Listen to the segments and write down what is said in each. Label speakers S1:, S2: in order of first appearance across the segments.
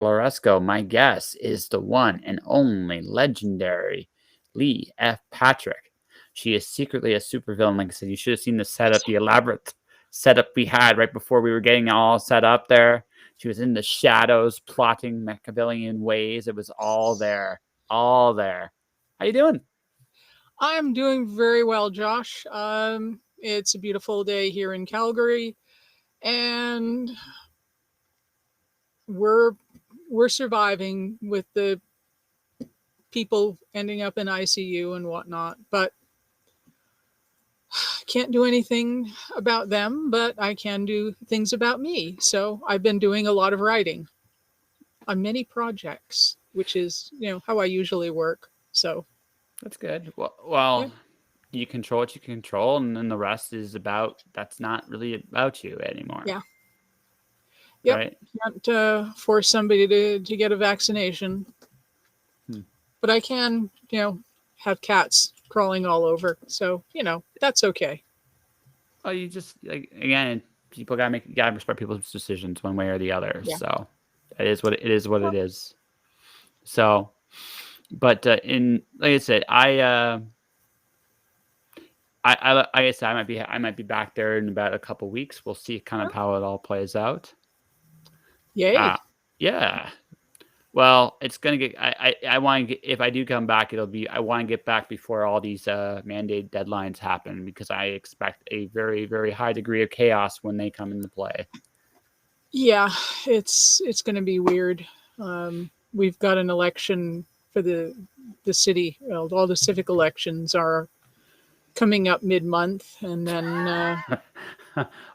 S1: Loresco, my guess is the one and only legendary Lee F. Patrick. She is secretly a supervillain. Like I said, you should have seen the setup, the elaborate setup we had right before we were getting all set up there. She was in the shadows, plotting Machiavellian ways. It was all there, all there. How you doing?
S2: I'm doing very well, Josh. It's a beautiful day here in Calgary, and we're we're surviving with the people ending up in ICU and whatnot. But I can't do anything about them, but I can do things about me. So I've been doing a lot of writing on many projects, which is how I usually work. So
S1: That's good. Well,
S2: yeah,
S1: you control what you control, and then the rest is about that's not really about you anymore,
S2: yeah, yep.
S1: right?
S2: Can't force somebody to get a vaccination,
S1: Hmm.
S2: but I can, have cats crawling all over. So, that's okay.
S1: Well, you just like again, people gotta respect people's decisions one way or the other.
S2: Yeah.
S1: So it is what it is. What it
S2: Well,
S1: is. So, but in like I said, like I said, I might be back there in about a couple weeks. We'll see kind of how it all plays out.
S2: yay.
S1: Yeah. Well, it's gonna get. I want to get if I do come back, it'll be. I want to get back before all these mandate deadlines happen because I expect a very very high degree of chaos when they come into play.
S2: Yeah, it's going to be weird. We've got an election for the city. Well, all the civic elections are coming up mid-month, and then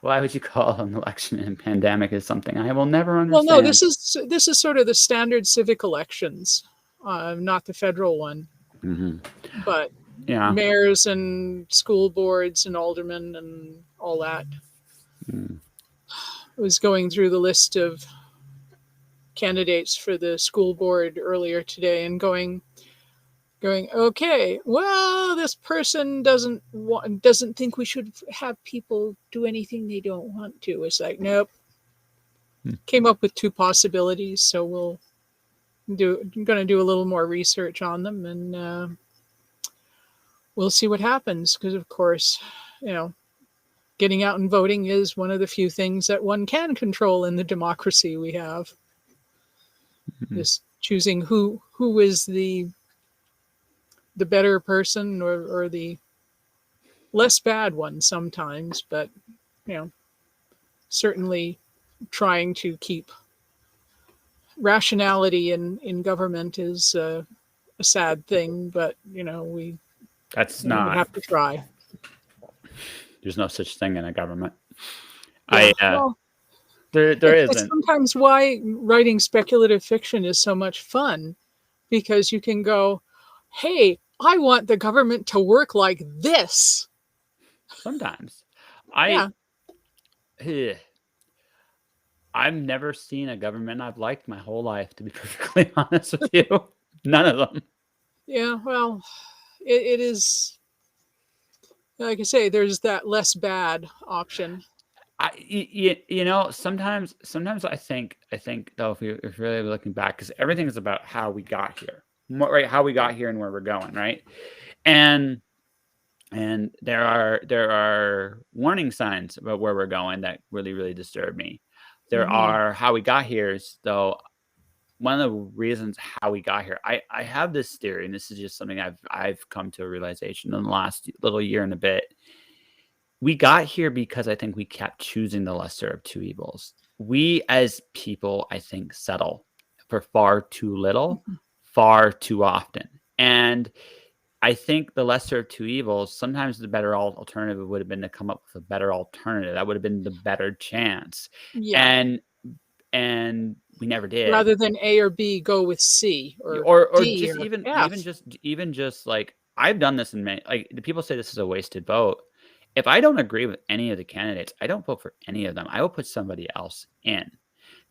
S1: Why would you call an election and pandemic is something I will never
S2: well, no,
S1: understand.
S2: this is sort of the standard civic elections, not the federal one,
S1: Hmm.
S2: but
S1: Yeah.
S2: mayors and school boards and aldermen and all that.
S1: Mm.
S2: I was going through the list of candidates for the school board earlier today and going okay, well, this person doesn't think we should have people do anything they don't want to. It's like, nope.
S1: Hmm.
S2: Came up with two possibilities, so I'm going to do a little more research on them, and we'll see what happens, because of course, you know getting out and voting is one of the few things that one can control in the democracy we have.
S1: Mhm.
S2: Just choosing who is the better person, or the less bad one sometimes, but you know certainly trying to keep rationality in government is a sad thing, but
S1: That's
S2: we
S1: not.
S2: have to try.
S1: There's no such thing in a government. I
S2: Yeah, well,
S1: there
S2: it's
S1: isn't.
S2: sometimes why writing speculative fiction is so much fun, because you can go, hey, I want the government to work like this.
S1: Sometimes I
S2: Yeah.
S1: eh, I've never seen a government I've liked my whole life. To be perfectly honest with you, none of them.
S2: Yeah, well, it is, like I say, there's that less bad option.
S1: Sometimes I think though if you're really looking back, because everything is about how we got here, right? How we got here and where we're going, right? And there are warning signs about where we're going that really really disturb me. There
S2: Hmm.
S1: are how we got here is though one of the reasons how we got here. I have this theory, and this is just something I've come to a realization in the last little year and a bit. We got here because I think we kept choosing the lesser of two evils. We as people, I think, settle for far too little, far too often. And I think the lesser of two evils, sometimes the better alternative would have been to come up with a better alternative. That would have been the better chance.
S2: Yeah.
S1: And we never did.
S2: Rather than A or B, go with C or
S1: Or
S2: D
S1: just
S2: or
S1: even
S2: F.
S1: even just like I've done this in many like the people say this is a wasted vote. If I don't agree with any of the candidates, I don't vote for any of them. I will put somebody else in.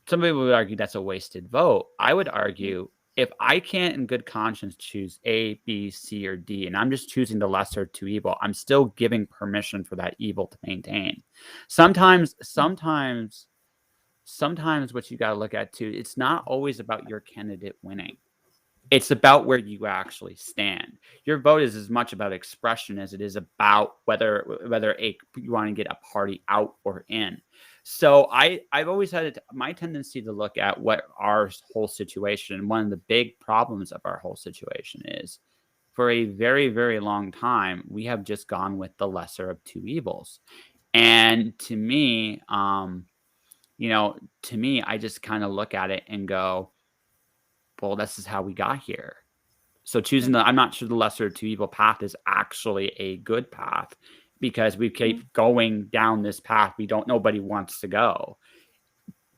S1: Some people would argue that's a wasted vote. I would argue if I can't in good conscience choose A, B, C, or D, and I'm just choosing the lesser two evil, I'm still giving permission for that evil to maintain. Sometimes sometimes what you got to look at too, it's not always about your candidate winning. It's about where you actually stand. Your vote is as much about expression as it is about whether you want to get a party out or in. So I've always had my tendency to look at what our whole situation, and one of the big problems of our whole situation is, for a very, very long time, we have just gone with the lesser of two evils. And to me, I just kind of look at it and go, well, this is how we got here. So choosing I'm not sure the lesser of two evil path is actually a good path, because we keep going down this path nobody wants to go.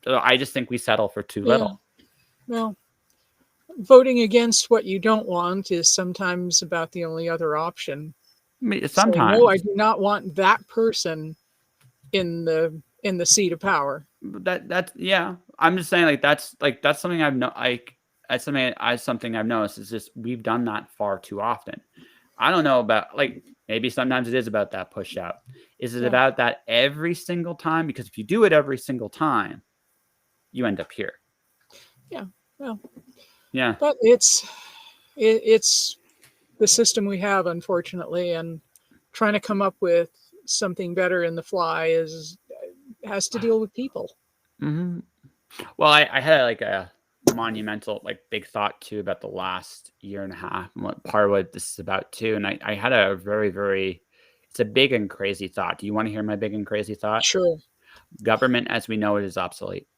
S1: So I just think we settle for too little.
S2: Well, voting against what you don't want is sometimes about the only other option.
S1: I mean,
S2: Saying,
S1: sometimes
S2: no, I do not want that person in the seat of power.
S1: That's I'm just saying, that's something that's something I've noticed, is just we've done that far too often. I don't know about, maybe sometimes it is about that push out. Is it about that every single time? Because if you do it every single time, you end up here.
S2: Yeah. Well,
S1: yeah.
S2: But it's the system we have, unfortunately, and trying to come up with something better in the fly has to deal with people.
S1: Mm-hmm. Well, I had a monumental, big thought too about the last year and a half, and what part of what this is about too. And I had a very, very, it's a big and crazy thought. Do you want to hear my big and crazy thought?
S2: Sure.
S1: Government as we know it is obsolete.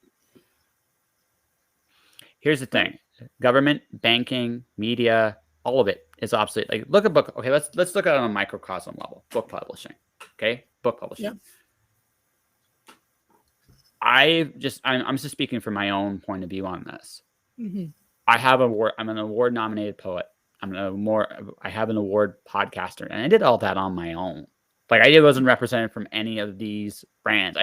S1: Here's the thing: government, banking, media, all of it is obsolete. Look at book. Okay, let's look at it on a microcosm level. Book publishing. Okay, book publishing.
S2: Yeah.
S1: I'm just speaking from my own point of view on this.
S2: Mm-hmm.
S1: I'm an award nominated poet. I have an award podcaster, and I did all that on my own. I wasn't represented from any of these brands.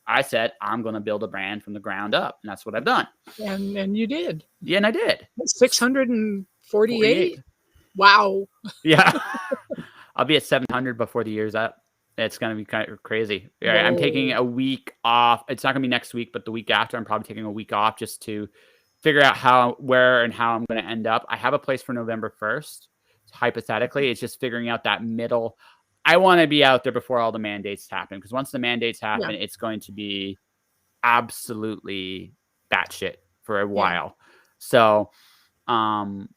S1: I said, I'm going to build a brand from the ground up, and that's what I've done.
S2: And you did.
S1: Yeah, and I did.
S2: 648? Wow.
S1: Yeah. I'll be at 700 before the year's up. It's going to be kind of crazy. Whoa. I'm taking a week off. It's not going to be next week, but the week after, I'm probably taking a week off just to figure out where and how I'm going to end up. I have a place for November 1st. Hypothetically, it's just figuring out that middle. I want to be out there before all the mandates happen, because once the mandates happen, it's going to be absolutely batshit for a while. So, I'm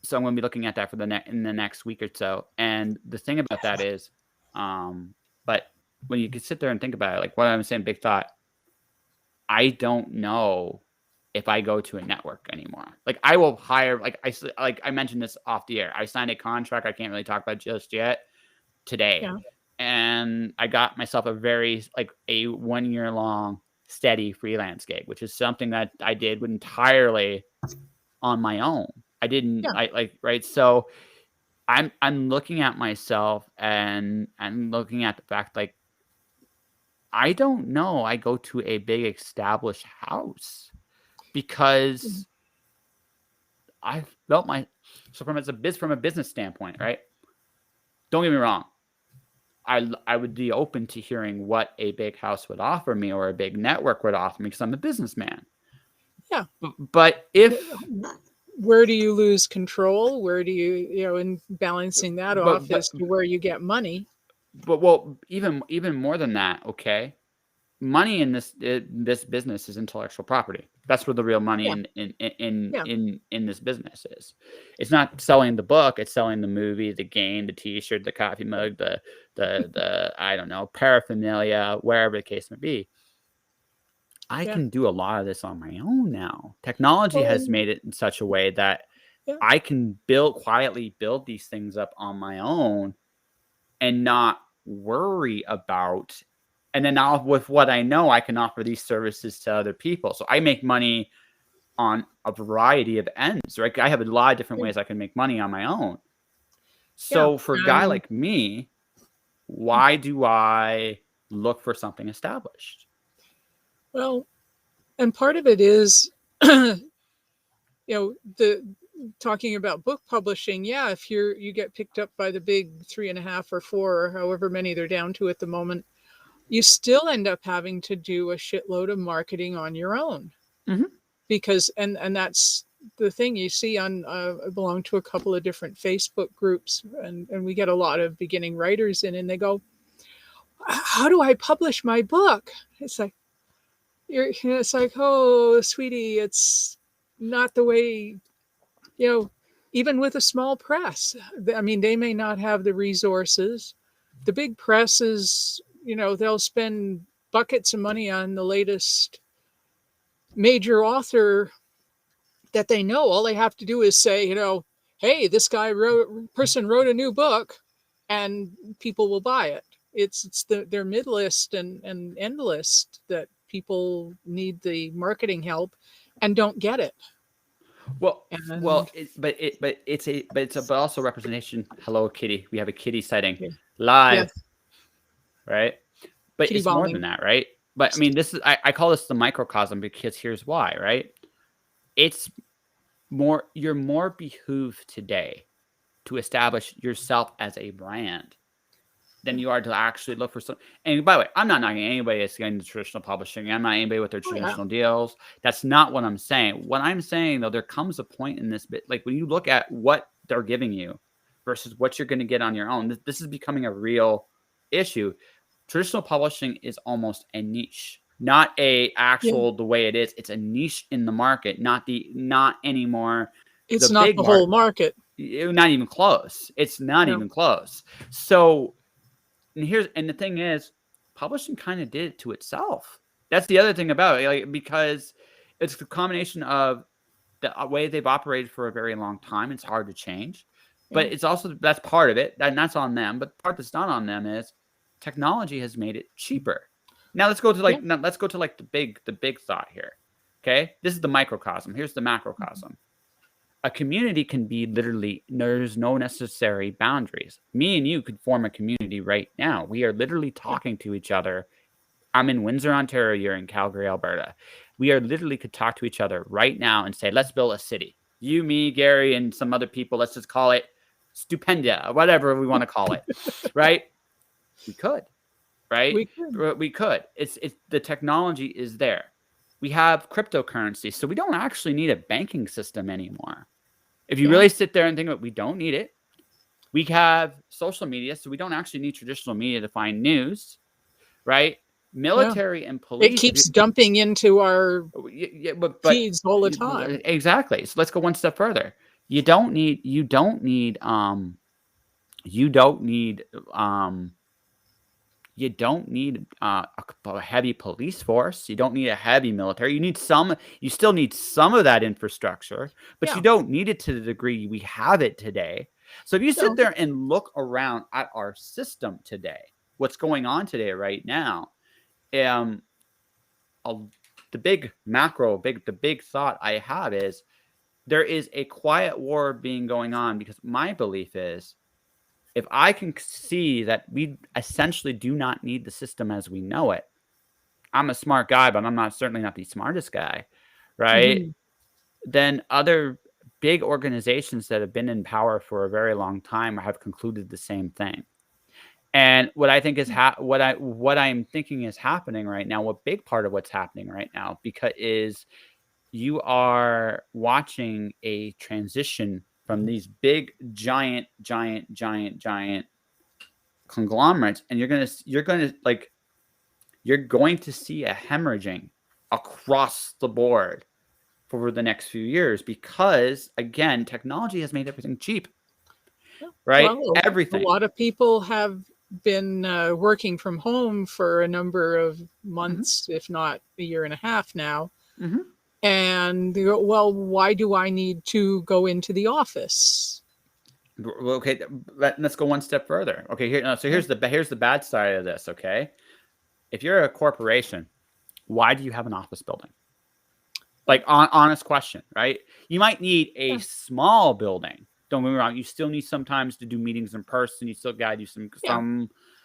S1: going to be looking at that in the next week or so. And the thing about that is, but when you can sit there and think about it, what I'm saying, big thought, I don't know if I go to a network anymore. I will hire, I mentioned this off the air. I signed a contract I can't really talk about just yet today. Yeah. And I got myself a 1 year long steady freelance gig, which is something that I did entirely on my own. I didn't right. So I'm looking at myself and looking at the fact, I don't know. I go to a big established house because I felt from a business standpoint, right? Don't get me wrong. I would be open to hearing what a big house would offer me or a big network would offer me, because I'm a businessman.
S2: Yeah.
S1: But
S2: where do you lose control? Where do you in balancing that off as to where you get money?
S1: But even more than that, okay? Money in this business is intellectual property. That's where the real money in this business is. It's not selling the book; it's selling the movie, the game, the T-shirt, the coffee mug, the I don't know, paraphernalia, wherever the case may be. I can do a lot of this on my own now. Technology has made it in such a way that I can quietly build these things up on my own and not worry about. And then now with what I know, I can offer these services to other people. So I make money on a variety of ends, right? I have a lot of different ways I can make money on my own. So for a guy like me, why do I look for something established?
S2: Well, and part of it is, talking about book publishing. Yeah, if you get picked up by the big 3.5 or 4 or however many they're down to at the moment, you still end up having to do a shitload of marketing on your own.
S1: Mhm.
S2: Because and that's the thing you see on I belong to a couple of different Facebook groups, and we get a lot of beginning writers in, and they go, how do I publish my book? It's like it's like, oh sweetie, it's not the way, you know, even with a small press. I mean, they may not have the resources. The big presses, they'll spend buckets of money on the latest major author that they know. All they have to do is say, hey, this person wrote a new book, and people will buy it. It's their mid list and end list that people need the marketing help and don't get it.
S1: Well,
S2: And
S1: it's also representation. Hello, kitty. We have a kitty sighting
S2: yeah,
S1: live,
S2: yes,
S1: right? But
S2: kitty
S1: it's more than
S2: bombing.
S1: that, right? But I mean, this is I call this the microcosm because here's why, right? It's you're more behooved today to establish yourself as a brand than you are to actually look for some. And by the way, I'm not knocking anybody that's getting into traditional publishing. I'm not anybody with their
S2: Oh yeah,
S1: traditional deals. That's not what I'm saying. What I'm saying, though, there comes a point in this bit, like when you look at what they're giving you versus what you're going to get on your own, this is becoming a real issue. Traditional publishing is almost a niche, not a
S2: yeah.
S1: actual the way it is. It's a niche in the market, not anymore the
S2: It's not
S1: big
S2: the whole
S1: market.
S2: market.
S1: Not even close. It's not
S2: No.
S1: even close. So and the thing is, publishing kind of did it to itself. That's the other thing about it, like, because it's the combination of the way they've operated for a very long time. It's hard to change, but
S2: Yeah.
S1: it's also that's part of it, and that's on them. But the part that's not on them is technology has made it cheaper. Now let's go to
S2: Yeah.
S1: the big thought here. Okay, this is the microcosm. Here's the macrocosm. A community can be literally, there's no necessary boundaries. Me and you could form a community right now. We are literally talking to each other. I'm in Windsor, Ontario. You're in Calgary, Alberta. We are literally could talk to each other right now and say, let's build a city. You, me, Gary, and some other people. Let's just call it Stupenda, whatever we want to call it, right? We could, right?
S2: We could.
S1: We could. It's the technology is there. We have cryptocurrency, so we don't actually need a banking system anymore. If you
S2: Yeah.
S1: really sit there and think about it, we don't need it. We have social media, so we don't actually need traditional media to find news, right? Military and
S2: It
S1: police.
S2: keeps dumping into our
S1: Yeah,
S2: feeds all the time.
S1: exactly. So let's go one step further. You don't need you don't need you don't need you don't need a heavy police force. You don't need a heavy military. You still need some of that infrastructure, but you
S2: Yeah.
S1: don't need it to the degree we have it today. So if you sit
S2: No.
S1: there and look around at our system today, what's going on today right now, um, the big thought I have is there is a quiet war being going on because my belief is if I can see that we essentially do not need the system as we know it, I'm a smart guy, but I'm certainly not the smartest guy, right?
S2: Mhm.
S1: Then other big organizations that have been in power for a very long time have concluded the same thing. And what I think is what I'm thinking is happening right now, what big part of what's happening right now, because is you are watching a transition from these big, giant conglomerates, and you're going to see a hemorrhaging across the board for the next few years because again, technology has made everything cheap, right?
S2: Well, a
S1: Everything.
S2: lot of people have been working from home for a number of months, if not a year and a half now.
S1: Mm-hmm.
S2: And they go, well, why do I need to go into the office?
S1: Okay, let's go one step further. Okay, here's the bad side of this. Okay, if you're a corporation, why do you have an office building? Like, honest question, right? You might need a small building. Don't get me wrong. You still need sometimes to do meetings in person. You still got to do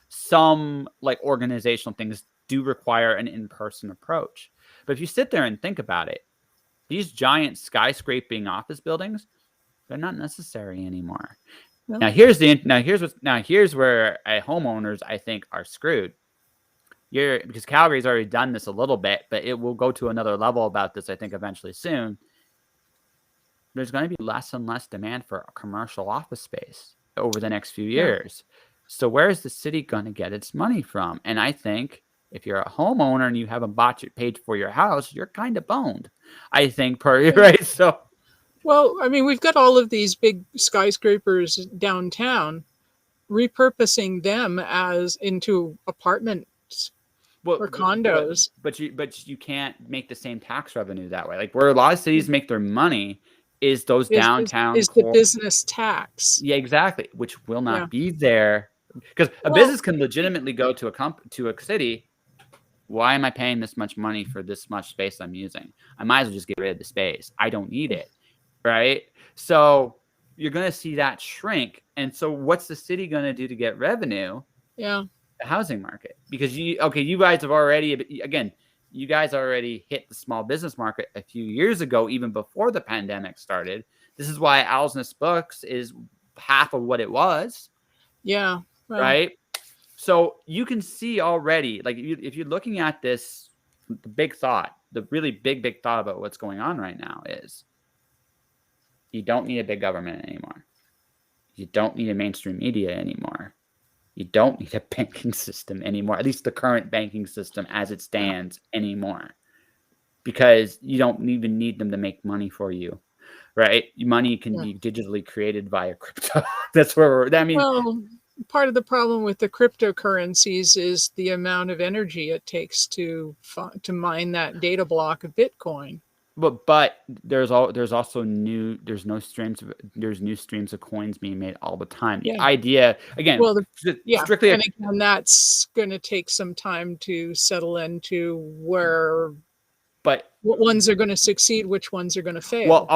S1: some like organizational things do require an in-person approach. But if you sit there and think about it, these giant skyscraping office buildings, they're not necessary anymore.
S2: No.
S1: Here's where homeowners I think are screwed. because Calgary's already done this a little bit, but it will go to another level about this, I think, eventually soon. There's going to be less and less demand for commercial office space over the next few years. So where is the city going to get its money from? And I think if you're a homeowner and you haven't paid for your house, you're kind of boned, I think, right? So,
S2: well, I mean, we've got all of these big skyscrapers downtown, repurposing them as into apartments or condos.
S1: But you can't make the same tax revenue that way. Like where a lot of cities make their money is those downtown
S2: is the business tax.
S1: Yeah, exactly. Which will not be there because a business can legitimately go to a city. Why am I paying this much money for this much space I'm using? I might as well just get rid of the space. I don't need it, right? So you're going to see that shrink. And so what's the city going to do to get revenue?
S2: Yeah.
S1: The housing market. Because you guys have already, again, you guys already hit the small business market a few years ago, even before the pandemic started. This is why Owlsnest Books is half of what it was.
S2: Yeah.
S1: Well, right? So you can see already, like if you're looking at this, the really big thought about what's going on right now is you don't need a big government anymore. You don't need a mainstream media anymore. You don't need a banking system anymore, at least the current banking system as it stands anymore, because you don't even need them to make money for you, right? Money can be digitally created via crypto. That's where
S2: well, part of the problem with the cryptocurrencies is the amount of energy it takes to mine that data block of Bitcoin.
S1: But there's new streams of coins being made all the time. The idea again, strictly,
S2: and again, that's going to take some time to settle into where. But what ones are going to succeed, which ones are going to fail?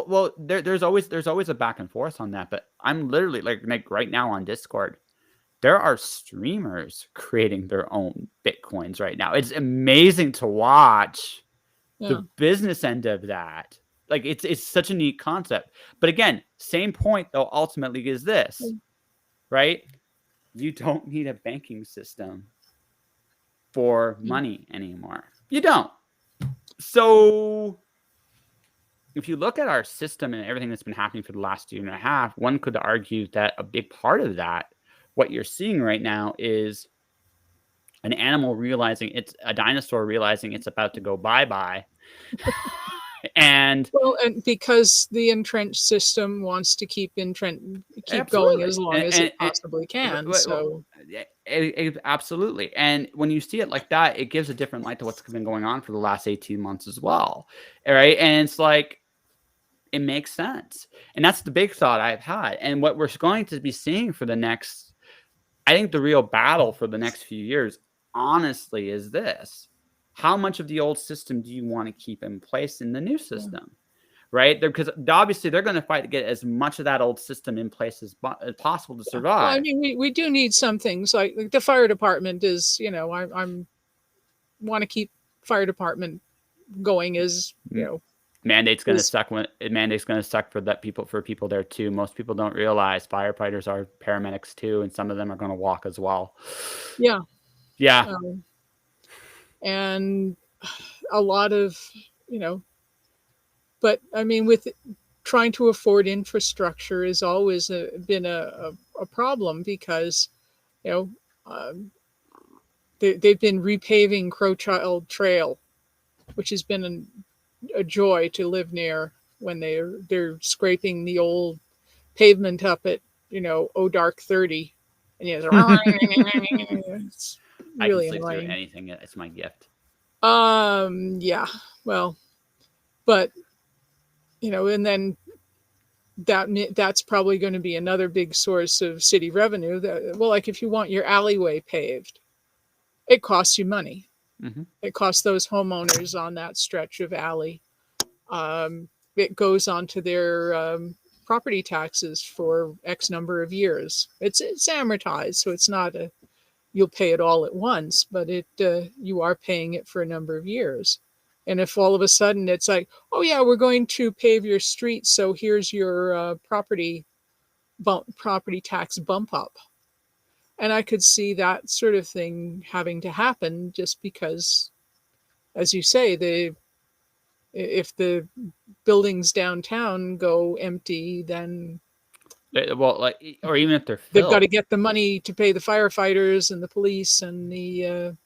S1: Well, there's always a back and forth on that. But I'm literally like right now on Discord, there are streamers creating their own Bitcoins right now. It's amazing to watch. The business end of that, like it's such a neat concept. But again, same point though, ultimately is this, right? You don't need a banking system for money anymore. You don't. So if you look at our system and everything that's been happening for the last year and a half, one could argue that a big part of that, what you're seeing right now, is an animal realizing a dinosaur realizing it's about to go bye-bye. and
S2: because the entrenched system wants to keep going as long as it possibly can. So
S1: absolutely. And when you see it like that, it gives a different light to what's been going on for the last 18 months as well. All right. And it's like, it makes sense. And that's the big thought I've had. And what we're going to be seeing for the next, I think the real battle for the next few years, honestly, is this: how much of the old system do you want to keep in place in the new system, right? Because obviously they're going to fight to get as much of that old system in place as possible to survive.
S2: Well, I mean, we do need some things like the fire department is, I'm want to keep fire department going as,
S1: Mandate's going to suck for people there too. Most people don't realize firefighters are paramedics too, and some of them are going to walk as well.
S2: Yeah.
S1: And
S2: a lot of, but I mean, with trying to afford infrastructure has always been a problem because, they've been repaving Crowchild Trail, which has been a joy to live near when they're scraping the old pavement up at, Dark 30. And it's really
S1: I can sleep
S2: annoying.
S1: through anything. It's my gift.
S2: Yeah. Well, but and then that's probably going to be another big source of city revenue. Like if you want your alleyway paved, it costs you money.
S1: Mm-hmm.
S2: It costs those homeowners on that stretch of alley. It goes onto their property taxes for X number of years. It's amortized, so it's not you'll pay it all at once, but you are paying it for a number of years. And if all of a sudden it's like, oh yeah, we're going to pave your street, so here's your property tax bump up. And I could see that sort of thing having to happen just because, as you say, if the buildings downtown go empty, then
S1: Well, like, or even if they're
S2: they've got to
S1: filled.
S2: get the money to pay the firefighters and the police and the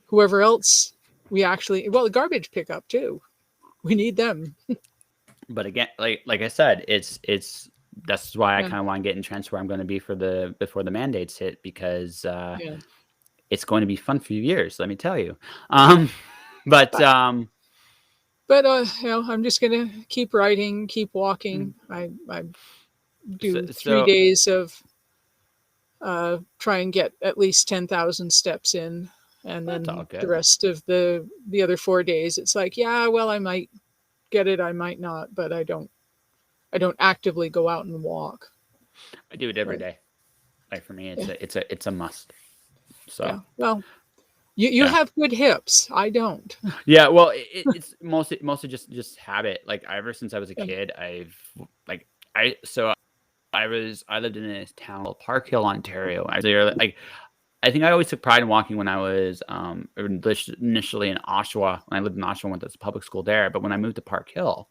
S2: whoever else the garbage pickup too. We need them.
S1: But again, like I said, it's that's why I
S2: Yeah,
S1: kind of want to get entrenched where I'm going to be before the mandates hit, because
S2: yeah.
S1: it's going to be fun for years, let me tell you. Um, but
S2: But I'm just gonna keep writing, keep walking. I
S1: so,
S2: do three
S1: so
S2: days of try and get at least 10,000 steps in, and
S1: that's all
S2: then the
S1: good.
S2: rest of the other 4 days, it's like, yeah, well, I might get it, I might not, but I don't actively go out and walk.
S1: I do it every
S2: But
S1: day. Like for me,
S2: yeah,
S1: it's a must. So
S2: yeah. Well, you
S1: yeah.
S2: have good hips. I don't.
S1: Yeah, well, it's mostly just habit. Like ever since I was a
S2: Yeah.
S1: kid, like I so I lived in a town called Park Hill, Ontario. I was there, like I think I always took pride in walking when I was initially in Oshawa. When I lived in Oshawa, went to public school there. But when I moved to Park Hill,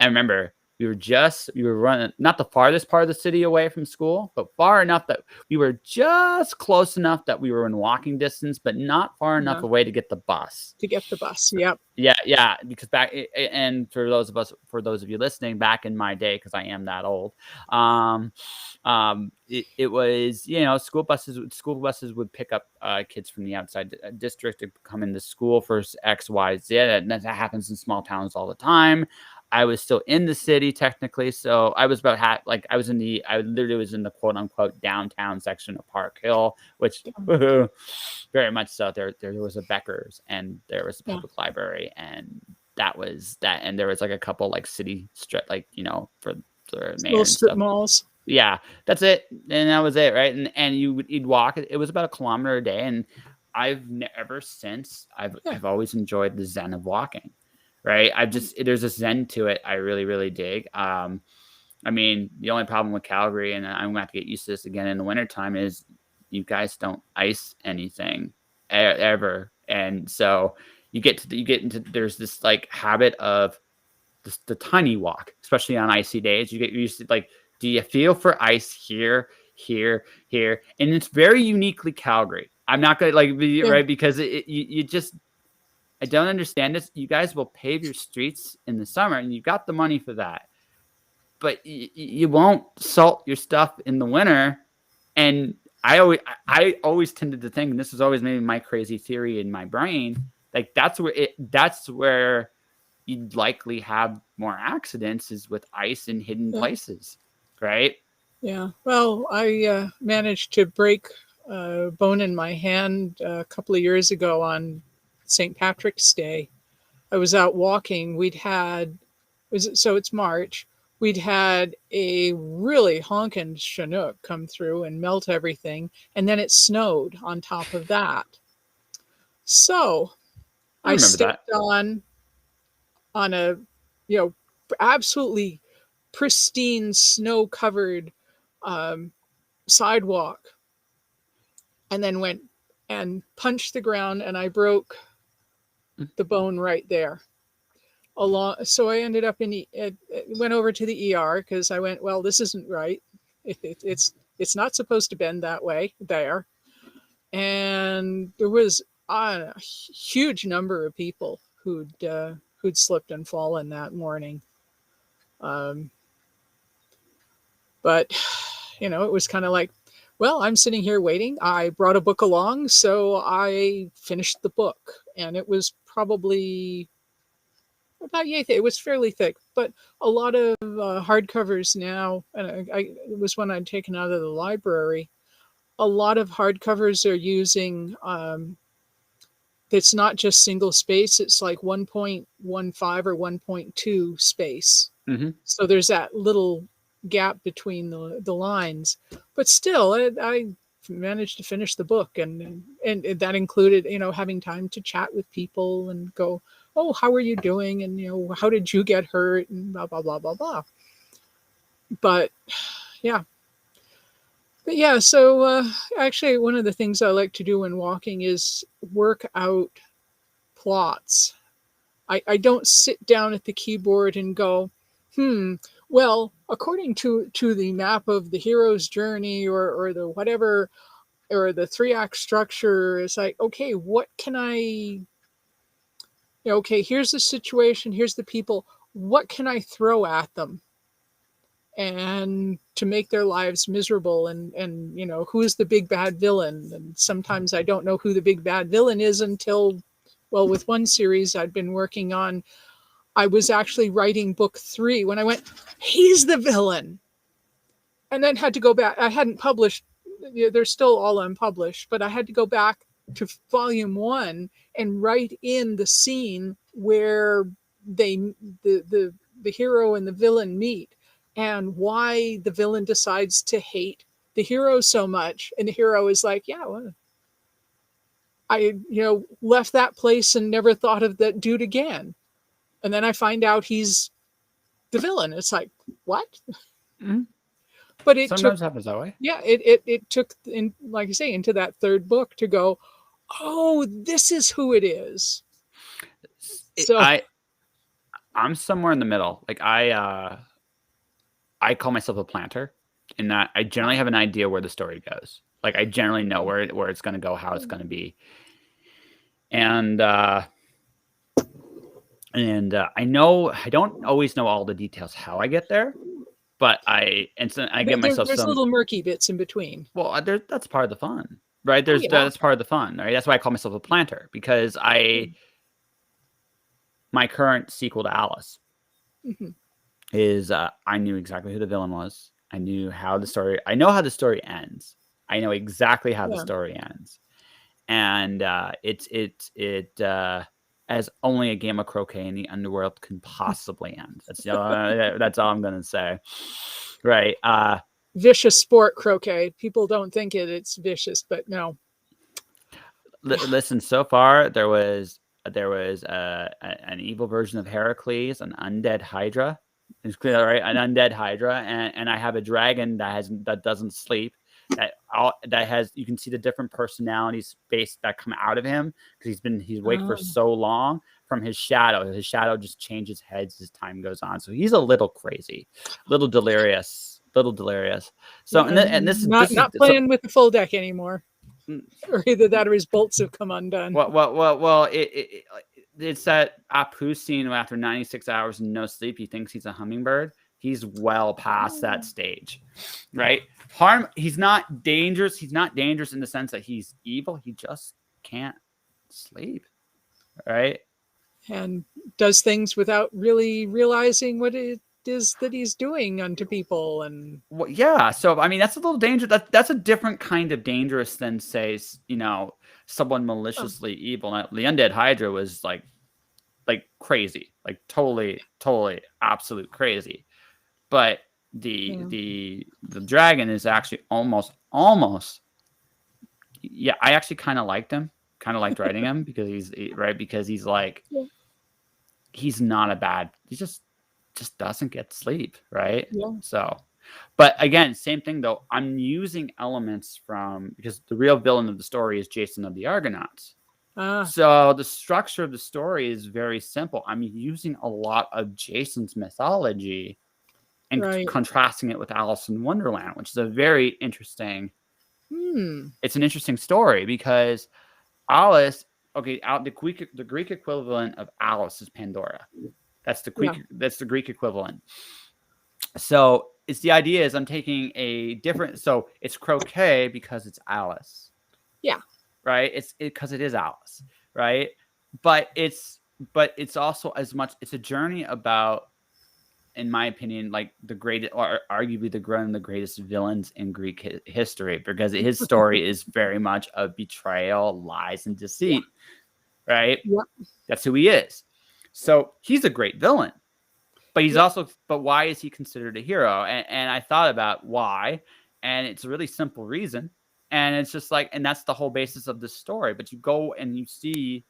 S1: I remember we were running not the farthest part of the city away from school, but far enough that we were just close enough that we were in walking distance, but not far enough
S2: Yeah.
S1: away to get the bus.
S2: To get the bus. Yep.
S1: Yeah, because and for those of you listening, back in my day, because I am that old, it was, school buses would pick up kids from the outside district to come into school for X, Y, Z, and that happens in small towns all the time. I was still in the city technically, so I was about I literally was in the quote unquote downtown section of Park Hill, which very much so. There was a Becker's and there was a
S2: Yeah.
S1: public library, and that was that. And there was like a couple like city strip, for the mayor
S2: Little
S1: and
S2: strip
S1: stuff.
S2: malls.
S1: Yeah, that's it, and that was it, right? And you'd walk. It was about a kilometer a day, and ever since
S2: Yeah.
S1: I've always enjoyed the zen of walking, right? There's a zen to it. I really really dig. I mean, the only problem with Calgary, and I'm gonna have to get used to this again in the wintertime, is you guys don't ice anything ever, and so you get into there's this like habit of the tiny walk, especially on icy days. You get used to like, do you feel for ice here, here, here? And it's very uniquely Calgary. I'm not gonna be
S2: Yeah.
S1: right, because you just, I don't understand this. You guys will pave your streets in the summer, and you got the money for that, but you won't salt your stuff in the winter. And I always tended to think, and this is always maybe my crazy theory in my brain, like that's where you'd likely have more accidents, is with ice in hidden
S2: Yeah.
S1: places, right?
S2: Yeah. Well, I managed to break a bone in my hand a couple of years ago on St. Patrick's Day. I was out walking. So it's March. We'd had a really honking Chinook come through and melt everything, and then it snowed on top of that. So
S1: I
S2: I
S1: remember that.
S2: stepped on a, you know, absolutely pristine snow covered um, sidewalk, and then went and punched the ground, and I broke the bone right there. So I ended up went over to the ER because I went, well, this isn't right. It's not supposed to bend that way there. And there was a huge number of people who'd slipped and fallen that morning. Um, but it was kind of like, well, I'm sitting here waiting. I brought a book along, so I finished the book, and it was probably about yay thick. It was fairly thick, but a lot of hardcovers now, and it was when I'd taken out of the library. A lot of hardcovers are using. It's not just single space; it's like 1.15 or 1.2 space.
S1: Mm-hmm.
S2: So there's that little gap between the lines, but still, I managed to finish the book, and that included having time to chat with people and go, oh, how are you doing, and how did you get hurt, and blah blah blah blah blah. But yeah, But yeah, so actually, one of the things I like to do when walking is work out plots. I don't sit down at the keyboard and go, hmm, well, according to the map of the hero's journey or the whatever, or the three act structure, it's like, okay, what can I, okay, here's the situation, here's the people, what can I throw at them? And to make their lives miserable, and who's the big bad villain? And sometimes I don't know who the big bad villain is until, well, with one series I'd been working on, I was actually writing book 3 when I went, he's the villain. And then had to go back. I hadn't published, they're still all unpublished, but I had to go back to volume 1 and write in the scene where they the hero and the villain meet, and why the villain decides to hate the hero so much. And the hero is like, yeah, well, I left that place and never thought of that dude again. And then I find out he's the villain. It's like, what?
S1: Mm-hmm.
S2: But it
S1: Sometimes
S2: took,
S1: happens that way.
S2: yeah, it took, in, like I say, into that third book to go, oh, this is who it is. So
S1: I'm somewhere in the middle. Like I call myself a planter, in that I generally have an idea where the story goes. Like I generally know where it's going to go, how it's going to be, and I know I don't always know all the details how I get there, but I get myself
S2: there's
S1: some.
S2: little murky bits in between.
S1: Well, that's part of the fun, right?
S2: Oh, yeah.
S1: That's part of the fun, right? That's why I call myself a planter, because my current sequel to Alice is I knew exactly who the villain was. I know how the story ends. I know exactly how the story ends, and it as only a game of croquet in the underworld can possibly end. That's all I'm gonna say, right?
S2: Vicious sport croquet. People don't think it's vicious, but no.
S1: Listen, so far there was an evil version of Heracles, an undead Hydra. It's clear, right? An undead Hydra, and I have a dragon that doesn't sleep. That has, you can see the different personalities that come out of him, because he's awake for so long from his shadow. His shadow just changes heads as time goes on, so he's a little crazy, little delirious. So and this
S2: not
S1: is
S2: playing with the full deck anymore. Or either that or his bolts have come undone.
S1: Well, it's that Apu scene after 96 hours and no sleep. He thinks he's a hummingbird. He's well past that stage, right? He's not dangerous. He's not dangerous in the sense that he's evil. He just can't sleep, right?
S2: And does things without really realizing what it is that he's doing unto people. And
S1: well, yeah, so I mean that's a little dangerous. That's a different kind of dangerous than, say, someone maliciously evil. Now, the undead Hydra was like crazy, like totally absolute crazy. But the dragon is actually almost yeah, I actually kind of liked him, kind of liked writing him, because he's like, he's not a bad, he just doesn't get sleep, right?
S2: Yeah.
S1: So, but again, same thing though, I'm using elements because the real villain of the story is Jason of the Argonauts. So the structure of the story is very simple. I'm using a lot of Jason's mythology and contrasting it with Alice in Wonderland, which is a very interesting. It's an interesting story, because Alice, the Greek equivalent of Alice is Pandora. That's the Greek equivalent. So it's the idea is I'm taking a different. So it's croquet because it's Alice.
S2: Yeah.
S1: Right. It's because it is Alice. Right. But it's also as much. It's a journey about, in my opinion, like the greatest, or arguably one of the greatest villains in Greek history, because his story is very much of betrayal, lies, and deceit. Yeah. Right?
S2: Yeah.
S1: That's who he is. So he's a great villain, but he's also. But why is he considered a hero? And I thought about why, and it's a really simple reason. And it's just like, and that's the whole basis of this story. But you go and you see,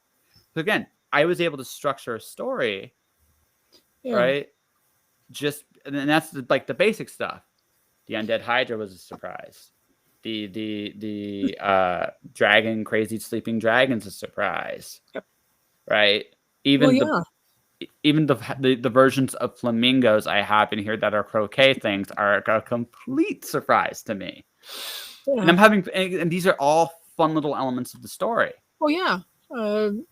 S1: again, I was able to structure a story, right? And that's like the basic stuff. The undead Hydra was a surprise. the dragon, crazy sleeping dragon's a surprise,
S2: Yep.
S1: right?
S2: Well,
S1: Even
S2: yeah.
S1: the versions of flamingos I have in here that are croquet things are a complete surprise to me. And
S2: Yeah.
S1: and these are all fun little elements of the story.
S2: Oh, yeah.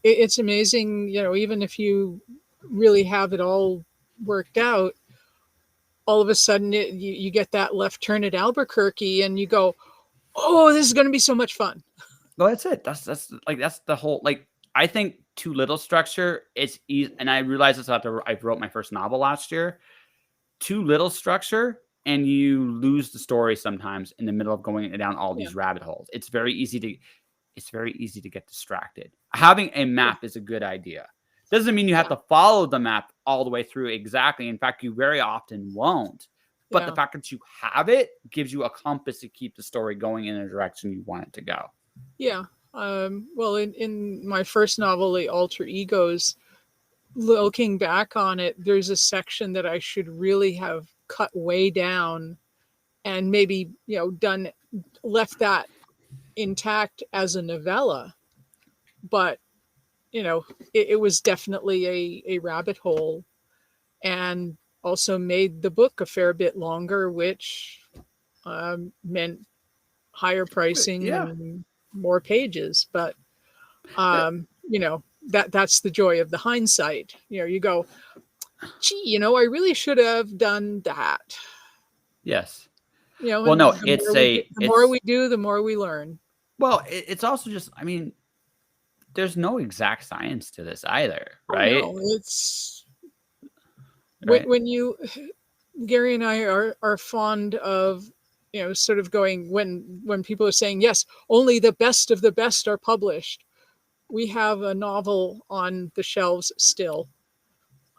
S2: It's amazing, even if you really have it all worked out, all of a sudden you get that left turn at Albuquerque and you go, oh, this is going to be so much fun.
S1: Well, that's it. That's the whole, like, I think too little structure is easy. And I realized this after I wrote my first novel last year. Too little structure, and you lose the story sometimes in the middle of going down all
S2: Yeah.
S1: these rabbit holes. It's very easy to get distracted. Having a map is a good idea. Doesn't mean you have to follow the map all the way through exactly. In fact, you very often won't. But the fact that you have it gives you a compass to keep the story going in a direction you want it to go.
S2: Yeah. Well, in my first novel, The Alter Egos, looking back on it, there's a section that I should really have cut way down and maybe, left that intact as a novella. But, it was definitely a rabbit hole, and also made the book a fair bit longer, which meant higher pricing
S1: Yeah.
S2: and more pages. But that's the joy of the hindsight. You go, gee, I really should have done that.
S1: Yes. Well,
S2: And
S1: no,
S2: the more we do, the more we learn.
S1: well, it's also just, I mean, there's no exact science to this either,
S2: Oh
S1: right?
S2: no, it's
S1: Right.
S2: when you Gary and I are fond of, sort of going, when people are saying, yes, only the best of the best are published. We have a novel on the shelves still.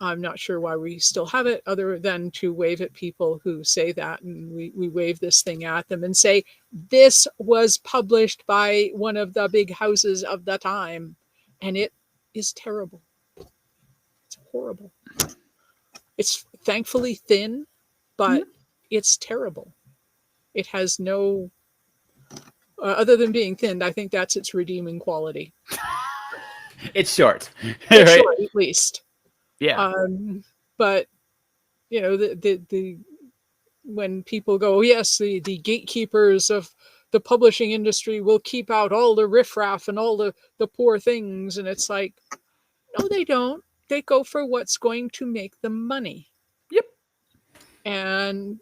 S2: I'm not sure why we still have it, other than to wave at people who say that. And we wave this thing at them and say, this was published by one of the big houses of the time. And it is terrible. It's horrible. It's thankfully thin, but it's terrible. It has no, other than being thin, I think that's its redeeming quality.
S1: It's short.
S2: It's
S1: Right?
S2: short, at least.
S1: Yeah.
S2: But the when people go, yes, the gatekeepers of the publishing industry will keep out all the riffraff and all the poor things, and it's like, no, they don't. They go for what's going to make them money.
S1: Yep.
S2: And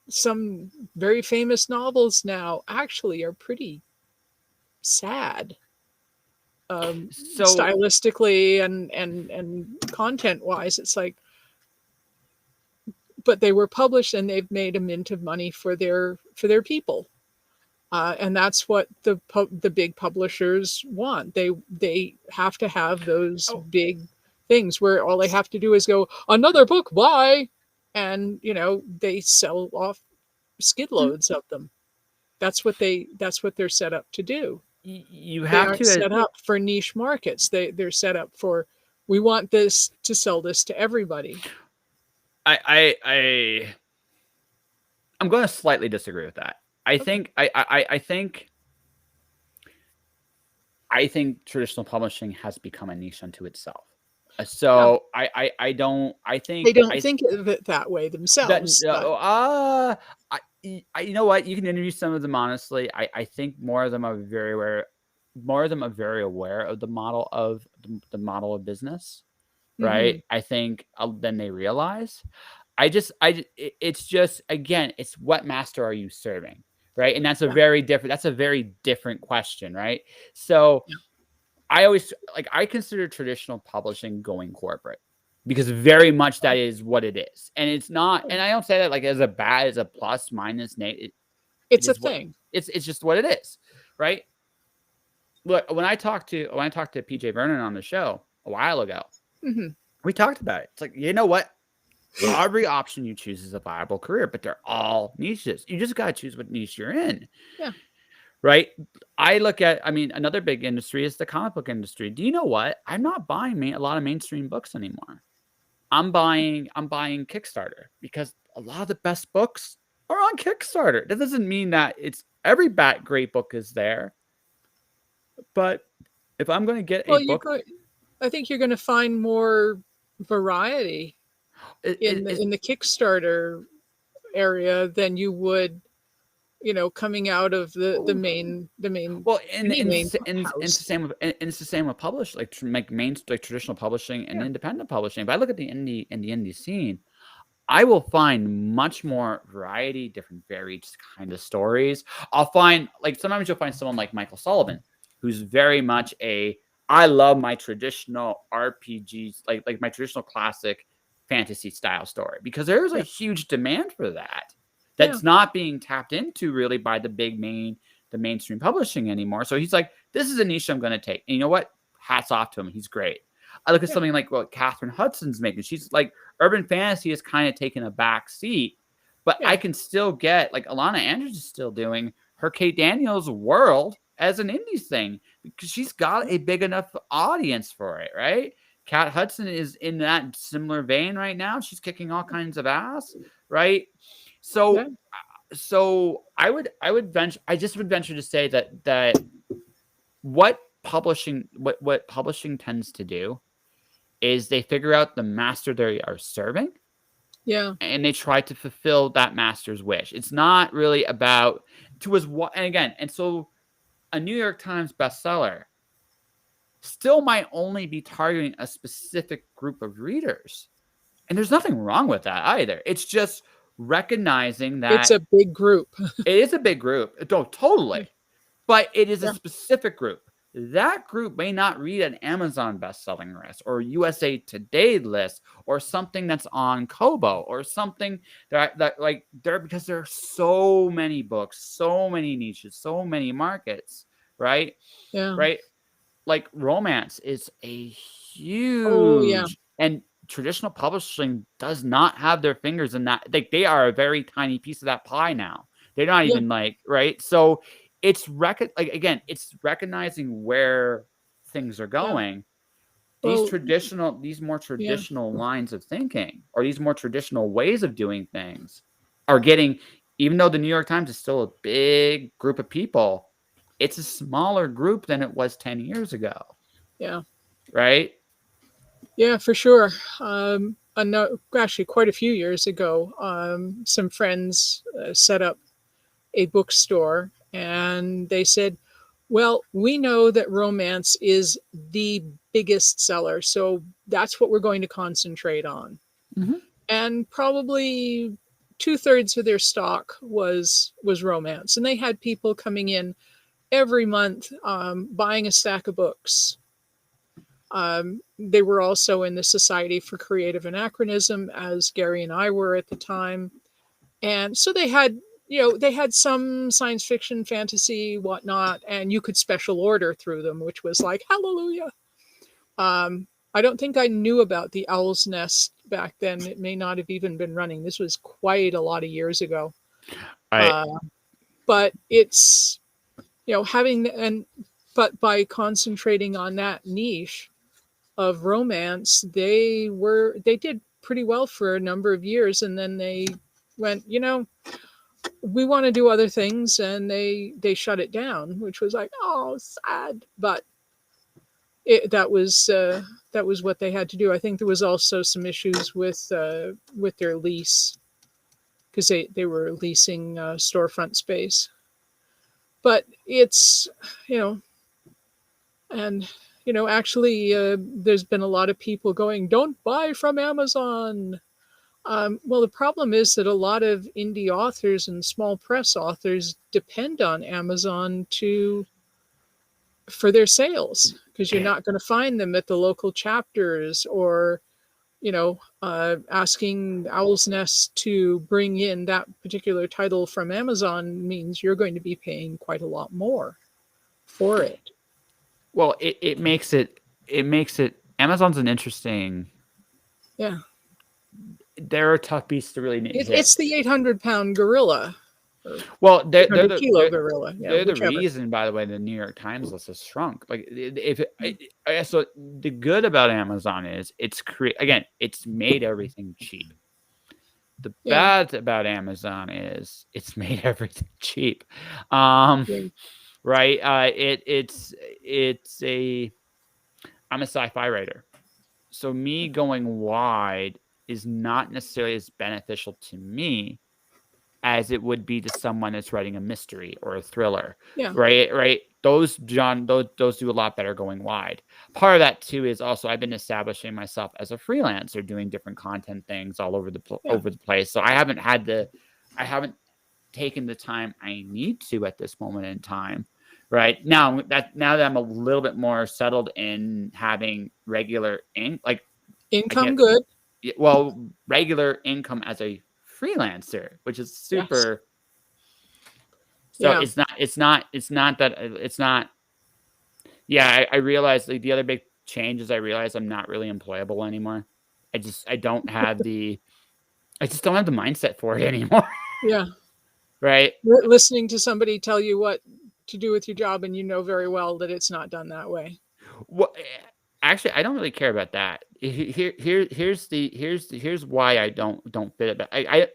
S2: some very famous novels now actually are pretty sad,
S1: So
S2: stylistically and content wise. It's like, but they were published and they've made a mint of money for their people, and that's what the big publishers want. They have to have those big things where all they have to do is go, another book, why? And they sell off skid loads of them. That's what they're set up to do.
S1: you
S2: They
S1: have
S2: aren't
S1: to.
S2: set up for niche markets. They're set up for, we want this to sell this to everybody.
S1: I'm going to slightly disagree with that. I think traditional publishing has become a niche unto itself. So I don't. I think
S2: they don't think of it that way themselves.
S1: you know what? You can interview some of them honestly. I think more of them are very aware. More of them are very aware of the model of business, right?
S2: Mhm.
S1: I think than they realize. It's just, again, it's what master are you serving, right? And that's a very different question, right? So I consider traditional publishing going corporate, because very much that is what it is. And it's not, and I don't say that like as a plus minus negative.
S2: It's a thing.
S1: It's just what it is, right? Look, when I talked to PJ Vernon on the show a while ago, we talked about it. It's like, you know what? Every option you choose is a viable career, but they're all niches. You just got to choose what niche you're in.
S2: Yeah.
S1: Right. Another big industry is the comic book industry. Do you know what? I'm not buying a lot of mainstream books anymore. I'm buying Kickstarter, because a lot of the best books or on Kickstarter. That doesn't mean that it's every great book is there, but if I'm going to get a
S2: Well, you
S1: book,
S2: could. I think you're going to find more variety
S1: it,
S2: in the Kickstarter area than you would, coming out of the main
S1: well,
S2: any main
S1: and it's the
S2: house.
S1: same with it's the same with publish like main like traditional publishing and
S2: Yeah,
S1: independent publishing. If I look at the indie scene, I will find much more variety, different varied kind of stories. I'll find like sometimes you'll find someone like Michael Sullivan, who's very much I love my traditional RPGs, like my traditional classic fantasy style story, because there's a
S2: yeah,
S1: huge demand for that.
S2: yeah,
S1: That's not being tapped into really by the mainstream publishing anymore. So he's like, this is a niche I'm going to take. And you know what? Hats off to him. He's great. I look at
S2: yeah,
S1: something like what Catherine Hudson's making. She's like, urban fantasy has kind of taken a back seat, but I
S2: yeah,
S1: can still get like Alana Andrews is still doing her Kate Daniels world as an indie thing because she's got a big enough audience for it, right? Kat Hudson is in that similar vein right now. She's kicking all kinds of ass, right?
S2: yeah,
S1: So I would venture I just would venture to say that what publishing tends to do is they figure out the master they are serving
S2: yeah,
S1: and they try to fulfill that master's wish. It's not really about to as what and again, and so a New York Times bestseller still might only be targeting a specific group of readers. And there's nothing wrong with that either. It's just recognizing
S2: it's
S1: that
S2: a big group.
S1: it is a big group. Oh, totally. But it is a
S2: Yeah,
S1: specific group. That group may not read an Amazon best-selling list or USA Today list or something that's on Kobo or something that like there because there are so many books, so many niches, so many markets, right?
S2: yeah,
S1: Right? Like romance is a
S2: oh yeah,
S1: huge and traditional publishing does not have their fingers in that. Like they are a very tiny piece of that pie now. They're not
S2: yeah,
S1: even like right. So it's it's recognizing where things are
S2: yeah.
S1: going.
S2: Well,
S1: These more
S2: yeah,
S1: traditional lines of thinking or these more traditional ways of doing things are getting, even though the New York Times is still a big group of people, it's a smaller group than it was 10 years ago,
S2: yeah,
S1: right?
S2: yeah, for sure. I know, actually, quite a few years ago, some friends set up a bookstore, and they said, "Well, we know that romance is the biggest seller, so that's what we're going to concentrate on."
S1: Mhm.
S2: And probably two-thirds of their stock was romance, and they had people coming in every month, buying a stack of books. They were also in the Society for Creative Anachronism, as Gary and I were at the time, and so they had some science fiction, fantasy, whatnot, and you could special order through them, which was like hallelujah. I don't think I knew about the Owl's Nest back then. It may not have even been running. This was quite a lot of years ago.
S1: I
S2: Uh, but it's having and but by concentrating on that niche of romance, they did pretty well for a number of years, and then they went, we want to do other things, and they shut it down, which was like, oh, sad. But that was what they had to do. I think there was also some issues with their lease, because they were leasing storefront space. But it's you know and actually, there's been a lot of people going, don't buy from Amazon. Well, the problem is that a lot of indie authors and small press authors depend on Amazon to for their sales, because you're not going to find them at the local chapters, or asking Owl's Nest to bring in that particular title from Amazon means you're going to be paying quite a lot more for it.
S1: well, it makes it Amazon's an interesting.
S2: Yeah,
S1: They're a tough beast to really hit.
S2: it's the 800-pound gorilla, or
S1: Well,
S2: 800-kilo gorilla. Yeah,
S1: they're the
S2: whichever.
S1: reason, by the way, the New York Times list has shrunk. Like, so the good about Amazon is it's made everything cheap. The
S2: Yeah.
S1: bad about Amazon is it's made everything cheap. Um,
S2: Yeah.
S1: right? It's a I'm a sci-fi writer. So me going wide is not necessarily as beneficial to me as it would be to someone that's writing a mystery or a thriller,
S2: Yeah.
S1: right? Those do a lot better going wide. Part of that too is also I've been establishing myself as a freelancer, doing different content things all over
S2: Yeah.
S1: the place. So I haven't taken the time I need to at this moment in time. Right now that I'm a little bit more settled in having regular like I
S2: Income
S1: get
S2: good.
S1: regular income as a freelancer, which is
S2: Yes.
S1: super. So
S2: Yeah.
S1: it's not. Yeah, I realized like the other big change is I realized I'm not really employable anymore. I don't have I just don't have the mindset for it anymore.
S2: Yeah.
S1: Right.
S2: Listening to somebody tell you what to do with your job, and you know very well that it's not done that way.
S1: Well, actually, I don't really care about that. Here's why I don't fit it.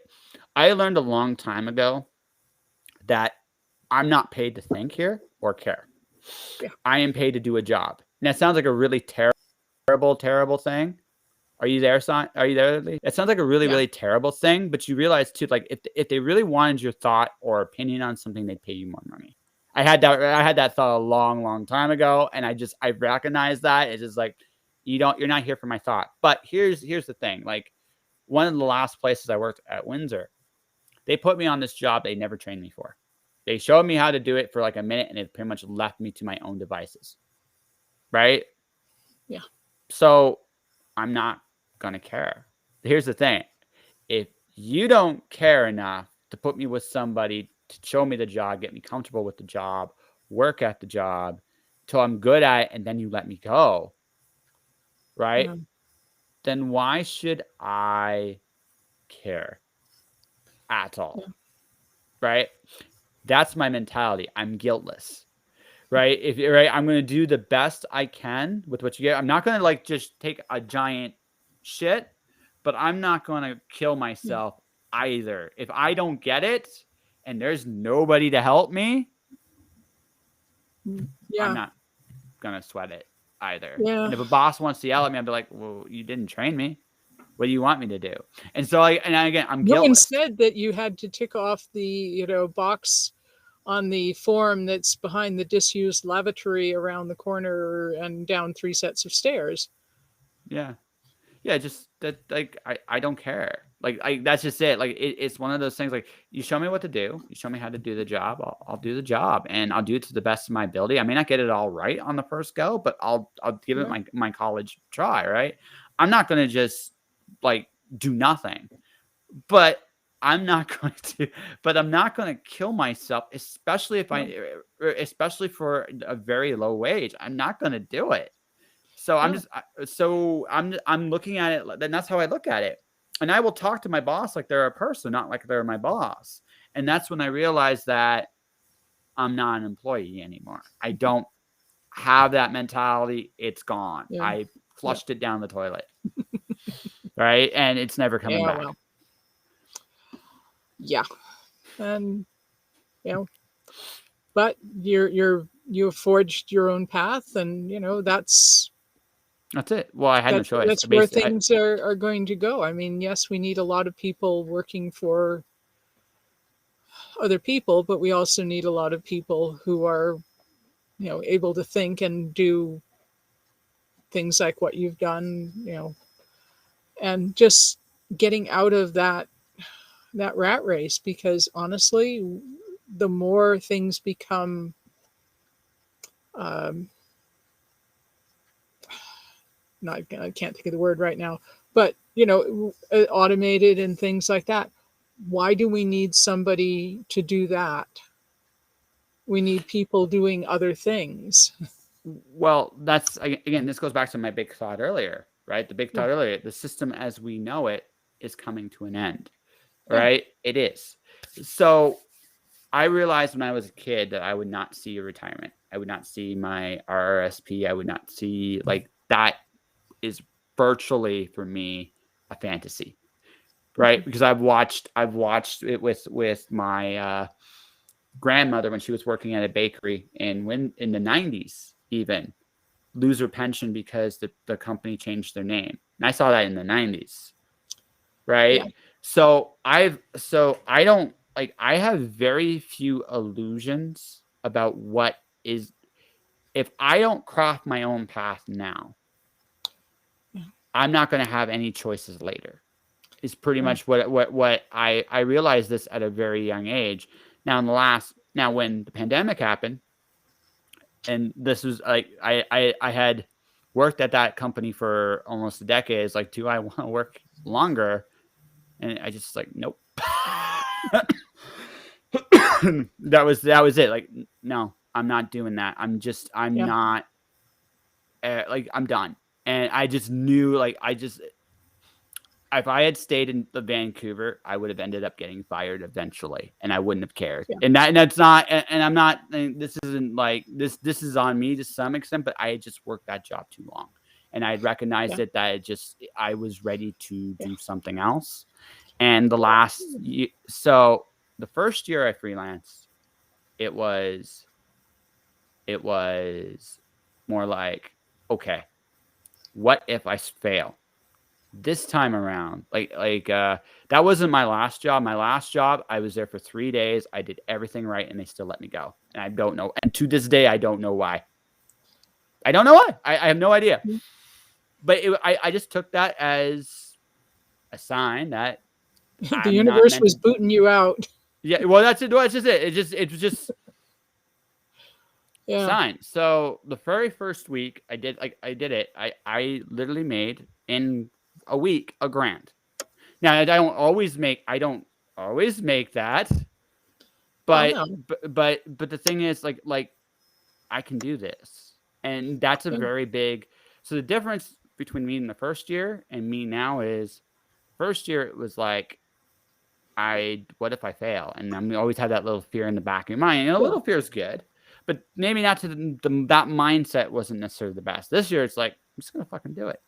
S1: I learned a long time ago that I'm not paid to think here or care.
S2: Yeah.
S1: I am paid to do a job. And that sounds like a really terrible thing. Are you there, son? Are you there, Lee? It sounds like a really,
S2: Yeah.
S1: really terrible thing, but you realize too, like if they really wanted your thought or opinion on something, they'd pay you more money. I had that thought a long time ago, and I recognize that. It's just like you're not here for my thought. But here's the thing. Like one of the last places I worked at Windsor, they put me on this job they never trained me for. They showed me how to do it for like a minute, and it pretty much left me to my own devices. Right?
S2: Yeah.
S1: So I'm not gonna care. Here's the thing. If you don't care enough to put me with somebody to show me the job, get me comfortable with the job, work at the job till I'm good at it, and then you let me go, right?
S2: Yeah.
S1: Then why should I care at
S2: Yeah.
S1: all? Right? That's my mentality. I'm guiltless. Right? I'm going to do the best I can with what you get. I'm not going to like just take a giant shit, but I'm not going to kill
S2: Yeah.
S1: myself either. If I don't get it and there's nobody to help me, I'm
S2: Yeah.
S1: not going to sweat it either.
S2: Yeah.
S1: And if a boss wants to yell at me, I'll be like, "Well, you didn't train me. What do you want me to do?" And so again, I'm
S2: No one
S1: guiltless.
S2: said that you had to tick off the box on the form that's behind the disused lavatory around the corner and down 3 sets of stairs.
S1: Yeah. Yeah, just that like I don't care. Like that's just it. Like it's one of those things like you show me what to do, you show me how to do the job, I'll do the job and I'll do it to the best of my ability. I may not get it all right on the first go, but I'll give it
S2: Yeah.
S1: my college try, right? I'm not going to just like do nothing. But I'm not going to I'm not going to kill myself, especially if
S2: No.
S1: especially for a very low wage. I'm not going to do it. So
S2: No.
S1: I'm looking at it, and that's how I look at it. And I will talk to my boss like they're a person, not like they're my boss. And that's when I realized that I'm not an employee anymore. I don't have that mentality. It's gone.
S2: Yeah.
S1: I
S2: Yeah.
S1: flushed it down the toilet. Right? And it's never coming
S2: Yeah.
S1: back.
S2: Well. Yeah. And but you've forged your own path, and
S1: That's it. Well, I had no choice.
S2: that's where things are going to go. I mean, yes, we need a lot of people working for other people, but we also need a lot of people who are able to think and do things like what you've done, and just getting out of that rat race, because honestly, the more things become um, not I can't think of the word right now, but automated and things like that. Why do we need somebody to do that? We need people doing other things.
S1: Well, that's again, this goes back to my big thought earlier, right? The big
S2: Yeah.
S1: thought earlier, the system as we know it is coming to an end,
S2: Yeah.
S1: right? It is. So I realized when I was a kid that I would not see a retirement. I would not see my RRSP. I would not see like that is virtually for me a fantasy. right? Because I've watched it with my grandmother when she was working at a bakery in the 90s even lose her pension because the company changed their name. And I saw that in the 90s,
S2: Yeah.
S1: right? I don't like I have very few illusions about what is if I don't craft my own path now, I'm not going to have any choices later. Is pretty much what I realized this at a very young age. Now when the pandemic happened, and this was like I had worked at that company for almost a decade. It's like, do I want to work longer? And I just like, nope. that was it. Like, no, I'm not doing that. I'm
S2: Yeah.
S1: not like I'm done. And I just knew like if I had stayed in the Vancouver, I would have ended up getting fired eventually, and I wouldn't have cared.
S2: Yeah.
S1: And that's not. And I'm not. And this isn't like this. This is on me to some extent, but I had just worked that job too long, and I had recognized
S2: Yeah.
S1: it that I was ready to do something else. And so the first year I freelanced, it was more like, okay, what if I fail? This time around, that wasn't my last job. My last job, I was there for 3 days. I did everything right, and they still let me go. And I don't know. And to this day, I don't know why. I don't know why. I have no idea. But I just took that as a sign that
S2: The
S1: I'm not
S2: universe
S1: meant
S2: was
S1: to.
S2: booting you out.
S1: Yeah, well, that's it. Well, that's just it. It was just
S2: Yeah.
S1: sign. So the very first week I did it. I literally made in a week $1,000. Now I don't always make that,
S2: Well,
S1: but
S2: no.
S1: but the thing is like I can do this, and that's a
S2: Yeah.
S1: very big. So the difference between me in the first year and me now is, first year it was like, what if I fail? And I'm always had that little fear in the back of your mind. And a
S2: Yeah.
S1: little fear is good, but maybe not to that mindset wasn't necessarily the best. This year it's like, I'm just gonna fucking do it.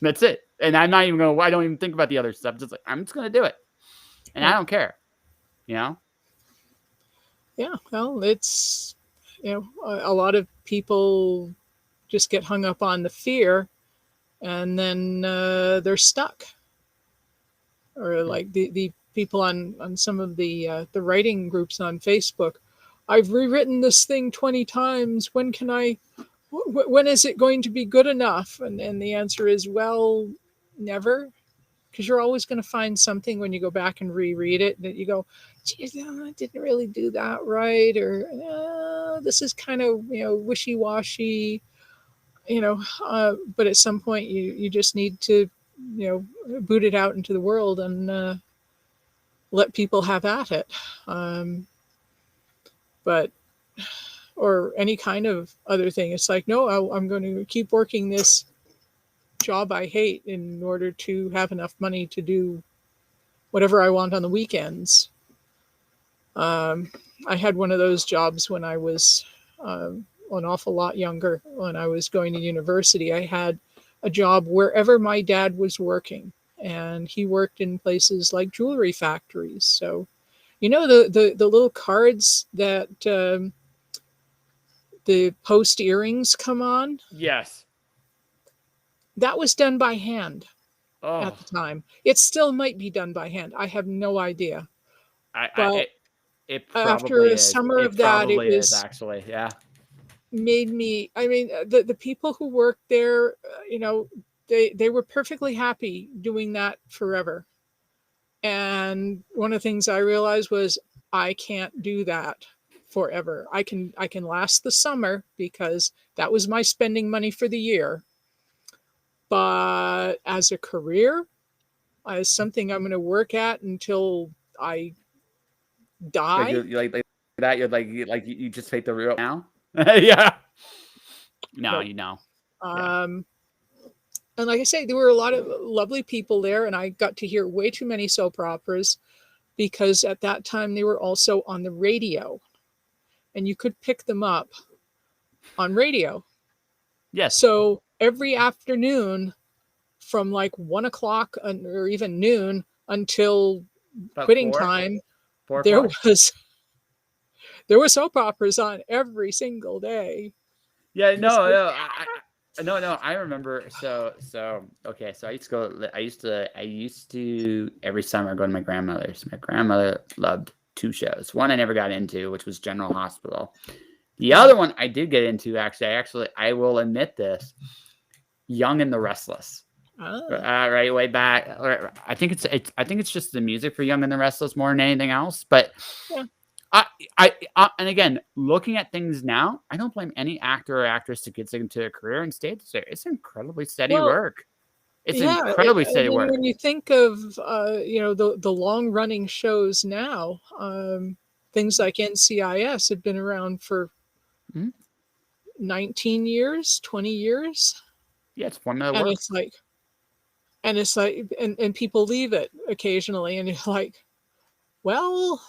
S1: That's it. And I'm not even gonna. I don't even think about the other stuff. Just like, I'm just gonna do it, and I
S2: Yeah.
S1: don't care. You know.
S2: Yeah. Well, it's, a lot of people just get hung up on the fear, and then they're stuck. Or like the people on some of the writing groups on Facebook. I've rewritten this thing 20 times. When is it going to be good enough? And the answer is, well, never. Because you're always going to find something when you go back and reread it that you go, geez, no, I didn't really do that right. Or this is kind of, wishy-washy, but at some point you just need to, boot it out into the world and let people have at it. But or any kind of other thing. It's like, no, I'm going to keep working this job I hate in order to have enough money to do whatever I want on the weekends. I had one of those jobs when I was an awful lot younger. When I was going to university, I had a job wherever my dad was working, and he worked in places like jewelry factories. So, the little cards that the post earrings come on,
S1: Yes.
S2: that was done by hand at
S1: Oh,
S2: the time. It still might be done by hand. I have no idea.
S1: I
S2: But
S1: it
S2: after
S1: probably
S2: a
S1: is.
S2: summer
S1: It
S2: of that, it
S1: probably is
S2: was
S1: actually. Yeah.
S2: made me. I mean, the people who worked there, they were perfectly happy doing that forever. And one of the things I realized was I can't do that forever. I can last the summer because that was my spending money for the year. But as a career, as something I'm going to work at until I
S1: Like
S2: die,
S1: like that. You just take the real now. Yeah. No,
S2: no.
S1: you know. Yeah.
S2: Um, and like I say, there were a lot of lovely people there, and I got to hear way too many soap operas because at that time they were also on the radio, and you could pick them up on radio.
S1: Yes.
S2: So every afternoon from like 1 o'clock or even noon until
S1: About
S2: quitting time.
S1: 4
S2: There
S1: o'clock.
S2: was there were soap operas on every single day.
S1: Yeah,
S2: It was
S1: no,
S2: like,
S1: no, no. I remember. So okay. So I used to go. I used to every summer go to my grandmother's. My grandmother loved two shows. One I never got into, which was General Hospital. The
S2: yeah.
S1: other one I did get into. Actually, I will admit this. Young and the Restless.
S2: Ah,
S1: Right, way back. I think it's just the music for Young and the Restless more than anything else. But
S2: yeah.
S1: and again, looking at things now, I don't blame any actor or actress that gets into a career and stays there. It's incredibly steady
S2: Well,
S1: work. It's
S2: yeah.
S1: incredibly
S2: And
S1: steady
S2: then
S1: work.
S2: when you think of the long running shows now, things like NCIS have been around for
S1: Mhm.
S2: 19 years, 20 years,
S1: Yeah, it's formula
S2: and
S1: work.
S2: and people leave it occasionally, and you're like, well,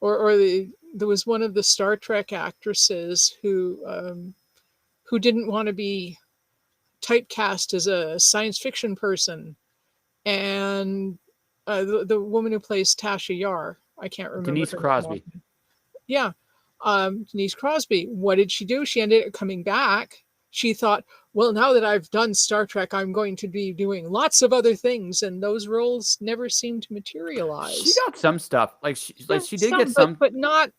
S2: there was one of the Star Trek actresses who didn't want to be typecast as a science fiction person, and the woman who plays Tasha Yar, I can't remember
S1: Denise
S2: her name.
S1: Crosby.
S2: Yeah, Denise Crosby. What did she do? She ended up coming back. She thought, well, now that I've done Star Trek, I'm going to be doing lots of other things, and those roles never seemed to
S1: She
S2: materialize.
S1: got some stuff.
S2: Yeah,
S1: She did get
S2: some, but
S1: some.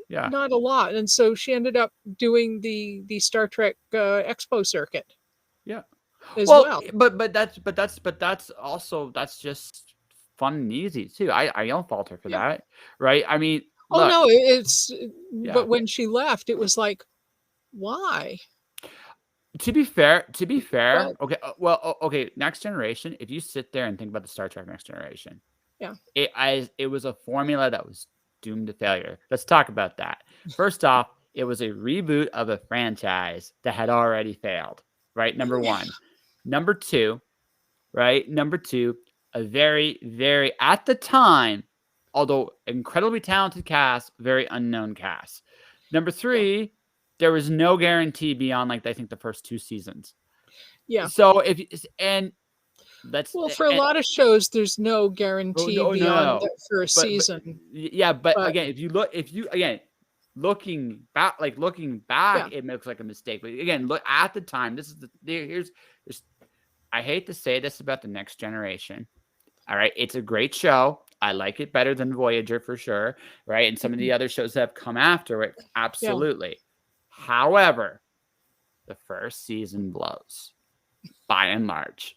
S1: Yeah.
S2: not a lot. And so she ended up doing the Star Trek Expo circuit
S1: Yeah.
S2: as
S1: Well,
S2: well.
S1: that's just fun and easy too. I don't fault her for
S2: Yeah.
S1: that, right? I mean,
S2: Oh
S1: look,
S2: no, it's
S1: yeah.
S2: but when she left, it was like, why?
S1: To be fair,
S2: But
S1: okay. Okay. Next Generation. If you sit there and think about the Star Trek Next Generation,
S2: yeah,
S1: it was a formula that was doomed to failure. Let's talk about that. First off, it was a reboot of a franchise that had already failed. Right, number one. Number two, right? Number two, a very, very at the time, although incredibly talented cast, very unknown cast. Number
S2: yeah,
S1: three, there was no guarantee beyond like I think the first two seasons.
S2: yeah.
S1: So if and let's
S2: Well, for a lot of shows, there's no
S1: oh
S2: guarantee
S1: no no
S2: beyond
S1: no
S2: that first
S1: but
S2: season.
S1: yeah but
S2: But
S1: again if you again looking back
S2: yeah,
S1: it looks like a mistake, but again look at the time, this is here's I hate to say this about the Next Generation. All right, it's a great show. I like it better than Voyager for sure, right? And some of the other shows that have come after it,
S2: yeah,
S1: absolutely. However, the first season blows by and large.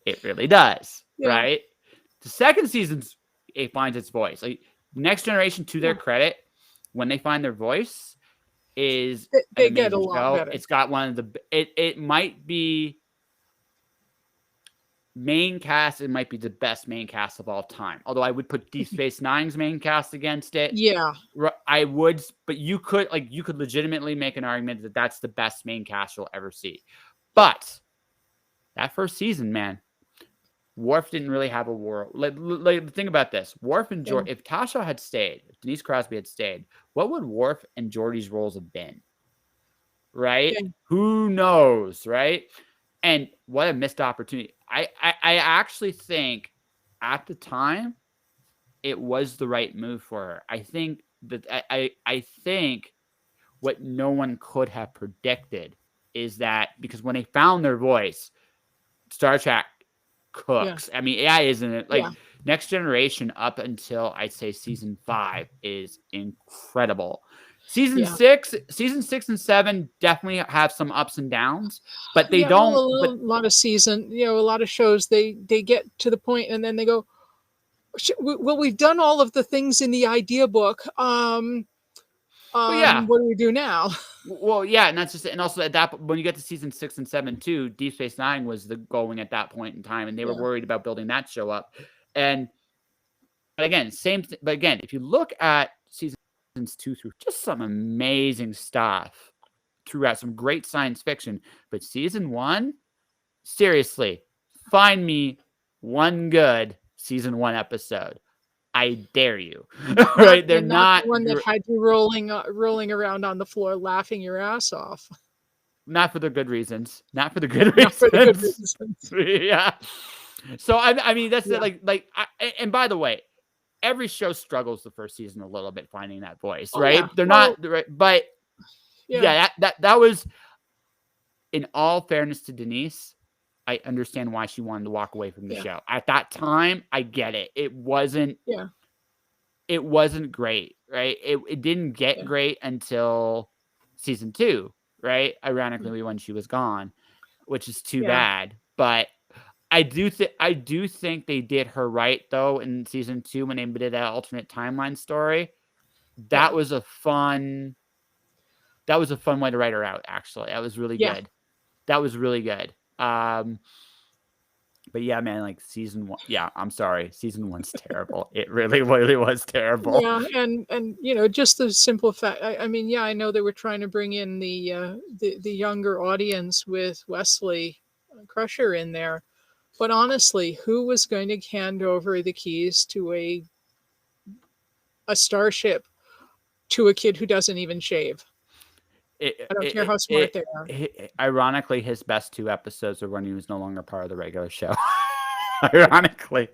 S1: It really does,
S2: yeah,
S1: right? The second season's it finds its voice. Like Next Generation, to their
S2: yeah.
S1: credit, when they find their voice, is an
S2: They get a
S1: amazing
S2: lot
S1: show.
S2: better.
S1: It's got one of the it might be main cast, it might be the best main cast of all time. Although I would put Deep Space Nine's main cast against it.
S2: Yeah,
S1: I would, but you could legitimately make an argument that that's the best main cast you'll ever see.
S2: yeah,
S1: But that first season, man, Worf didn't really have a war. Think about this: Worf and
S2: yeah,
S1: George. If Tasha had stayed, if Denise Crosby had stayed, what would Worf and Geordi's roles have been? Right?
S2: yeah,
S1: Who knows? Right? And what a missed opportunity. I actually think at the time it was the right move for her. I think that I think what no one could have predicted is that because when they found their voice, Star Trek
S2: yeah,
S1: cooks. I mean, AI isn't it? Like
S2: yeah,
S1: Next Generation up until I'd say season 5 is incredible.
S2: yeah.
S1: Season 6 and 7 definitely have some ups and downs, but they
S2: Yeah, well,
S1: don't. But
S2: a lot of season, a lot of shows, they get to the point and then they go, well, we've done all of the things in the idea book.
S1: well, yeah,
S2: What do we do now?
S1: well, yeah, and that's just and also at that when you get to season 6 and 7 too, Deep Space Nine was the going at that point in time, and they were
S2: Yeah,
S1: worried about building that show up. And but again, but again, if you look at seasons 2 through, just some amazing stuff throughout, some great science fiction. But season 1, seriously, find me one good season 1 episode. I dare you. Right? They're
S2: not
S1: not
S2: the one that had you rolling around on the floor laughing your ass off.
S1: not for the good reasons. Not for the good
S2: Not for the good
S1: reasons.
S2: reasons.
S1: Yeah. So I mean that's
S2: Yeah.
S1: and by the way, every show struggles the first season a little bit finding that voice,
S2: Oh
S1: right?
S2: yeah.
S1: They're
S2: Well,
S1: not right, but
S2: yeah.
S1: yeah, that was, in all fairness to Denise, I understand why she wanted to walk away from the
S2: Yeah.
S1: show. At that time, I get it. It wasn't
S2: Yeah.
S1: great, right? It didn't get
S2: Yeah.
S1: great until season 2, right?
S2: Yeah.
S1: Ironically, when she was gone, which is too
S2: Yeah.
S1: bad. But I do think they did her right though in season 2 when they did that alternate timeline story.
S2: Yeah.
S1: That was a fun way to write her out, actually. That was really
S2: Yeah.
S1: good. That was really good. But yeah, man, like season 1, yeah, I'm sorry. Season 1's terrible. It really, really was terrible.
S2: Yeah, and just the simple fact. I mean, yeah, I know they were trying to bring in the younger audience with Wesley Crusher in there, but honestly, who was going to hand over the keys to a starship to a kid who doesn't even shave? I don't care how smart they are.
S1: Ironically, his best 2 episodes are when he was no longer part of the regular show. Ironically,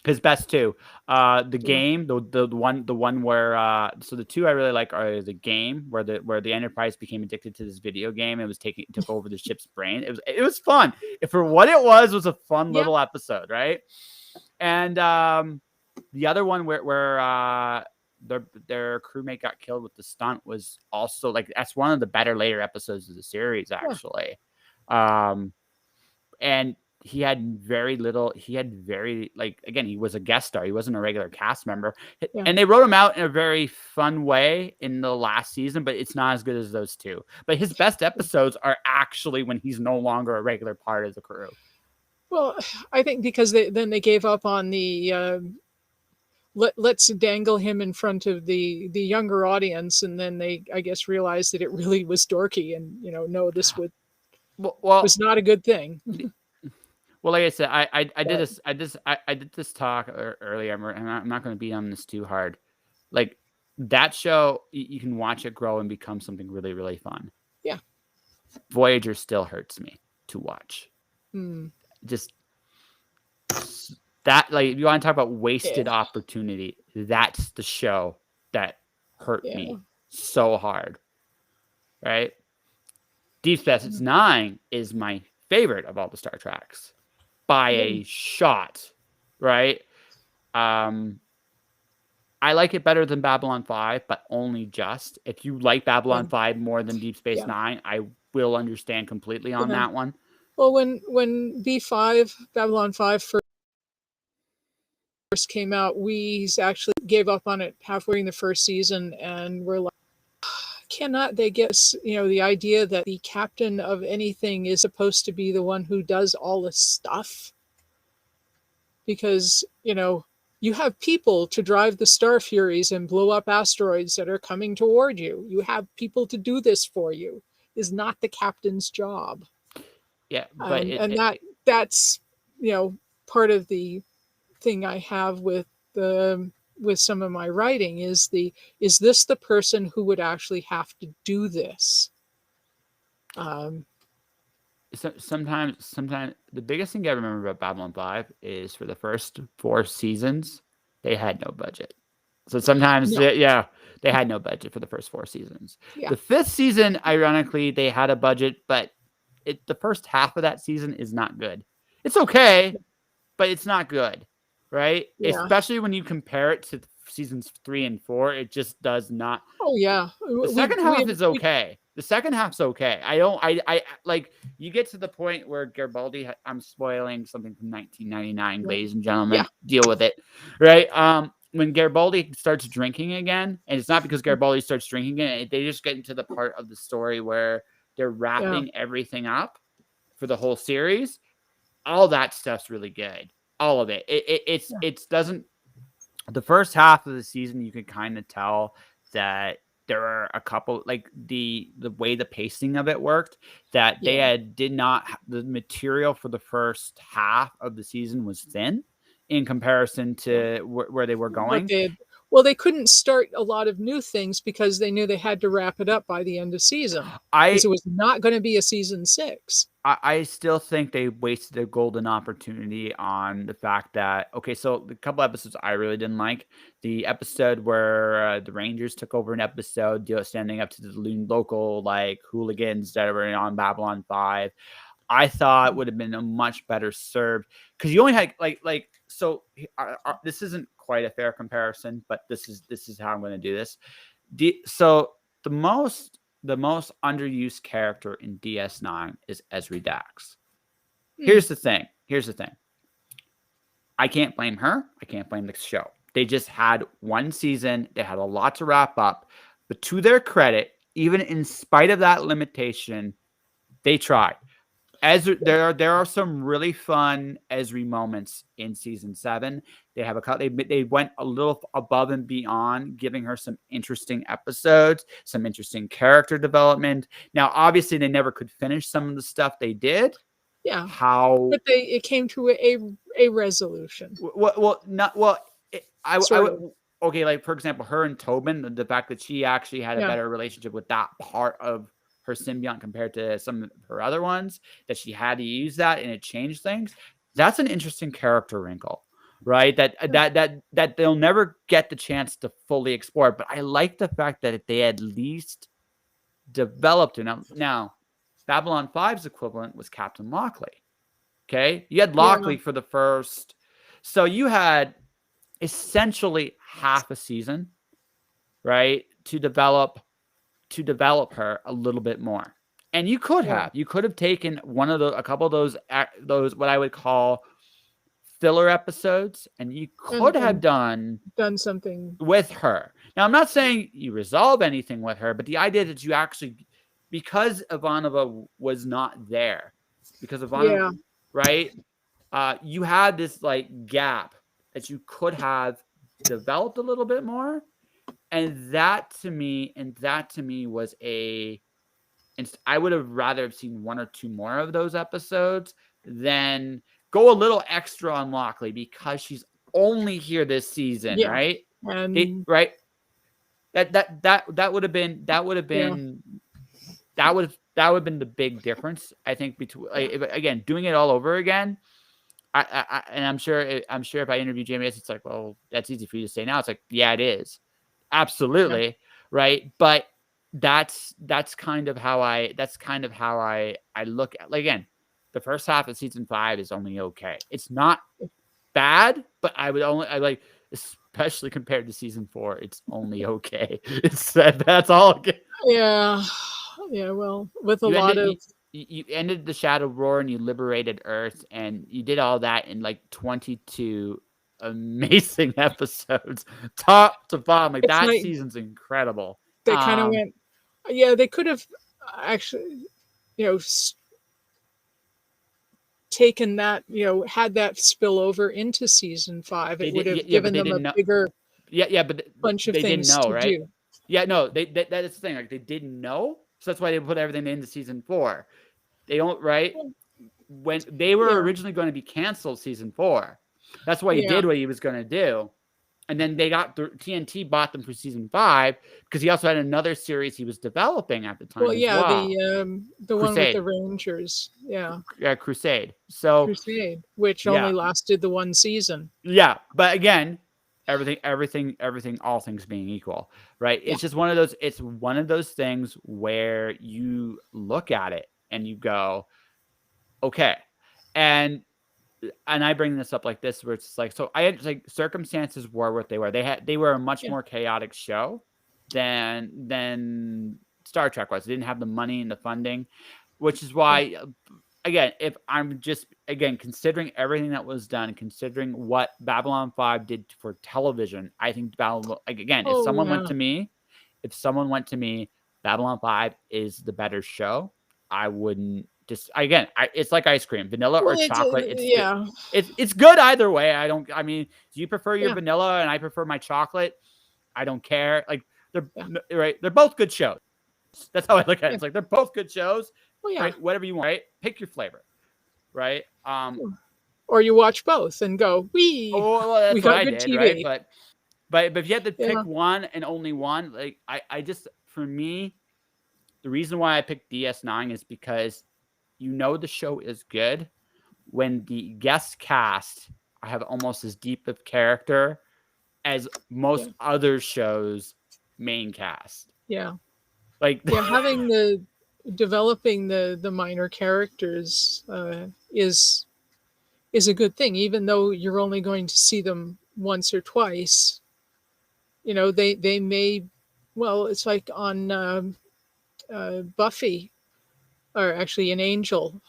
S1: his best 2, the
S2: Yeah.
S1: game, the one where so the 2 I really like are the game where the Enterprise became addicted to this video game and took over the ship's brain. It was fun. For what it was a fun
S2: Yeah.
S1: little episode, right? And the other one where their crewmate got killed with the stunt was also like, that's one of the better later episodes of the series, actually. And he had very, like, again, he was a guest star. He wasn't a regular cast member.
S2: Yeah.
S1: And they wrote him out in a very fun way in the last season, but it's not as good as those 2. But his best episodes are actually when he's no longer a regular part of the crew.
S2: Well, I think because they gave up on the let's dangle him in front of the younger audience, and then they, I guess, realized that it really was dorky, and no, this was not a good thing.
S1: Well, like I said, I did this talk earlier, and I'm not going to beat on this too hard. Like, that show, you can watch it grow and become something really, really fun.
S2: Yeah.
S1: Voyager still hurts me to watch. Just that, like, if you want to talk about wasted opportunity, that's the show that hurt me so hard. Right? Deep Space Nine is my favorite of all the Star Treks by a shot, right? I like it better than Babylon 5, but only just. If you like Babylon 5 more than Deep Space Nine, I will understand completely on that one.
S2: Well, when Babylon 5 first came out, we actually gave up on it halfway in the first season, and we're like, cannot they get the idea that the captain of anything is supposed to be the one who does all this stuff? Because you have people to drive the Star Furies and blow up asteroids that are coming toward you. You have people to do this for you. Is not the captain's job.
S1: Yeah, but
S2: that's part of the thing I have with some of my writing is this the person who would actually have to do this?
S1: Sometimes the biggest thing I remember about Babylon 5 is for the first 4 seasons, they had no budget. So sometimes, they had no budget for the first 4 seasons.
S2: Yeah.
S1: The 5th season, ironically, they had a budget, but the first half of that season is not good. It's okay, but it's not good, right?
S2: Yeah.
S1: Especially when you compare it to seasons 3 and 4, it just does not.
S2: Oh yeah.
S1: The second half is okay. The second half's okay. I like, you get to the point where Garibaldi, I'm spoiling something from 1999, ladies and gentlemen. Deal with it, right? When Garibaldi starts drinking again, and it's not because Garibaldi starts drinking again, they just get into the part of the story where they're wrapping everything up for the whole series. All that stuff's really good. All of it. It doesn't. The first half of the season, you can kind of tell that there are a couple, like the way the pacing of it worked, that they did not, the material for the first half of the season was thin in comparison to where they were going.
S2: Well, they couldn't start a lot of new things because they knew they had to wrap it up by the end of season, because
S1: I
S2: it was not going to be a season 6.
S1: I still think they wasted a golden opportunity on the fact that, okay, so the couple episodes I really didn't like. The episode where the Rangers took over an episode, standing up to the local like hooligans that were on Babylon 5. I thought would have been a much better served, because you only had so this isn't quite a fair comparison, but this is how I'm going to do this. So the most underused character in DS9 is Ezri Dax. Here's the thing. I can't blame her. I can't blame the show. They just had one season. They had a lot to wrap up. But to their credit, even in spite of that limitation, they tried. There are some really fun Ezri moments in season 7. They have they went a little above and beyond, giving her some interesting episodes, some interesting character development. Now, obviously, they never could finish some of the stuff they did.
S2: Yeah.
S1: How?
S2: But it came to a resolution.
S1: Okay, like for example, her and Tobin, the fact that she actually had a better relationship with that part of her symbiont compared to some of her other ones, that she had to use that and it changed things. That's an interesting character wrinkle, right? That they'll never get the chance to fully explore. But I like the fact that they at least developed it. Now, Babylon 5's equivalent was Captain Lockley. Okay, you had Lockley for the first, so you had essentially half a season, right, to develop her a little bit more. And you could have taken a couple of those what I would call filler episodes, and you could have done
S2: something
S1: with her. Now, I'm not saying you resolve anything with her, but the idea that you actually, because Ivanova was not there, because Ivanova, right, you had this like gap that you could have developed a little bit more. And that to me was I would have rather have seen one or two more of those episodes than go a little extra on Lockley, because she's only here this season, right?
S2: And
S1: right. That would have been the big difference, I think, between again, doing it all over again. And I'm sure if I interview Jamie, it's like, well, that's easy for you to say now. It's like, yeah, it is. Absolutely. Right. But that's kind of how I look at, like, again, the first half of season 5 is only okay. It's not bad, but I like, especially compared to season 4, it's only okay. It's that's all.
S2: Yeah. Well, with
S1: you ended the Shadow Roar and you liberated Earth, and you did all that in like 22 amazing episodes, top to bottom. Like, that season's incredible.
S2: They kind of went, they could have actually, taken that, had that spill over into season 5. It would have given them a bigger bunch of things to do.
S1: Yeah, no, that is the thing. Like, they didn't know, so that's why they put everything into season 4. They don't, right? When they were originally going to be canceled season 4, that's why he did what he was going to do. And then TNT bought them for season 5, because he also had another series he was developing at the time. Well,
S2: the one with the Rangers. Yeah,
S1: Crusade.
S2: Which only lasted the one season.
S1: Yeah, but again, everything, all things being equal, right? It's just one of those. It's one of those things where you look at it and you go, okay, and I bring this up like this, where it's like, so I had, like, circumstances were what they were. They were a much more chaotic show than Star Trek was. They didn't have the money and the funding, which is why, again, if I'm just, again, considering everything that was done, considering what Babylon 5 did for television, I think if someone went to me, Babylon 5 is the better show, I wouldn't. It's like ice cream, vanilla or chocolate. It's good either way. Do you prefer your vanilla and I prefer my chocolate? I don't care. Like, they're both good shows. That's how I look at it. It's like, they're both good shows. Right? Whatever you want, right? Pick your flavor, right?
S2: Or you watch both and go, we got good TV.
S1: Right? But But if you had to
S2: Yeah.
S1: pick one and only one, like I just for me, the reason why I picked DS9 is because the show is good when the guest cast have almost as deep of character as
S2: Yeah.
S1: most other shows' main cast.
S2: Yeah.
S1: Like,
S2: Yeah. Having the developing the minor characters is a good thing, even though you're only going to see them once or twice. They may, well, it's like on Buffy, or actually an Angel,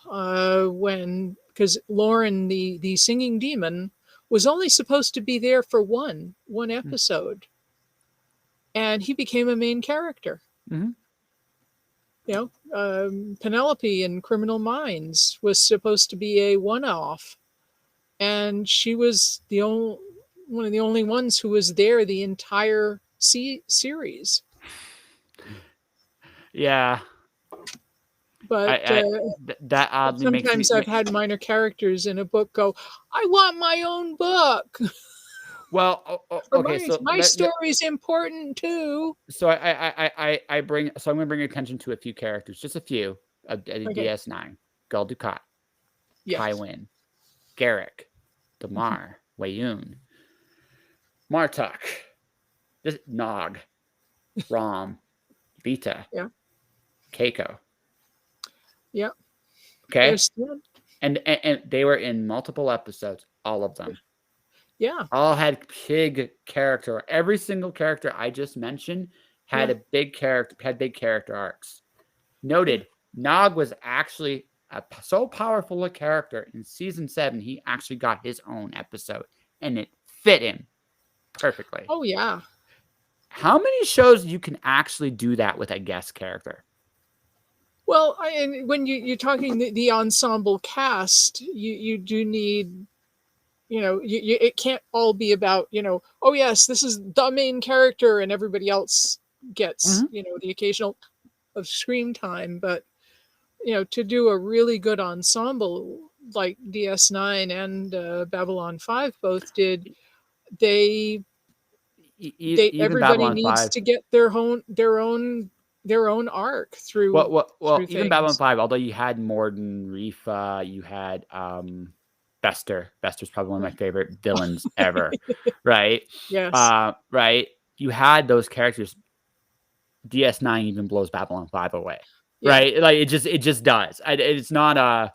S2: when, because Lauren, the singing demon, was only supposed to be there for one episode, and he became a main character.
S1: mm-hmm.
S2: Penelope in Criminal Minds was supposed to be a one-off, and she was the only one of the only ones who was there the entire series.
S1: Yeah,
S2: But
S1: that oddly makes me.
S2: sometimes I've had minor characters in a book go, "I want my own book."
S1: Well,
S2: Or
S1: okay,
S2: my story's important too.
S1: so I bring so I'm going to bring attention to a few characters, just a few of
S2: Okay.
S1: DS9: Gul Dukat,
S2: Yes.
S1: Tywin, Garrick, Damar, Wayun, Martok, Nog, Rom, Vita,
S2: Yeah.
S1: Keiko.
S2: Yeah.
S1: Okay,
S2: Still,
S1: and they were in multiple episodes, all of them.
S2: yeah.
S1: All had big character. Every single character I just mentioned had
S2: Yeah.
S1: a big character, had big character arcs. Noted, Nog was actually so powerful a character in season 7. He actually got his own episode, and it fit him perfectly.
S2: Oh yeah.
S1: How many shows you can actually do that with a guest character?
S2: Well, and when you're talking the ensemble cast, you do need, it can't all be about, oh yes, this is the main character and everybody else gets, the occasional of screen time. But, to do a really good ensemble like DS9 and Babylon 5 both did, they
S1: Even
S2: everybody
S1: Babylon
S2: needs
S1: 5.
S2: to get their own arc through
S1: Well,
S2: through
S1: even Babylon
S2: things.
S1: 5, although you had Morden, Rifa, you had Bester. Bester's probably one of my favorite villains ever, right?
S2: Yes.
S1: Right. You had those characters. DS9 even blows Babylon 5 away,
S2: Yeah.
S1: right? Like it just does. It's not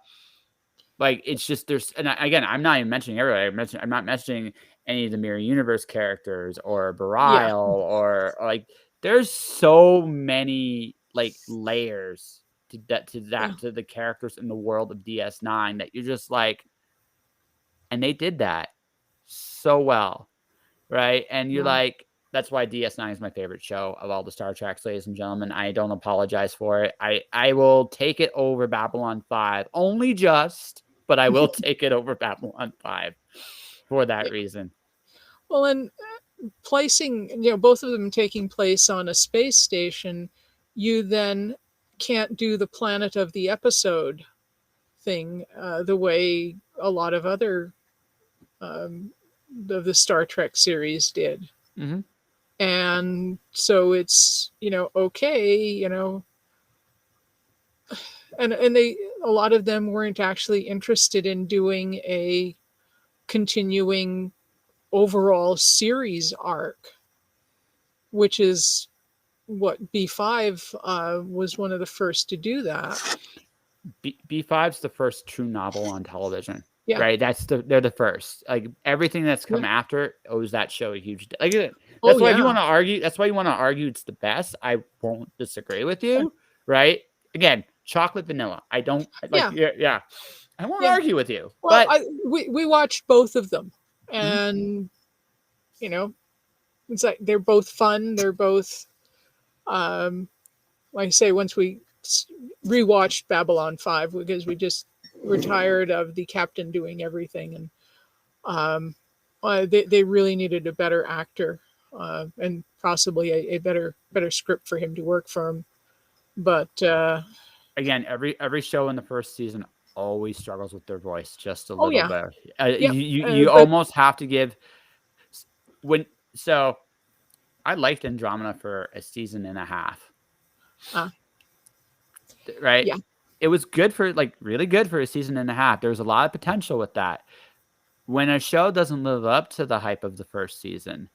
S1: like it's just there's again, I'm not even mentioning everybody. I'm not mentioning any of the Mirror Universe characters or Burial or like there's so many like layers to the characters in the world of DS9 that you're just like, and they did that so well, right? And you're like, that's why DS9 is my favorite show of all the Star Treks, ladies and gentlemen. I don't apologize for it. I will take it over Babylon 5, only just, but I will take it over Babylon 5 for that reason.
S2: Well, and placing, both of them taking place on a space station, you then can't do the planet of the episode thing the way a lot of other of the Star Trek series did.
S1: Mm-hmm.
S2: And so it's, okay, and a lot of them weren't actually interested in doing a continuing overall series arc, which is what B5 was one of the first to do that.
S1: B5's the first true novel on television.
S2: Yeah.
S1: Right. They're the first. Like everything that's come after owes that show a huge. Like that's why if you want to argue, that's why you want to argue it's the best. I won't disagree with you. Right. Again, chocolate vanilla. I don't like. Yeah. I won't argue with you.
S2: Well,
S1: but
S2: we watched both of them, and it's like they're both fun. They're both, like I say, once we rewatched Babylon 5 because we just were tired of the captain doing everything, and they really needed a better actor and possibly a better script for him to work from. But
S1: again, every show in the first season always struggles with their voice just a little bit. You almost have to give when So I liked Andromeda for a season and a half.
S2: Uh,
S1: Right?
S2: yeah.
S1: It was good for really good for a season and a half. There was a lot of potential with that. When a show doesn't live up to the hype of the first season,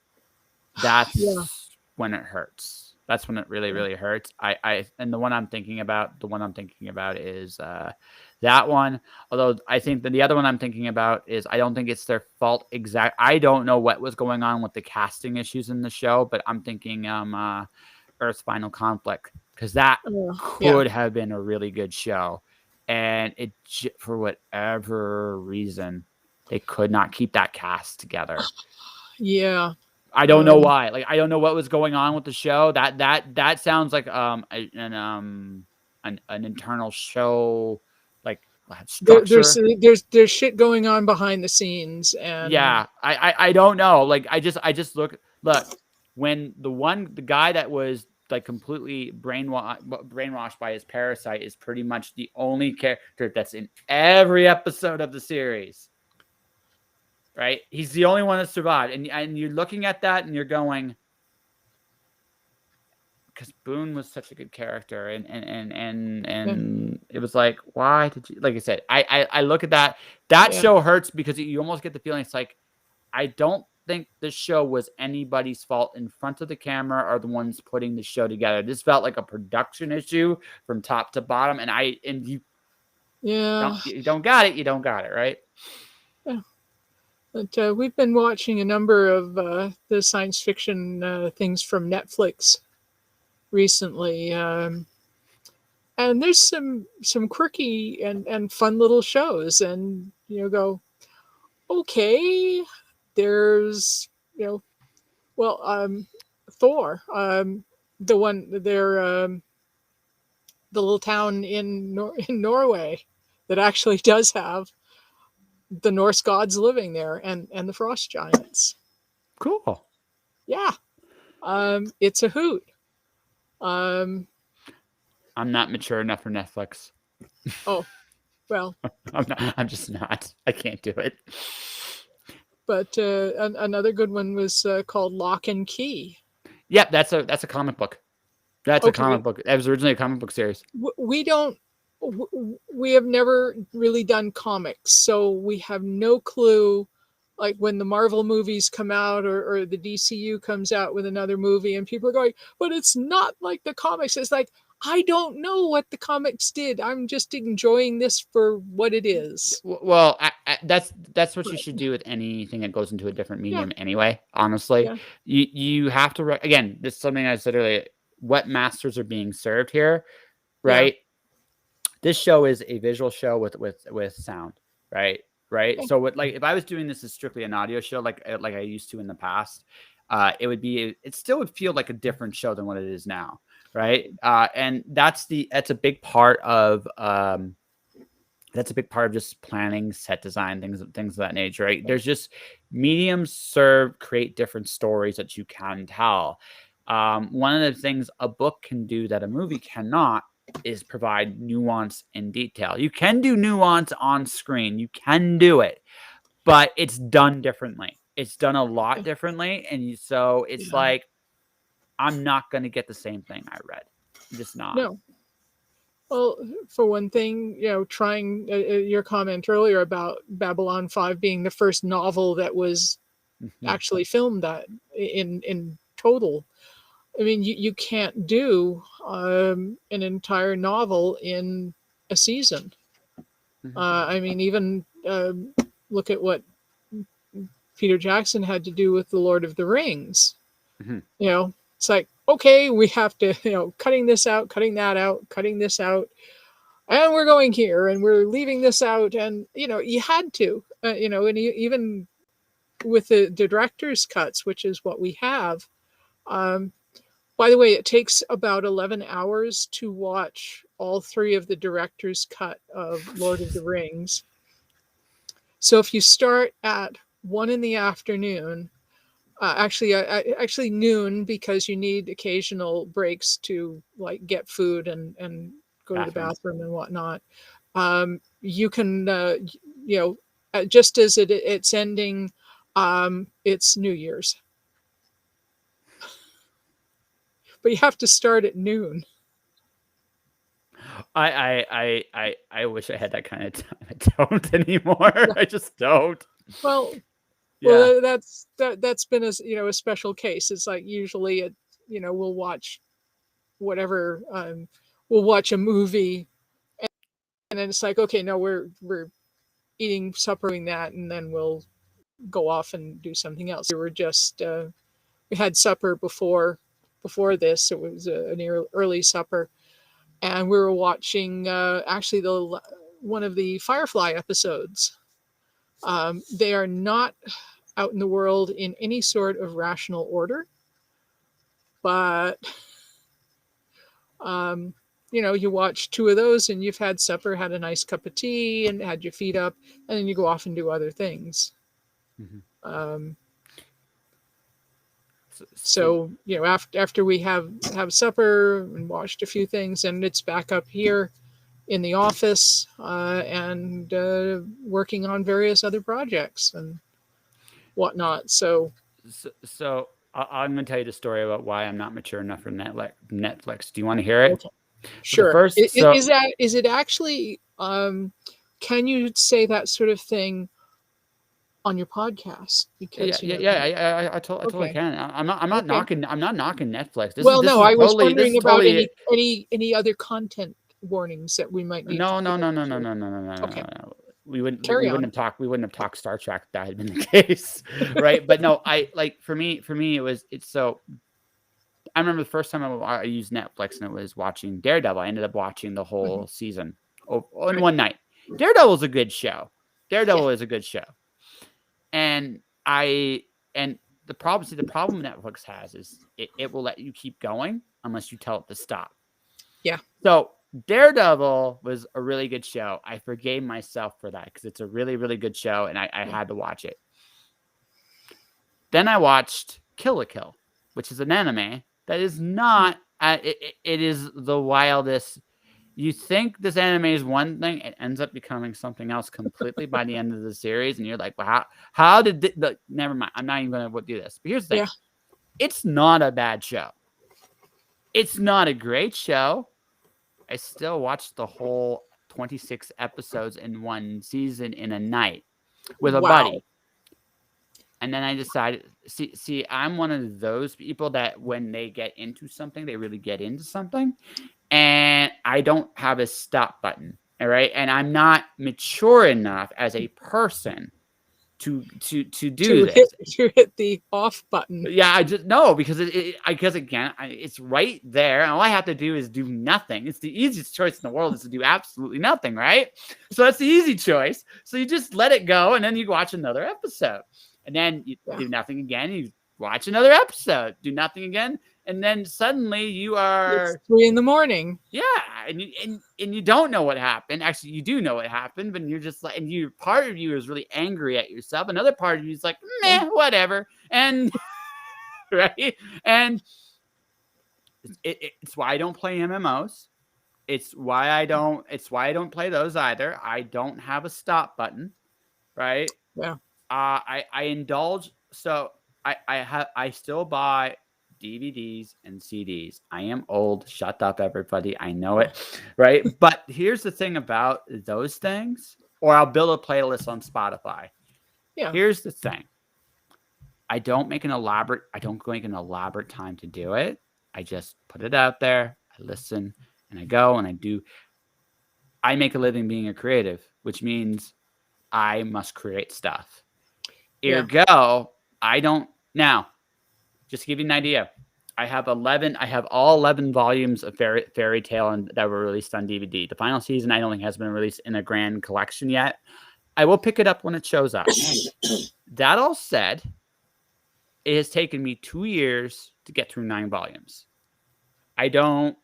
S2: Yeah.
S1: that's when it hurts. That's when it really, really hurts. And the one I'm thinking about is that one. Although I think that the other one I'm thinking about is I don't think it's their fault exact. I don't know what was going on with the casting issues in the show, but I'm thinking Earth's Final Conflict, because that
S2: Yeah.
S1: could have been a really good show, and it for whatever reason they could not keep that cast together.
S2: Yeah.
S1: I don't know why. Like I don't know what was going on with the show. That sounds like an internal show like structure.
S2: There's shit going on behind the scenes, and
S1: Yeah, I don't know. Like I just look when the guy that was like completely brainwashed by his parasite is pretty much the only character that's in every episode of the series. Right? He's the only one that survived. And you're looking at that and you're going, because Boone was such a good character, and it was like, why did you, like I said, I look at that show hurts because you almost get the feeling it's like, I don't think this show was anybody's fault in front of the camera or the ones putting the show together. This felt like a production issue from top to bottom, and you don't got it, right?
S2: Yeah. But we've been watching a number of the science fiction things from Netflix recently, and there's some quirky and fun little shows, and go, okay, there's Thor, the one the little town in Norway that actually does have the Norse gods living there, and the frost giants.
S1: Cool.
S2: Yeah. It's a hoot. I'm
S1: not mature enough for Netflix.
S2: Oh, well.
S1: I'm just not. I can't do it.
S2: But another good one was called Lock and Key.
S1: Yep, that's a comic book. That's a comic book. It was originally a comic book series.
S2: We have never really done comics, so we have no clue. Like when the Marvel movies come out, or the DCU comes out with another movie, and people are going, but it's not like the comics. It's like, I don't know what the comics did. I'm just enjoying this for what it is.
S1: Well, that's what you should do with anything that goes into a different medium anyway, honestly. You have to, again, this is something I said earlier, what masters are being served here, right? This show is a visual show with sound, right? So if I was doing this as strictly an audio show, like I used to in the past, it still would feel like a different show than what it is now, right? And that's a big part of just planning, set design, things of that nature, right? There's just mediums create different stories that you can tell. One of the things a book can do that a movie cannot is provide nuance and detail. You can do nuance on screen. You can do it, but it's done differently. It's done a lot differently. And so it's like, I'm not going to get the same thing I read. I'm just not.
S2: No. Well, for one thing, trying your comment earlier about Babylon 5 being the first novel that was actually filmed that in total. I mean, you can't do an entire novel in a season. I mean, even look at what Peter Jackson had to do with The Lord of the Rings. It's like, okay, we have to, cutting this out, cutting that out, cutting this out, and we're going here, and we're leaving this out, and you had to, and even with the director's cuts, which is what we have. By the way, it takes about 11 hours to watch all three of the director's cut of Lord of the Rings. So if you start at 1 in the afternoon, actually noon, because you need occasional breaks to like get food and go to the bathroom and whatnot. You can, just as it's ending, it's New Year's. but you have to start at noon.
S1: I wish I had that kind of time. I don't anymore. I just don't.
S2: Well,
S1: Yeah.
S2: that's been a special case. It's like usually we'll watch whatever, we'll watch a movie, and then it's like, okay, no, we're eating supper, doing that, and then we'll go off and do something else. We had supper before this. It was an early supper, and we were watching actually the one of the Firefly episodes. They are not out in the world in any sort of rational order, but you watch two of those and you've had supper, had a nice cup of tea, and had your feet up, and then you go off and do other things.
S1: Mm-hmm.
S2: So after we have supper and watched a few things, and it's back up here in the office, and working on various other projects and whatnot. So
S1: I'm going to tell you the story about why I'm not mature enough for Netflix. Do you want to hear it?
S2: okay. Sure.
S1: First,
S2: is it actually? Can you say that sort of thing on your podcast? Because
S1: I totally can. I'm not knocking Netflix.
S2: I was wondering about any other content warnings that we might need.
S1: No.
S2: Okay.
S1: No. We wouldn't have talked Star Trek if that had been the case, right? But no, for me it's so. I remember the first time I used Netflix, and it was watching Daredevil. I ended up watching the whole season in one night. Daredevil is a good show. Is a good show. And the problem Netflix has is it will let you keep going unless you tell it to stop.
S2: Yeah.
S1: So Daredevil was a really good show. I forgave myself for that because it's a really, really good show, and I had to watch it. Then I watched Kill la Kill, which is an anime that is not. It is the wildest. You think this anime is one thing, it ends up becoming something else completely by the end of the series, and you're like, well, how did never mind. I'm not even going to do this. But here's the thing. Yeah. It's not a bad show. It's not a great show. I still watched the whole 26 episodes in one season in a night with a buddy. And then I decided, see, I'm one of those people that when they get into something, they really get into something. And I don't have a stop button, all right? And I'm not mature enough as a person to do this.
S2: To hit the off button.
S1: Yeah, I just no, because it's right there, and all I have to do is do nothing. It's the easiest choice in the world is to do absolutely nothing, right? So that's the easy choice. So you just let it go, and then you watch another episode, and then you do nothing again. You watch another episode, do nothing again. And then suddenly you are
S2: it's 3 a.m.
S1: Yeah, and you don't know what happened. Actually, you do know what happened, but you're just like, and you part of you is really angry at yourself. Another part of you is like, meh, whatever. And right, and it's why I don't play MMOs. It's why I don't play those either. I don't have a stop button, right?
S2: Yeah.
S1: I indulge. So I still buy DVDs and CDs. I am old. Shut up, everybody. I know it, right? But here's the thing about those things, or I'll build a playlist on Spotify.
S2: Yeah.
S1: Here's the thing. I don't make an elaborate time to do it. I just put it out there. I listen and I go and I do. I make a living being a creative, which means I must create stuff. Ergo, I don't now. Just to give you an idea, I have all 11 volumes of Fairy Tale that were released on DVD. The final season, I don't think has been released in a grand collection yet. I will pick it up when it shows up. That all said, it has taken me 2 years to get through 9 volumes. I don't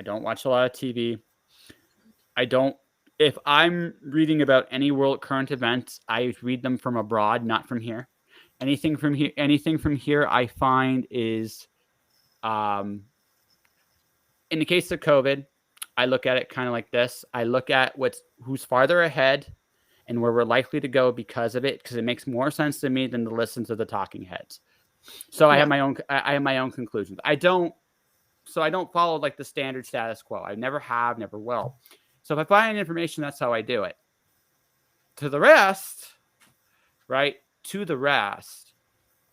S1: watch a lot of TV. If I'm reading about any world current events, I read them from abroad, not from here. Anything from here, I find is, in the case of COVID, I look at it kind of like this. I look at who's farther ahead and where we're likely to go because of it, because it makes more sense to me than to listen to the talking heads. So I
S2: Yeah.
S1: have my own. I have my own conclusions. I don't follow like the standard status quo. I never have, never will. So if I find information, that's how I do it. To the rest, right? To the rest,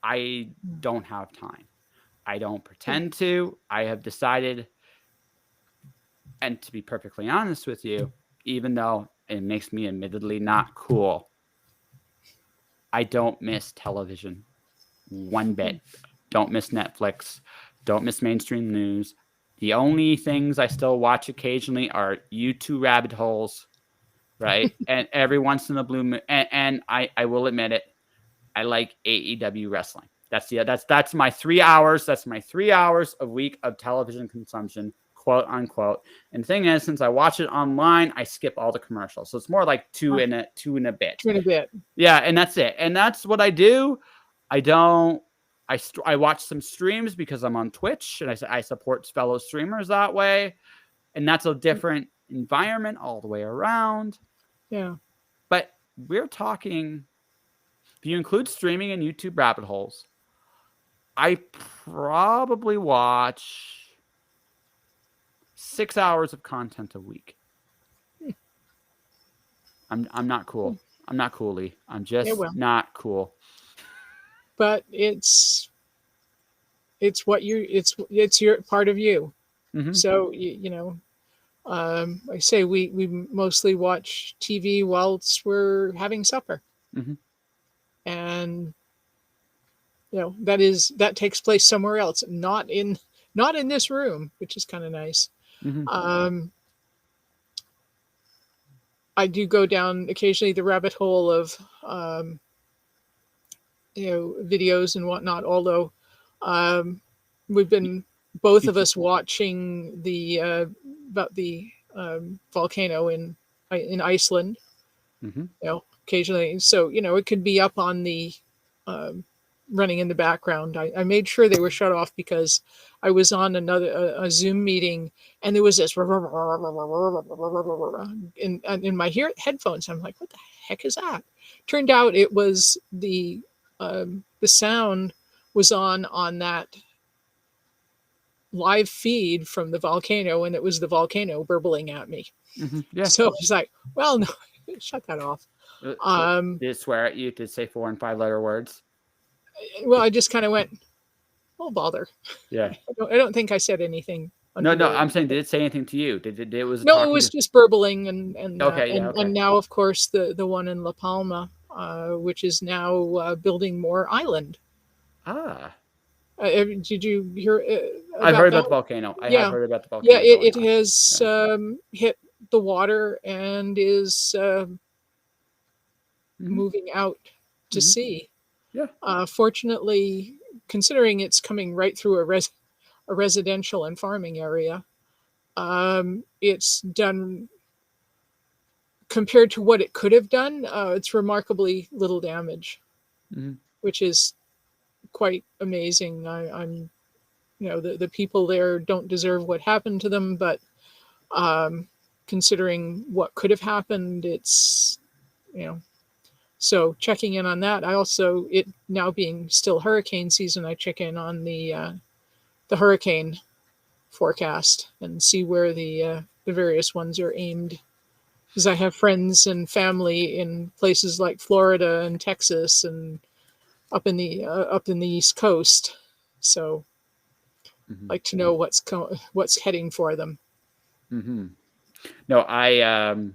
S1: I don't have time. I don't pretend to. I have decided, and to be perfectly honest with you, even though it makes me admittedly not cool, I don't miss television one bit. Don't miss Netflix. Don't miss mainstream news. The only things I still watch occasionally are YouTube rabbit holes, right? And every once in a blue moon, and I will admit it, I like AEW wrestling. That's my 3 hours. That's my 3 hours a week of television consumption, quote unquote. And the thing is, since I watch it online, I skip all the commercials, so it's more like two and a bit.
S2: In a bit.
S1: Yeah, and that's it. And that's what I do. I don't. I watch some streams because I'm on Twitch and I support fellow streamers that way, and that's a different environment all the way around.
S2: Yeah.
S1: But we're talking. If you include streaming and YouTube rabbit holes, I probably watch 6 hours of content a week. I'm not cool. I'm not coolie. I'm just not cool.
S2: But it's what it's your part of you.
S1: Mm-hmm.
S2: So I say we mostly watch TV whilst we're having supper.
S1: Mm-hmm.
S2: And that takes place somewhere else, not in this room, which is kind of nice.
S1: Mm-hmm.
S2: I do go down occasionally the rabbit hole of videos and whatnot, although we've been both of us watching the about the volcano in Iceland.
S1: Mm-hmm.
S2: Occasionally, so it could be up on the running in the background. I made sure they were shut off because I was on a Zoom meeting and there was this in my headphones. I'm like, what the heck is that? Turned out it was the sound was on that live feed from the volcano, and it was the volcano burbling at me.
S1: Mm-hmm. Yeah.
S2: So it's like, well, no, shut that off.
S1: Did it swear at you? Did it say 4 and 5 letter words?
S2: Well, I just kind of went, oh, bother.
S1: Yeah.
S2: I don't think I said anything.
S1: No. I'm saying, did it say anything to you? It was
S2: just burbling and
S1: okay,
S2: and now, of course, the one in La Palma, which is now building more island.
S1: Ah.
S2: Did you hear?
S1: I've heard about the volcano. I have heard about the volcano.
S2: Yeah, it has hit the water and is moving out to sea.
S1: Yeah.
S2: Fortunately, considering it's coming right through a residential and farming area, it's done compared to what it could have done. It's remarkably little damage, which is quite amazing. I'm the people there don't deserve what happened to them, but considering what could have happened, it's so checking in on that. I also, it now being still hurricane season, I check in on the hurricane forecast and see where the various ones are aimed, because I have friends and family in places like Florida and Texas and up in the East Coast, so like to know what's heading for them.
S1: No, I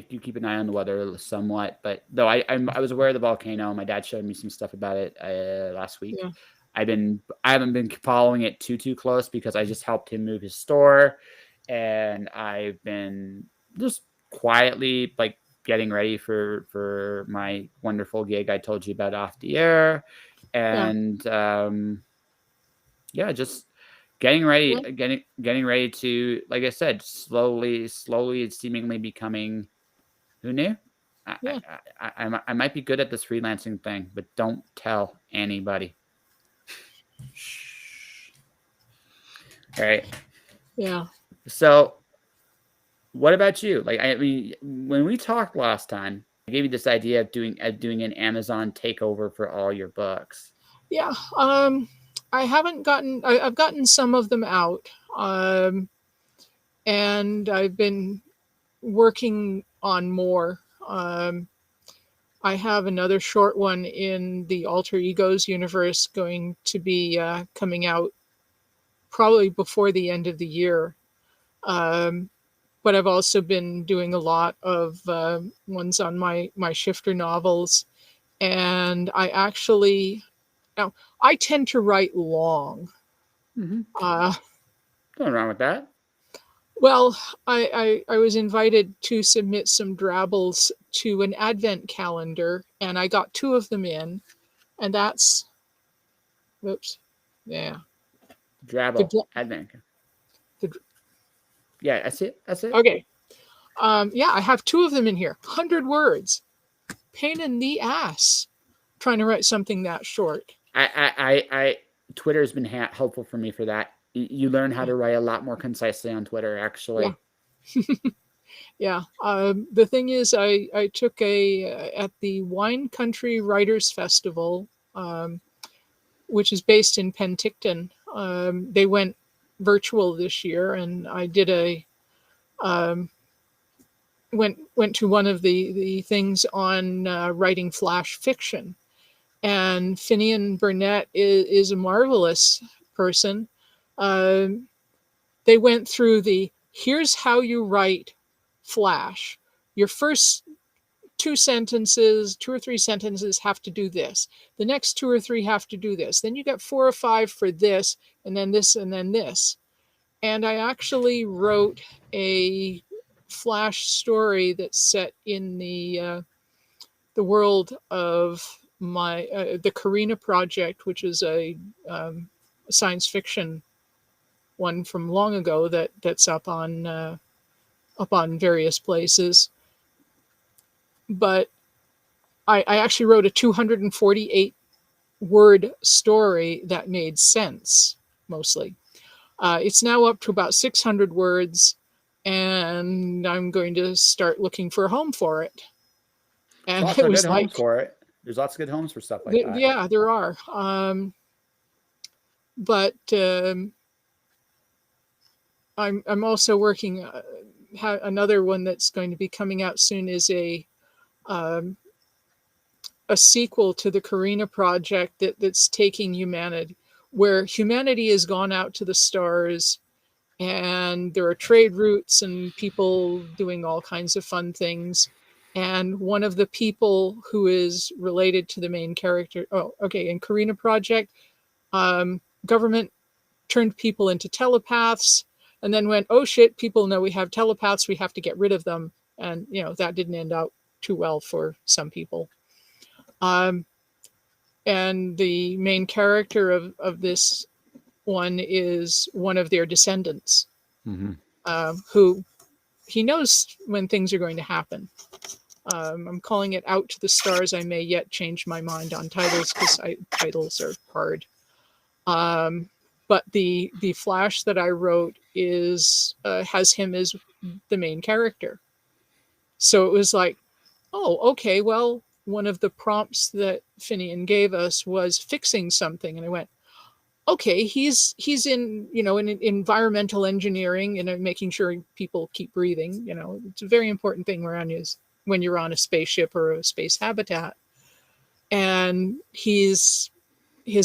S1: do keep an eye on the weather somewhat, but though I was aware of the volcano. My dad showed me some stuff about it last week.
S2: Yeah.
S1: I haven't been following it too close because I just helped him move his store, and I've been just quietly like getting ready for my wonderful gig I told you about off the air, and just getting ready to, like I said, slowly it's seemingly becoming, who knew? I might be good at this freelancing thing, but don't tell anybody. Shh. All right.
S2: Yeah.
S1: So what about you? Like, I mean, when we talked last time, gave you this idea of doing an Amazon takeover for all your books.
S2: Yeah. I haven't gotten. I've gotten some of them out, and I've been working on more. I have another short one in the Alter Egos universe going to be coming out probably before the end of the year. But I've also been doing a lot of ones on my shifter novels, and now I tend to write long.
S1: Mm-hmm.
S2: Uh,
S1: Nothing wrong with that.
S2: well, I was invited to submit some drabbles to an advent calendar, and I got 2 of them in, and that's whoops, yeah, the,
S1: Drabble
S2: dra-
S1: advent.
S2: the
S1: Yeah, that's it. That's it.
S2: okay. Yeah, I have 2 of them in here. 100 words. Pain in the ass trying to write something that short.
S1: Twitter has been helpful for me for that. You learn how to write a lot more concisely on Twitter, actually.
S2: Yeah. Yeah. The thing is, I took at the Wine Country Writers Festival, which is based in Penticton. They went virtual this year, and I did um, went to one of the things on writing flash fiction. And Finian Burnett is a marvelous person. Um, they went through here's how you write flash. Your first 2 or 3 sentences have to do this. The next 2 or 3 have to do this. Then you get 4 or 5 for this, and then this, and then this. And I actually wrote a flash story that's set in the world of the Carina Project, which is a science fiction one from long ago that's up on various places. But I actually wrote a 248 word story that made sense mostly. It's now up to about 600 words, and I'm going to start looking for a home for it. And
S1: Lots
S2: it
S1: of
S2: was
S1: good
S2: like,
S1: homes for it. There's lots of good homes for stuff like that.
S2: yeah, there are. But I'm also working. Another one that's going to be coming out soon is um, a sequel to the Carina Project that's taking humanity, where humanity has gone out to the stars, and there are trade routes and people doing all kinds of fun things. And one of the people who is related to the main character, in Carina Project, government turned people into telepaths, and then went, oh shit, people know we have telepaths, we have to get rid of them. And that didn't end out too well for some people. And the main character of this one is one of their descendants, who he knows when things are going to happen. I'm calling it Out to the Stars. I may yet change my mind on titles because titles are hard. But the Flash that I wrote has him as the main character. So it was like, oh, okay, well, one of the prompts that Finian gave us was fixing something, and I went, okay, he's in in environmental engineering and making sure people keep breathing. It's a very important thing when you're on a spaceship or a space habitat. And his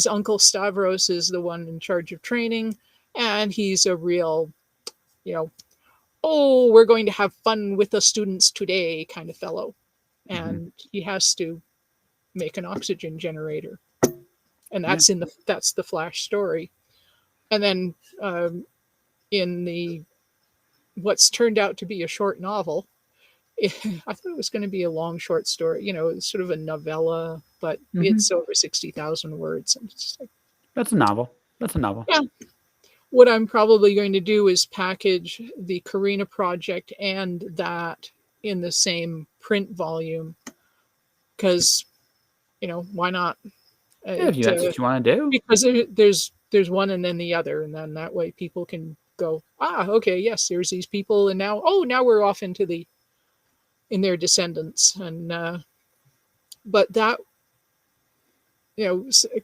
S2: uncle Stavros is the one in charge of training, and he's a real, oh, we're going to have fun with the students today kind of fellow. And he has to make an oxygen generator, and that's that's the Flash story. And then in the what's turned out to be a short novel, I thought it was going to be a long short story. It's sort of a novella, but it's over 60,000 words. And it's like,
S1: that's a novel. That's a novel.
S2: Yeah. What I'm probably going to do is package the Carina Project and that in the same print volume, because why not?
S1: Yeah, if that's what you want to do.
S2: Because there's one and then the other, and then that way people can go, okay, yes, there's these people, and now we're off into the in their descendants. And but that,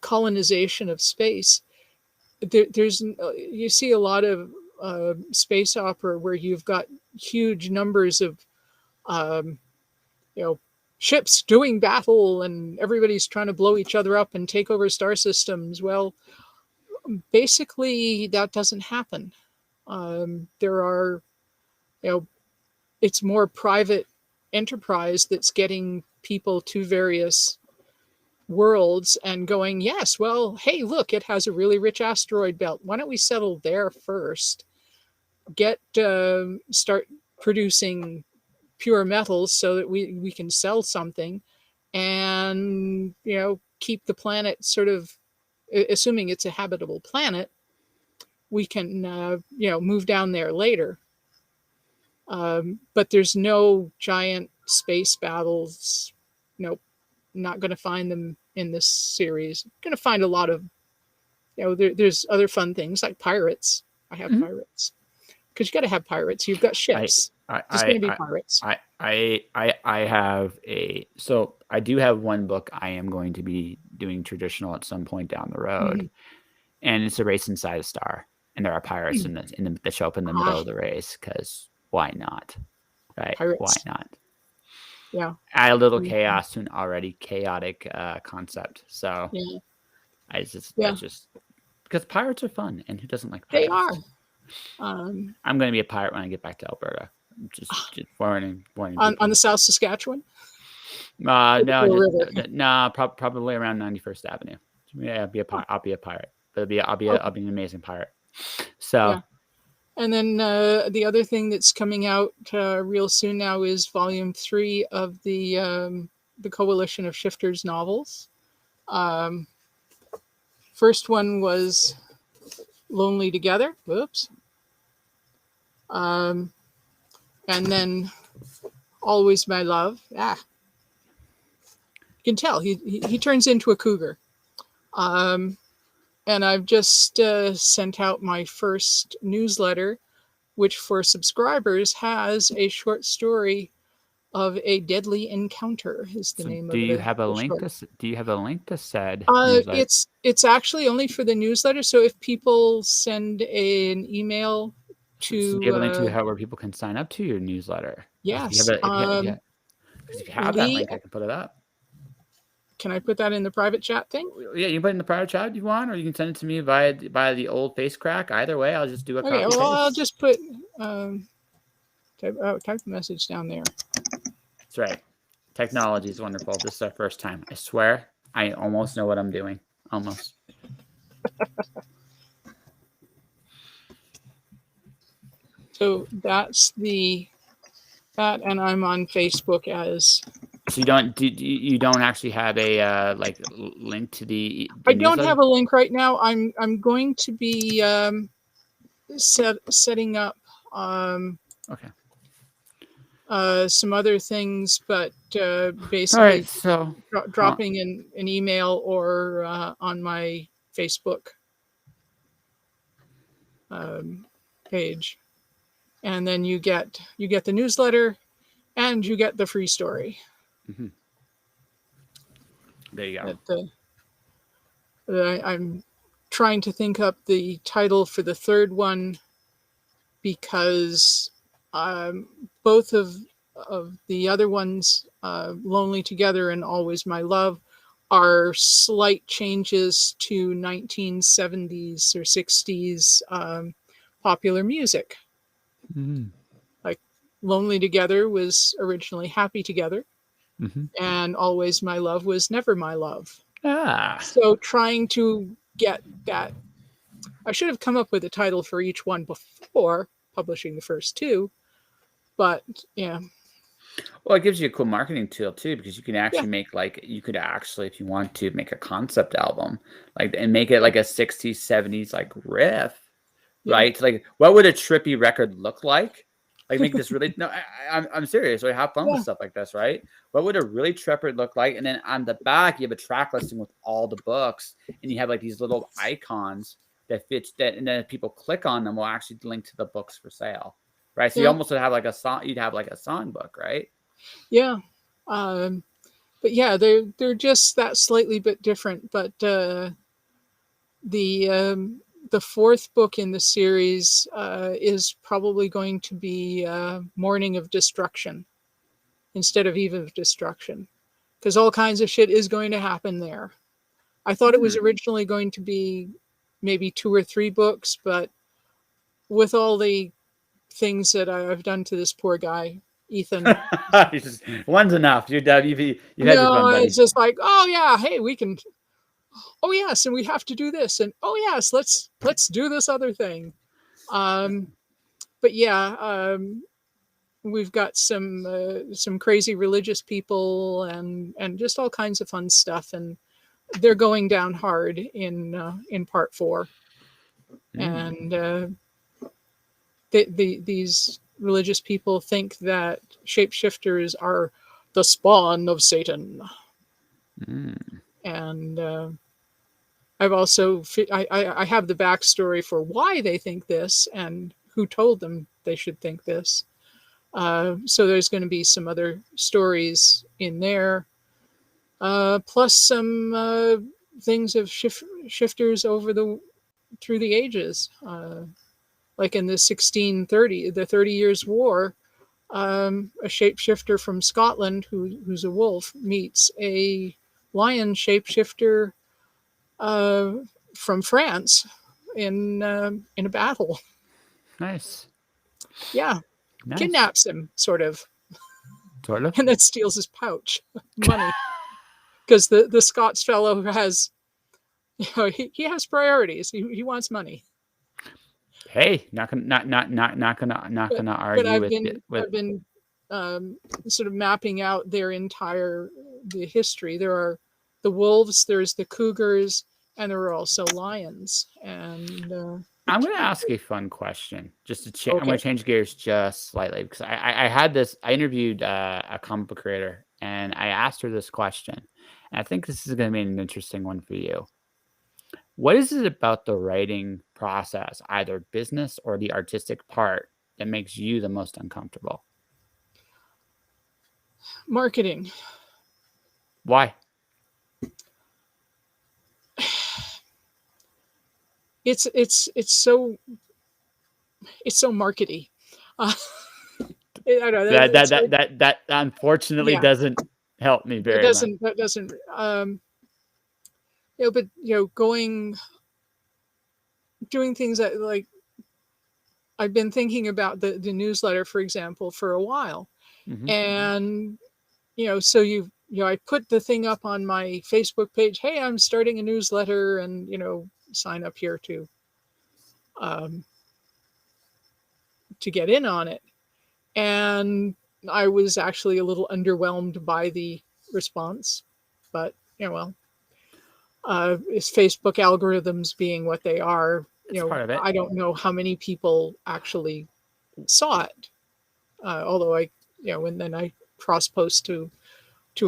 S2: colonization of space, there's you see a lot of space opera where you've got huge numbers of um, ships doing battle, and everybody's trying to blow each other up and take over star systems. Well, basically that doesn't happen. There are, it's more private enterprise that's getting people to various worlds and going, yes, well, hey, look, it has a really rich asteroid belt. Why don't we settle there first? Start producing pure metals so that we can sell something, and keep the planet sort of, assuming it's a habitable planet, we can move down there later. But there's no giant space battles. Nope, not going to find them in this series. Going to find a lot of, there's other fun things like pirates. I have pirates, because you got to have pirates. You've got ships. There's going to be pirates.
S1: I have so I do have one book I am going to be doing traditional at some point down the road, and it's a race inside a star, and there are pirates that show up in the middle of the race, because why not, right?
S2: Pirates.
S1: Why not?
S2: Yeah.
S1: Add a little chaos to an already chaotic concept. So that's just because pirates are fun, and who doesn't like pirates?
S2: They are.
S1: I'm going to be a pirate when I get back to Alberta. Just warning.
S2: On the South Saskatchewan?
S1: Probably around 91st Avenue. Yeah, I'll be a pirate. But I'll be an amazing pirate. So.
S2: Yeah. And then the other thing that's coming out real soon now is Volume 3 of the Coalition of Shifters novels. First one was Lonely Together. Whoops. And then Always My Love. You can tell he turns into a cougar. And I've just sent out my first newsletter, which for subscribers has a short story of a deadly encounter. Is the name of it?
S1: Do you have a link to said?
S2: It's actually only for the newsletter. So if people send an email to,
S1: do you have a link to where people can sign up to your newsletter?
S2: Yes.
S1: If you have that link, I can put it up.
S2: Can I put that in the private chat thing?
S1: Yeah, you can put it in the private chat if you want, or you can send it to me via the old face crack. Either way, I'll just do a copy.
S2: Okay, well, I'll just put type the message down there.
S1: That's right. Technology is wonderful. This is our first time. I swear, I almost know what I'm doing. Almost.
S2: So that's that, and I'm on Facebook as.
S1: So you don't actually have a link to the
S2: I don't have a link right now. I'm going to be setting up some other things, but basically,
S1: all right, so
S2: dropping an email or on my Facebook page, and then you get the newsletter, and you get the free story.
S1: Mm-hmm. There you
S2: go. I'm trying to think up the title for the third one, because both of the other ones, Lonely Together and Always My Love, are slight changes to 1970s or 60s popular music.
S1: Mm-hmm.
S2: Like Lonely Together was originally Happy Together.
S1: Mm-hmm.
S2: And Always My Love was Never My Love.
S1: So
S2: trying to get that, I should have come up with a title for each one before publishing the first two, but yeah.
S1: Well, it gives you a cool marketing tool too, because you can actually make if you want to make a concept album, and make it like a 60s, 70s riff, right? So, what would a trippy record look like? Make this really I'm serious. Right? Have fun with stuff like this, right? What would a really trippy look like? And then on the back, you have a track listing with all the books, and you have these little icons that fit that, and then if people click on them, will actually link to the books for sale, right? So you almost would have a song. You'd have a song book, right?
S2: Yeah. Um, but yeah, they're just that slightly bit different. But the um, the fourth book in the series is probably going to be Morning of Destruction instead of Eve of Destruction, because all kinds of shit is going to happen there. I thought it was
S1: Hmm.
S2: originally going to be maybe 2 or 3 books, but with all the things that I've done to this poor guy, Ethan.
S1: One's enough. You're done. You've had your
S2: No,
S1: fun,
S2: it's
S1: buddy.
S2: just like, oh yeah, hey, we can. Oh yes, and we have to do this, and oh yes, let's do this other thing. Um, but yeah, we've got some crazy religious people and just all kinds of fun stuff, and they're going down hard in part 4,
S1: Mm.
S2: and these religious people think that shapeshifters are the spawn of Satan,
S1: Mm.
S2: and I've also I have the backstory for why they think this and who told them they should think this. So there's going to be some other stories in there, plus some things of shifters over the through the ages, like in the 1630, the 30 Years' War. A shapeshifter from Scotland who's a wolf meets a lion shapeshifter uh, from France in a battle.
S1: Nice.
S2: Yeah,
S1: Nice.
S2: kidnaps him sort of,
S1: Sort of.
S2: and then steals his pouch money, because the Scots fellow has, he has priorities. He wants money.
S1: Hey, not
S2: But
S1: gonna
S2: but
S1: argue
S2: I've
S1: with
S2: been
S1: it. With
S2: I've been sort of mapping out their entire the history. There are the wolves, there's the cougars, and there are also lions. And
S1: I'm gonna ask a fun question. Just to I'm gonna
S2: okay,
S1: change gears just slightly because I had this. I interviewed a comic book creator and I asked her this question, and I think this is gonna be an interesting one for you. What is it about the writing process, either business or the artistic part, that makes you the most uncomfortable?
S2: marketing.
S1: Why?
S2: It's so markety. Uh, I don't know.
S1: That
S2: It's
S1: that
S2: like,
S1: that that unfortunately
S2: yeah,
S1: doesn't help me
S2: that
S1: very much.
S2: doesn't that doesn't but going doing things that, like, I've been thinking about the newsletter, for example, for a while,
S1: Hmm.
S2: and so I put the thing up on my Facebook page. Hey, I'm starting a newsletter, and sign up here um, to get in on it. And I was actually a little underwhelmed by the response, but well, it's Facebook algorithms being what they are.
S1: It's part of it.
S2: I don't know how many people actually saw it, although and then I cross post to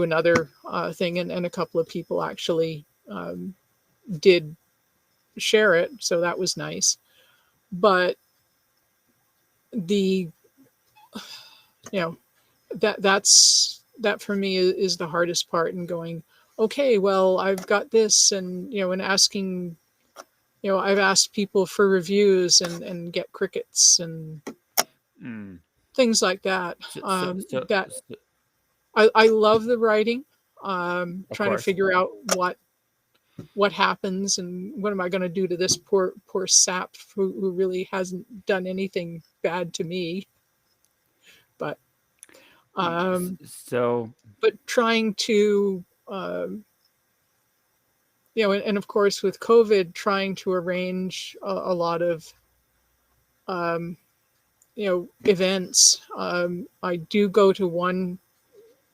S2: another thing, and a couple of people actually did share it, so that was nice. But the you know that for me is the hardest part in going, okay, well, I've got this, and asking, I've asked people for reviews and get crickets and
S1: Mm.
S2: things like that.
S1: So, so, so,
S2: That
S1: so,
S2: I love the writing,
S1: of
S2: trying to
S1: course.
S2: figure out what happens and what am I going to do to this poor sap who really hasn't done anything bad to me. But um,
S1: So,
S2: trying to and of course with COVID, trying to arrange a lot of events. I do go to one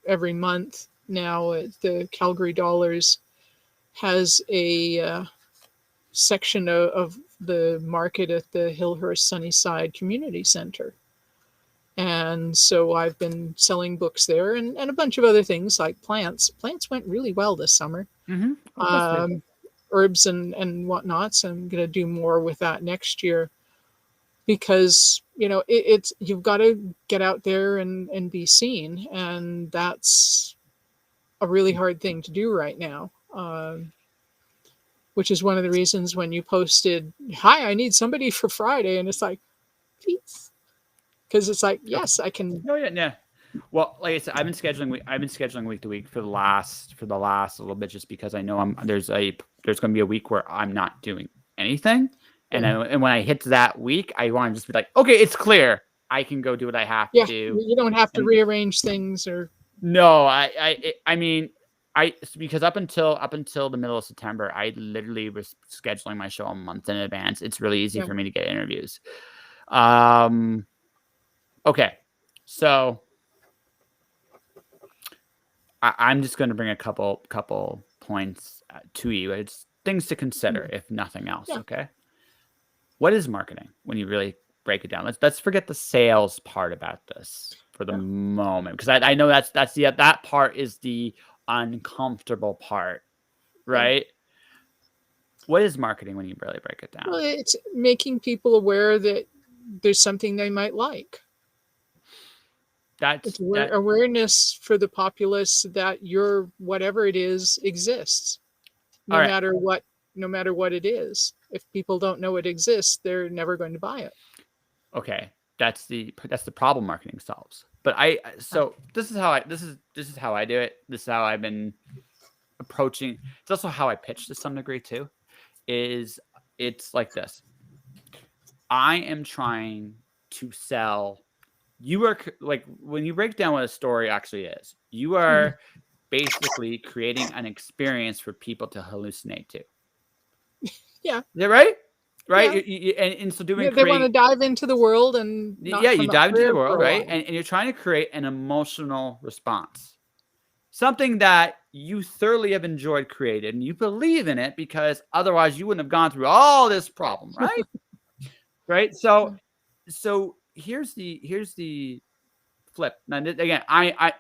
S2: every month now. The Calgary Dollars has a section of the market at the Hillhurst Sunnyside Community Center. And so I've been selling books there, and a bunch of other things like plants. Plants went really well this summer.
S1: of course, dude.
S2: Herbs and whatnot. So I'm going to do more with that next year, because it's you've got to get out there and be seen, and that's a really hard thing to do right now. Which is one of the reasons when you posted, "Hi, I need somebody for Friday," and it's like, please, because it's like,
S1: Okay.
S2: yes, I can.
S1: Oh yeah, yeah. Well, like I said, I've been scheduling week to week for the last little bit, just because I know there's going to be a week where I'm not doing anything, and when I hit that week, I want to just be like, okay, it's clear, I can go do what I have to
S2: Yeah,
S1: do.
S2: you don't have to rearrange things or.
S1: No, I mean, because up until the middle of September, I literally was scheduling my show a month in advance. It's really easy for me to get interviews. Okay, so I'm just going to bring a couple points to you. It's things to consider, if nothing else.
S2: Yeah.
S1: Okay, what is marketing when you really break it down? Let's forget the sales part about this for the moment, because I know that part is the uncomfortable part, right? What is marketing when you really break it down?
S2: Well, it's making people aware that there's something they might like. It's awareness for the populace that your whatever it is exists, no matter what it is. If people don't know it exists, they're never going to buy it.
S1: Okay, that's the problem marketing solves. But this is how I do it. This is how I've been approaching. It's also how I pitch to some degree too. It's like this. I am trying to sell. You are like, when you break down what a story actually is, you are basically creating an experience for people to hallucinate to.
S2: Yeah.
S1: Yeah, right? Right? Yeah. And so
S2: they want to dive into the world and
S1: you dive into the world, right? And you're trying to create an emotional response. Something that you thoroughly have enjoyed created, and you believe in it, because otherwise you wouldn't have gone through all this problem, right? Right? So here's the flip. Now, again,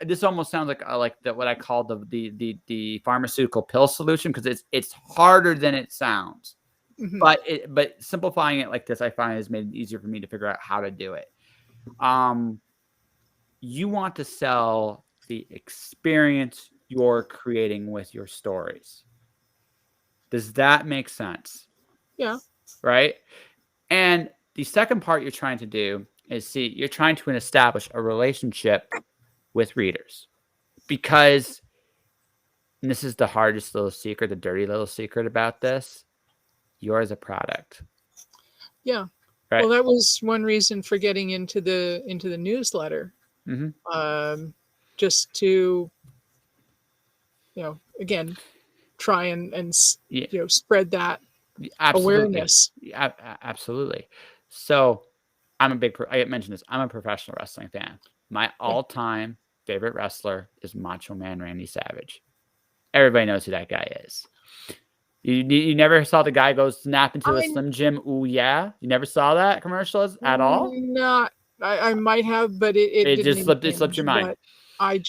S1: this almost sounds like what I call the pharmaceutical pill solution, because it's harder than it sounds. But simplifying it like this, I find, has made it easier for me to figure out how to do it. You want to sell the experience you're creating with your stories. Does that make sense?
S2: Yeah.
S1: Right? And the second part you're trying to do is, you're trying to establish a relationship with readers, because, and this is the hardest little secret, the dirty little secret about this, you're a product.
S2: Yeah.
S1: Right.
S2: Well, that was one reason for getting into the newsletter. Just to, again, try and spread that awareness.
S1: Absolutely. So I mentioned this. I'm a professional wrestling fan. My all-time favorite wrestler is Macho Man Randy Savage. Everybody knows who that guy is. You never saw the guy go snap into a Slim Jim? Ooh, yeah. You never saw that commercial at all?
S2: Not. I might have, but it
S1: just slipped your mind.
S2: I've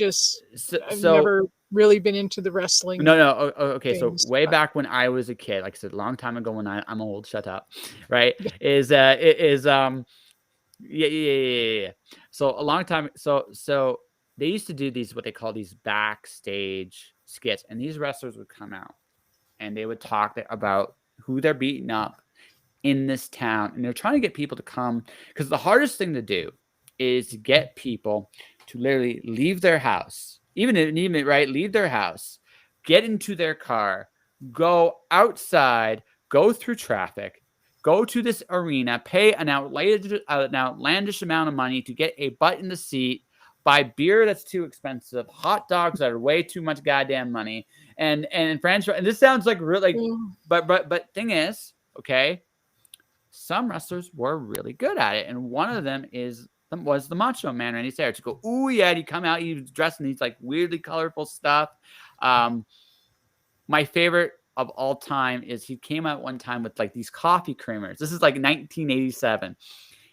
S2: never really been into the wrestling.
S1: No. Okay. So way back when I was a kid, like I said, a long time ago, when I'm old, shut up. Right. Yeah. So a long time. So they used to do what they call these backstage skits, and these wrestlers would come out and they would talk about who they're beating up in this town, and they're trying to get people to come, because the hardest thing to do is to get people to literally leave their house, even leave their house, get into their car, go outside, go through traffic, go to this arena, pay an outlandish amount of money to get a butt in the seat, buy beer that's too expensive, hot dogs that are way too much goddamn money, and French. And this sounds like really, but thing is, okay, some wrestlers were really good at it, and one of them was the Macho Man Randy Savage. To go, ooh yeah, he'd come out, he's dressed in these like weirdly colorful stuff. My favorite of all time is he came out one time with like these coffee creamers. This is like 1987.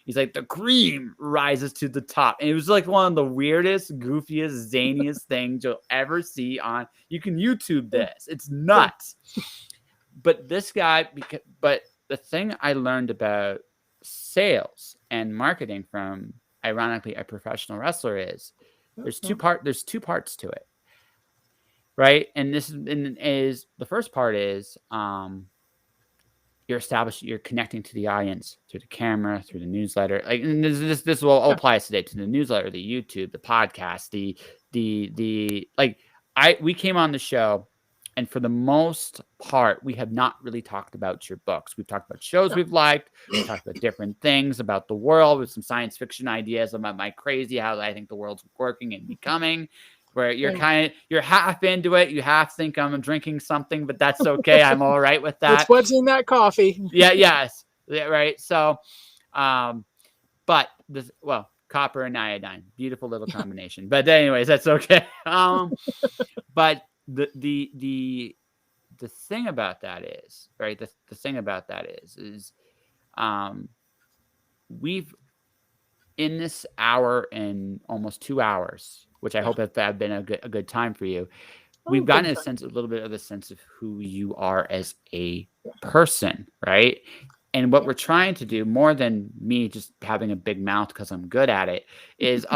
S1: He's like, the cream rises to the top. And it was like one of the weirdest, goofiest, zaniest things you'll ever see on. You can YouTube this. It's nuts. But this guy, but the thing I learned about sales and marketing from, ironically, a professional wrestler is there's two parts to it, right? And is the first part is you're connecting to the audience through the camera, through the newsletter. Like, and this will all apply today to the newsletter, the YouTube, the podcast, the like. We came on the show, and for the most part, we have not really talked about your books. We've talked about shows we've liked. We've talked about different things about the world, with some science fiction ideas about my crazy how I think the world's working and becoming. Where you're half into it, you half think I'm drinking something, but that's okay. I'm all right with that.
S2: That's what's in that coffee.
S1: Yes, right. So, but copper and iodine, beautiful little combination. But anyways, that's okay. But the thing about that is, right? The thing about that is, we've in this hour and almost 2 hours, which I hope have been a good time for you. We've gotten a little bit of a sense of who you are as a person, right? And what we're trying to do, more than me just having a big mouth because I'm good at it, is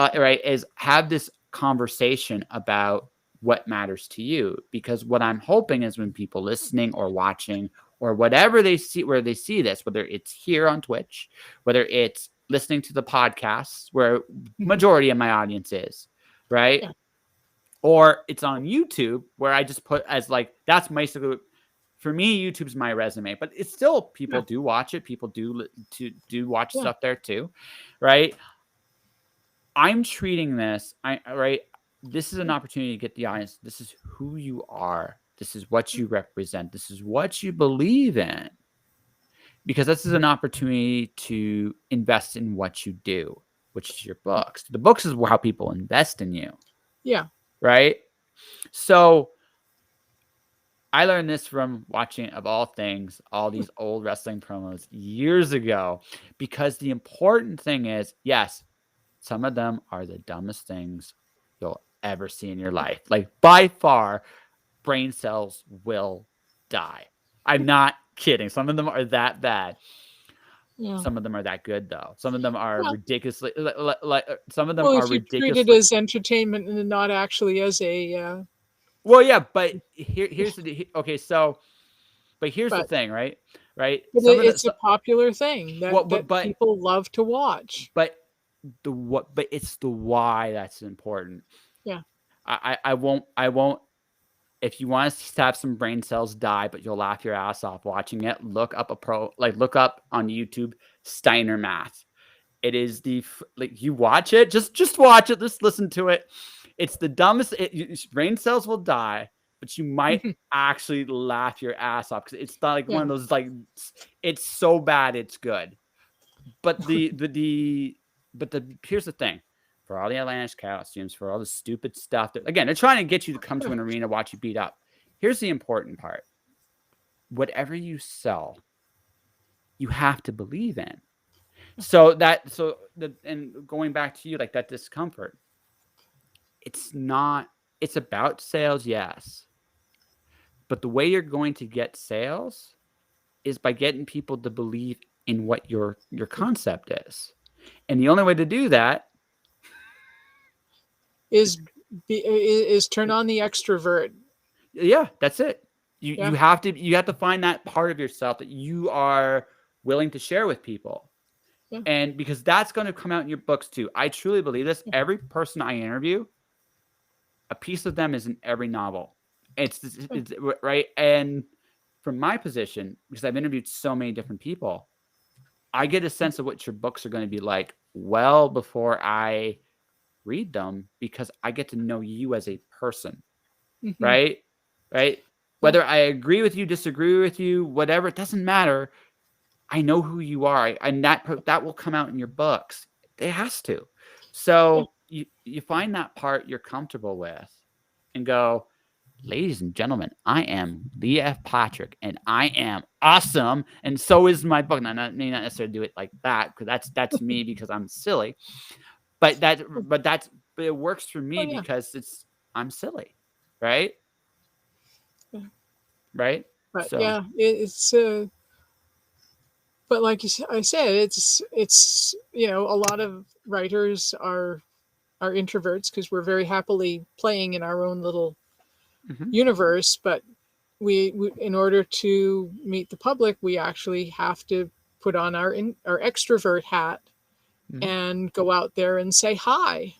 S1: is have this conversation about what matters to you. Because what I'm hoping is when people listening or watching or whatever they see, where they see this, whether it's here on Twitch, whether it's listening to the podcasts where majority of my audience is, right? Yeah. Or it's on YouTube where I just put as like, that's basically, for me, YouTube's my resume, but it's still, people do watch it. People do watch stuff there too, right? I'm treating this, this is an opportunity to get the audience. This is who you are. This is what you represent. This is what you believe in. Because this is an opportunity to invest in what you do, which is your books. The books is how people invest in you.
S2: Yeah.
S1: Right? So I learned this from watching, of all things, all these old wrestling promos years ago, because the important thing is, yes, some of them are the dumbest things you'll ever see in your life. Like, by far, brain cells will die. I'm not kidding. Some of them are that bad. Yeah. Some of them are that good, though. Some of them are ridiculously like some of them are ridiculous.
S2: Treat it as entertainment and not actually as a.
S1: Well, yeah, but here's the here's the thing, right? Right.
S2: But it's a popular thing that people love to watch.
S1: But it's the why that's important.
S2: Yeah.
S1: I won't. If you want to have some brain cells die, but you'll laugh your ass off watching it, look up look up on YouTube Steiner math. It is you watch it, just watch it, just listen to it. It's the dumbest. Brain cells will die, but you might actually laugh your ass off because it's not like one of those it's so bad it's good. But here's the thing. For all the outlandish costumes, for all the stupid stuff again, they're trying to get you to come to an arena, watch you beat up. Here's the important part. Whatever you sell, you have to believe in. And going back to you, like that discomfort, it's about sales, yes. But the way you're going to get sales is by getting people to believe in what your concept is. And the only way to do that
S2: is turn on the extrovert.
S1: Yeah, that's it. You have to find that part of yourself that you are willing to share with people. Yeah. And because that's going to come out in your books too. I truly believe this. Yeah. Every person I interview, a piece of them is in every novel. It's right. And from my position, because I've interviewed so many different people, I get a sense of what your books are going to be like well before I read them, because I get to know you as a person. Mm-hmm. Right. Whether I agree with you, disagree with you, whatever, it doesn't matter. I know who you are, and that will come out in your books. It has to. So you find that part you're comfortable with and go, ladies and gentlemen, I am Lee F. Patrick, and I am awesome, and so is my book. Now, I may not necessarily do it like that, because that's me, because I'm silly. But it works for me because I'm silly, right? Yeah. Right.
S2: But
S1: so.
S2: it's but like I said, it's a lot of writers are introverts because we're very happily playing in our own little
S1: Mhm.
S2: universe. But we in order to meet the public, we actually have to put on our extrovert hat
S1: Mhm.
S2: and go out there and say hi.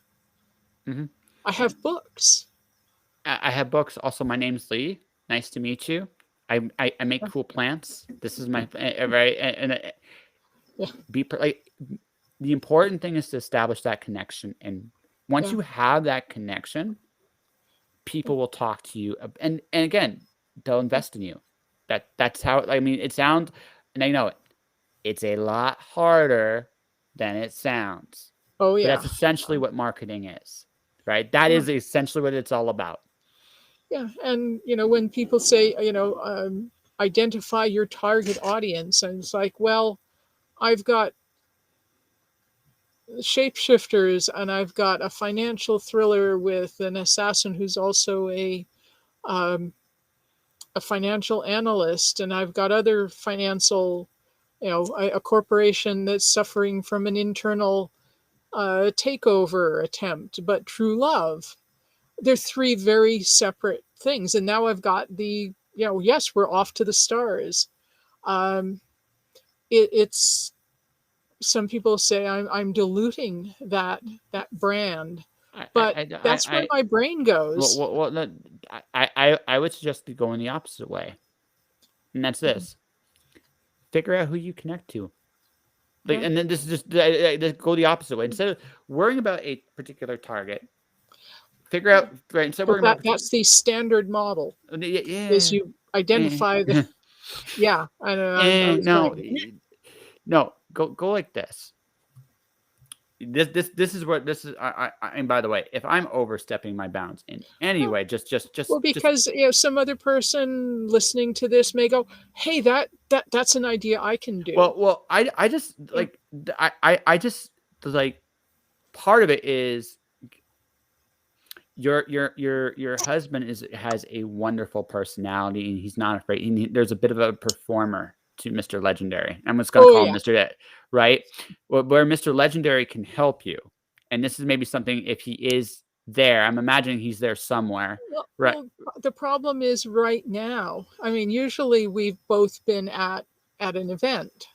S1: Mhm.
S2: I have books.
S1: I have books. Also, my name's Lee. Nice to meet you. I make cool plants. This is my right, and
S2: Yeah,
S1: like the important thing is to establish that connection, and once
S2: yeah.
S1: you have that connection, people will talk to you, and again, they'll invest in you. That's how. I mean, it sounds, and I know it. It's a lot harder than it sounds,
S2: Oh
S1: but
S2: yeah,
S1: that's essentially what marketing is, right? That
S2: yeah,
S1: is essentially what it's all about.
S2: yeah. And when people say, identify your target audience, and it's like, well, I've got shapeshifters, and I've got a financial thriller with an assassin who's also um, a financial analyst, and I've got other financial, a corporation that's suffering from an internal takeover attempt, but true love. They're three very separate things, and now I've got yes, we're off to the stars. Um, it's some people say I'm diluting that brand,
S1: I, I,
S2: but that's where
S1: I
S2: my brain goes.
S1: no, I would suggest be going the opposite way, and that's
S2: Yeah,
S1: this: figure out who you connect to. Like,
S2: yeah.
S1: and then this is just go the opposite way. Instead of worrying about a particular target, figure
S2: Yeah.
S1: out right. Instead of
S2: But
S1: worrying about
S2: that's the standard model is
S1: yeah,
S2: you identify the yeah, I know I was
S1: no,
S2: going
S1: no, go like this. This is what this is. And by the way, if I'm overstepping my bounds in any
S2: well,
S1: way,
S2: well,
S1: just
S2: because some other person listening to this may go, hey, that's an idea I can do.
S1: I just
S2: Yeah.
S1: like I just like part of it is your husband has a wonderful personality and he's not afraid. There's a bit of a performer to Mr. Legendary. I'm just going to
S2: Oh
S1: call him
S2: yeah.
S1: Mr. That, right? Where Mr. Legendary can help you, and this is maybe something if he is there. I'm imagining he's there somewhere,
S2: Well,
S1: right?
S2: the problem is right now. I mean, usually we've both been at an event,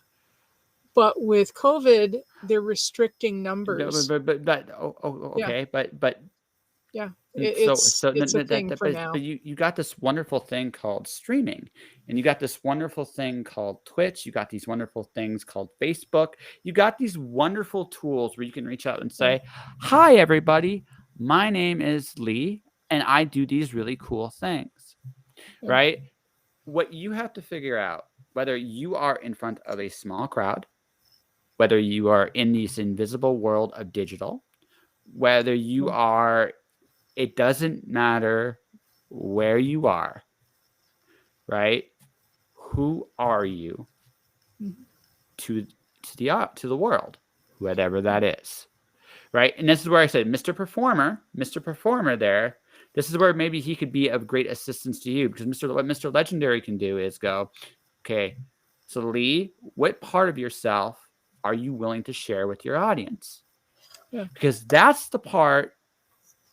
S2: but with COVID, they're restricting numbers. Yeah,
S1: Okay,
S2: yeah.
S1: so
S2: It's a thing for
S1: but
S2: now.
S1: you got this wonderful thing called streaming, and you got this wonderful thing called Twitch. You got these wonderful things called Facebook. You got these wonderful tools where you can reach out and
S2: Yeah,
S1: say, "Hi, everybody. My name is Lee, and I do these really cool things."
S2: yeah,
S1: Right? What you have to figure out, whether you are in front of a small crowd, whether you are in this invisible world of digital, whether you
S2: yeah,
S1: are it doesn't matter where you are, right? Who are you
S2: mhm,
S1: to to the world, whatever that is, right? And this is where I said, Mr. Performer. There, this is where maybe he could be of great assistance to you because what Mr. Legendary can do is go, okay, so Lee, what part of yourself are you willing to share with your audience?
S2: yeah,
S1: Because that's the part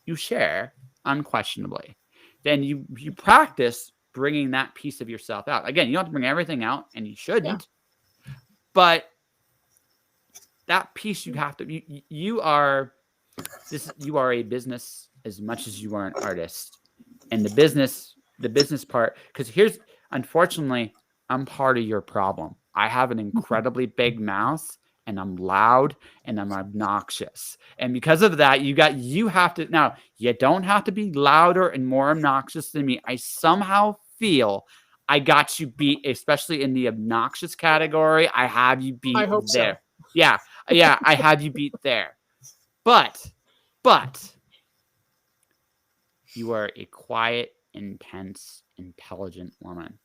S1: you share unquestionably. Then you practice bringing that piece of yourself out. Again, you don't have to bring everything out, and you
S2: yeah,
S1: shouldn't. But that piece you have to. You are this. You are a business as much as you are an artist, and the business part. Because here's unfortunately, I'm part of your problem. I have an incredibly big mouth and I'm loud and I'm obnoxious. And because of that, you have to now, you don't have to be louder and more obnoxious than me. I somehow feel I got you beat, especially in the obnoxious category. I have you
S2: I
S1: beat
S2: hope so.
S1: there. Yeah, yeah, I have you beat there. But, but you are a quiet, intense, intelligent woman.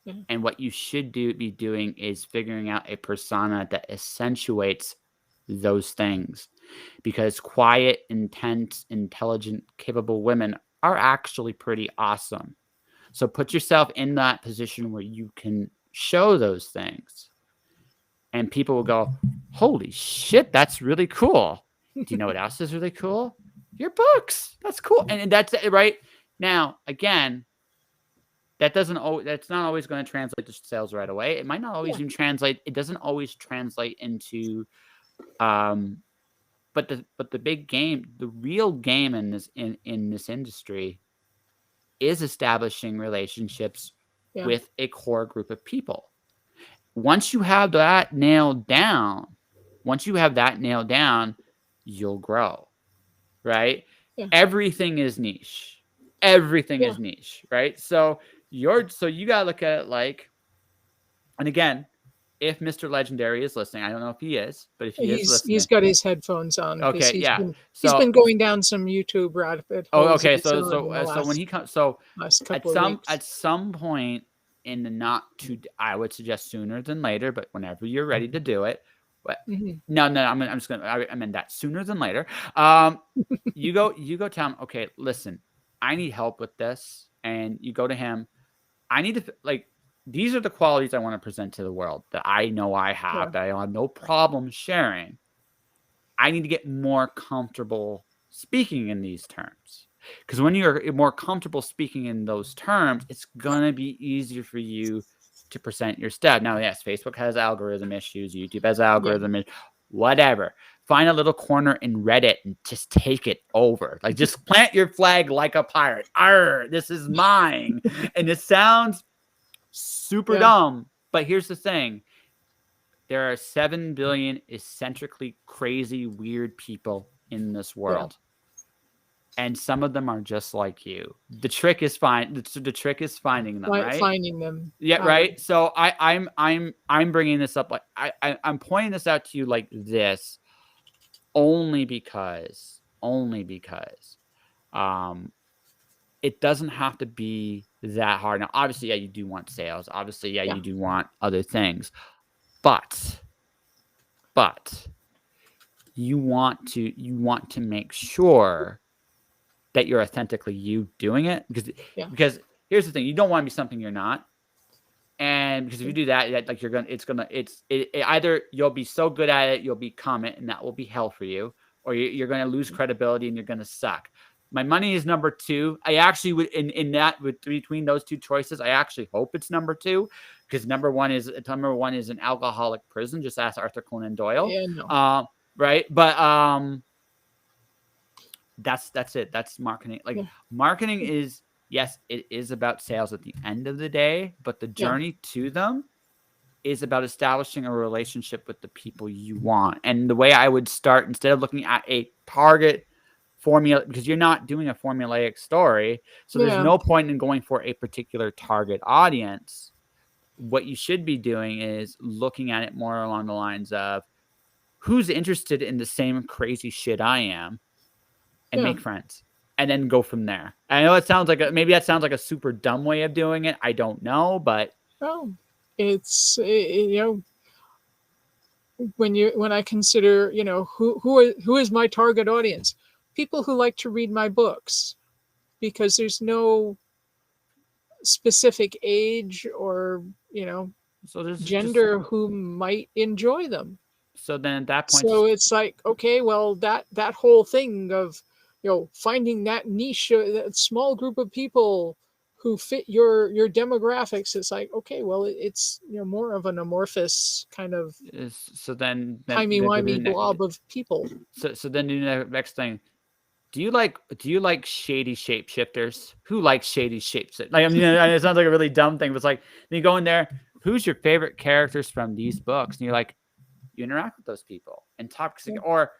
S2: Yeah,
S1: And what you should be doing is figuring out a persona that accentuates those things. Because quiet, intense, intelligent, capable women are actually pretty awesome. So put yourself in that position where you can show those things. and people will go, holy shit, that's really cool. Do you know what else is really cool? Your books. That's cool. And that's it, right? Now, again, that's not always going to translate to sales right away. It might not always even translate. It doesn't always translate into, but the big game, the real game in this industry is establishing relationships with a core group of people. Once you have that nailed down, you'll grow, right?
S2: Yeah.
S1: Everything is niche. Is niche, right? So you got to look at it like, and again, if Mr. Legendary is listening, I don't know if he is, but if he's listening,
S2: he's got his headphones on.
S1: Okay,
S2: He's been going down some YouTube rabbit holes.
S1: Oh, okay. So when he comes, at some point in the I would suggest sooner than later, but whenever you're ready to do it. But no, I meant that sooner than later. You go tell him, okay, listen, I need help with this, and you go to him. I need to these are the qualities I want to present to the world that I know I have, that I have no problem sharing. I need to get more comfortable speaking in these terms. Because when you're more comfortable speaking in those terms, it's going to be easier for you to present your stuff. Now, yes, Facebook has algorithm issues. YouTube has algorithm issues. Whatever. Find a little corner in Reddit and just take it over. Just plant your flag like a pirate. Arr, this is mine. And it sounds super dumb. But here's the thing. There are 7 billion eccentrically crazy, weird people in this world. And some of them are just like you. The trick is finding them, right?
S2: Finding them.
S1: Yeah, right. So I'm bringing this up. I'm pointing this out to you like this, only because it doesn't have to be that hard. Now, obviously, you do want sales. Obviously, you do want other things, but you want to make sure that you're authentically you doing it, because here's the thing, you don't want to be something you're not. And because if you do that, either you'll be so good at it, you'll become it, and that will be hell for you, or you're going to lose credibility and you're going to suck. My money is number 2. I actually would between those two choices, I actually hope it's number 2, because number one is an alcoholic prison. Just ask Arthur Conan Doyle.
S2: Yeah, no.
S1: Right, but that's it. That's marketing. Marketing is, yes, it is about sales at the end of the day, but the journey to them is about establishing a relationship with the people you want. And the way I would start, instead of looking at a target formula, because you're not doing a formulaic story, so there's no point in going for a particular target audience. What you should be doing is looking at it more along the lines of who's interested in the same crazy shit I am, and make friends, and then go from there. I know it sounds like maybe that sounds like a super dumb way of doing it. I don't know, but
S2: it's when I consider who is my target audience, people who like to read my books, because there's no specific age or
S1: so there's
S2: gender who might enjoy them.
S1: So then at that point,
S2: so it's like, okay, well, that whole thing of finding that niche, that small group of people who fit your demographics, it's like, okay, well, it's more of an amorphous kind of timey-wimey blob of people.
S1: So then the next thing, do you like shady shapeshifters? Who likes shady shapeshifters? It sounds like a really dumb thing, but it's like, then you go in there, who's your favorite characters from these books? And you're like, you interact with those people and talk, or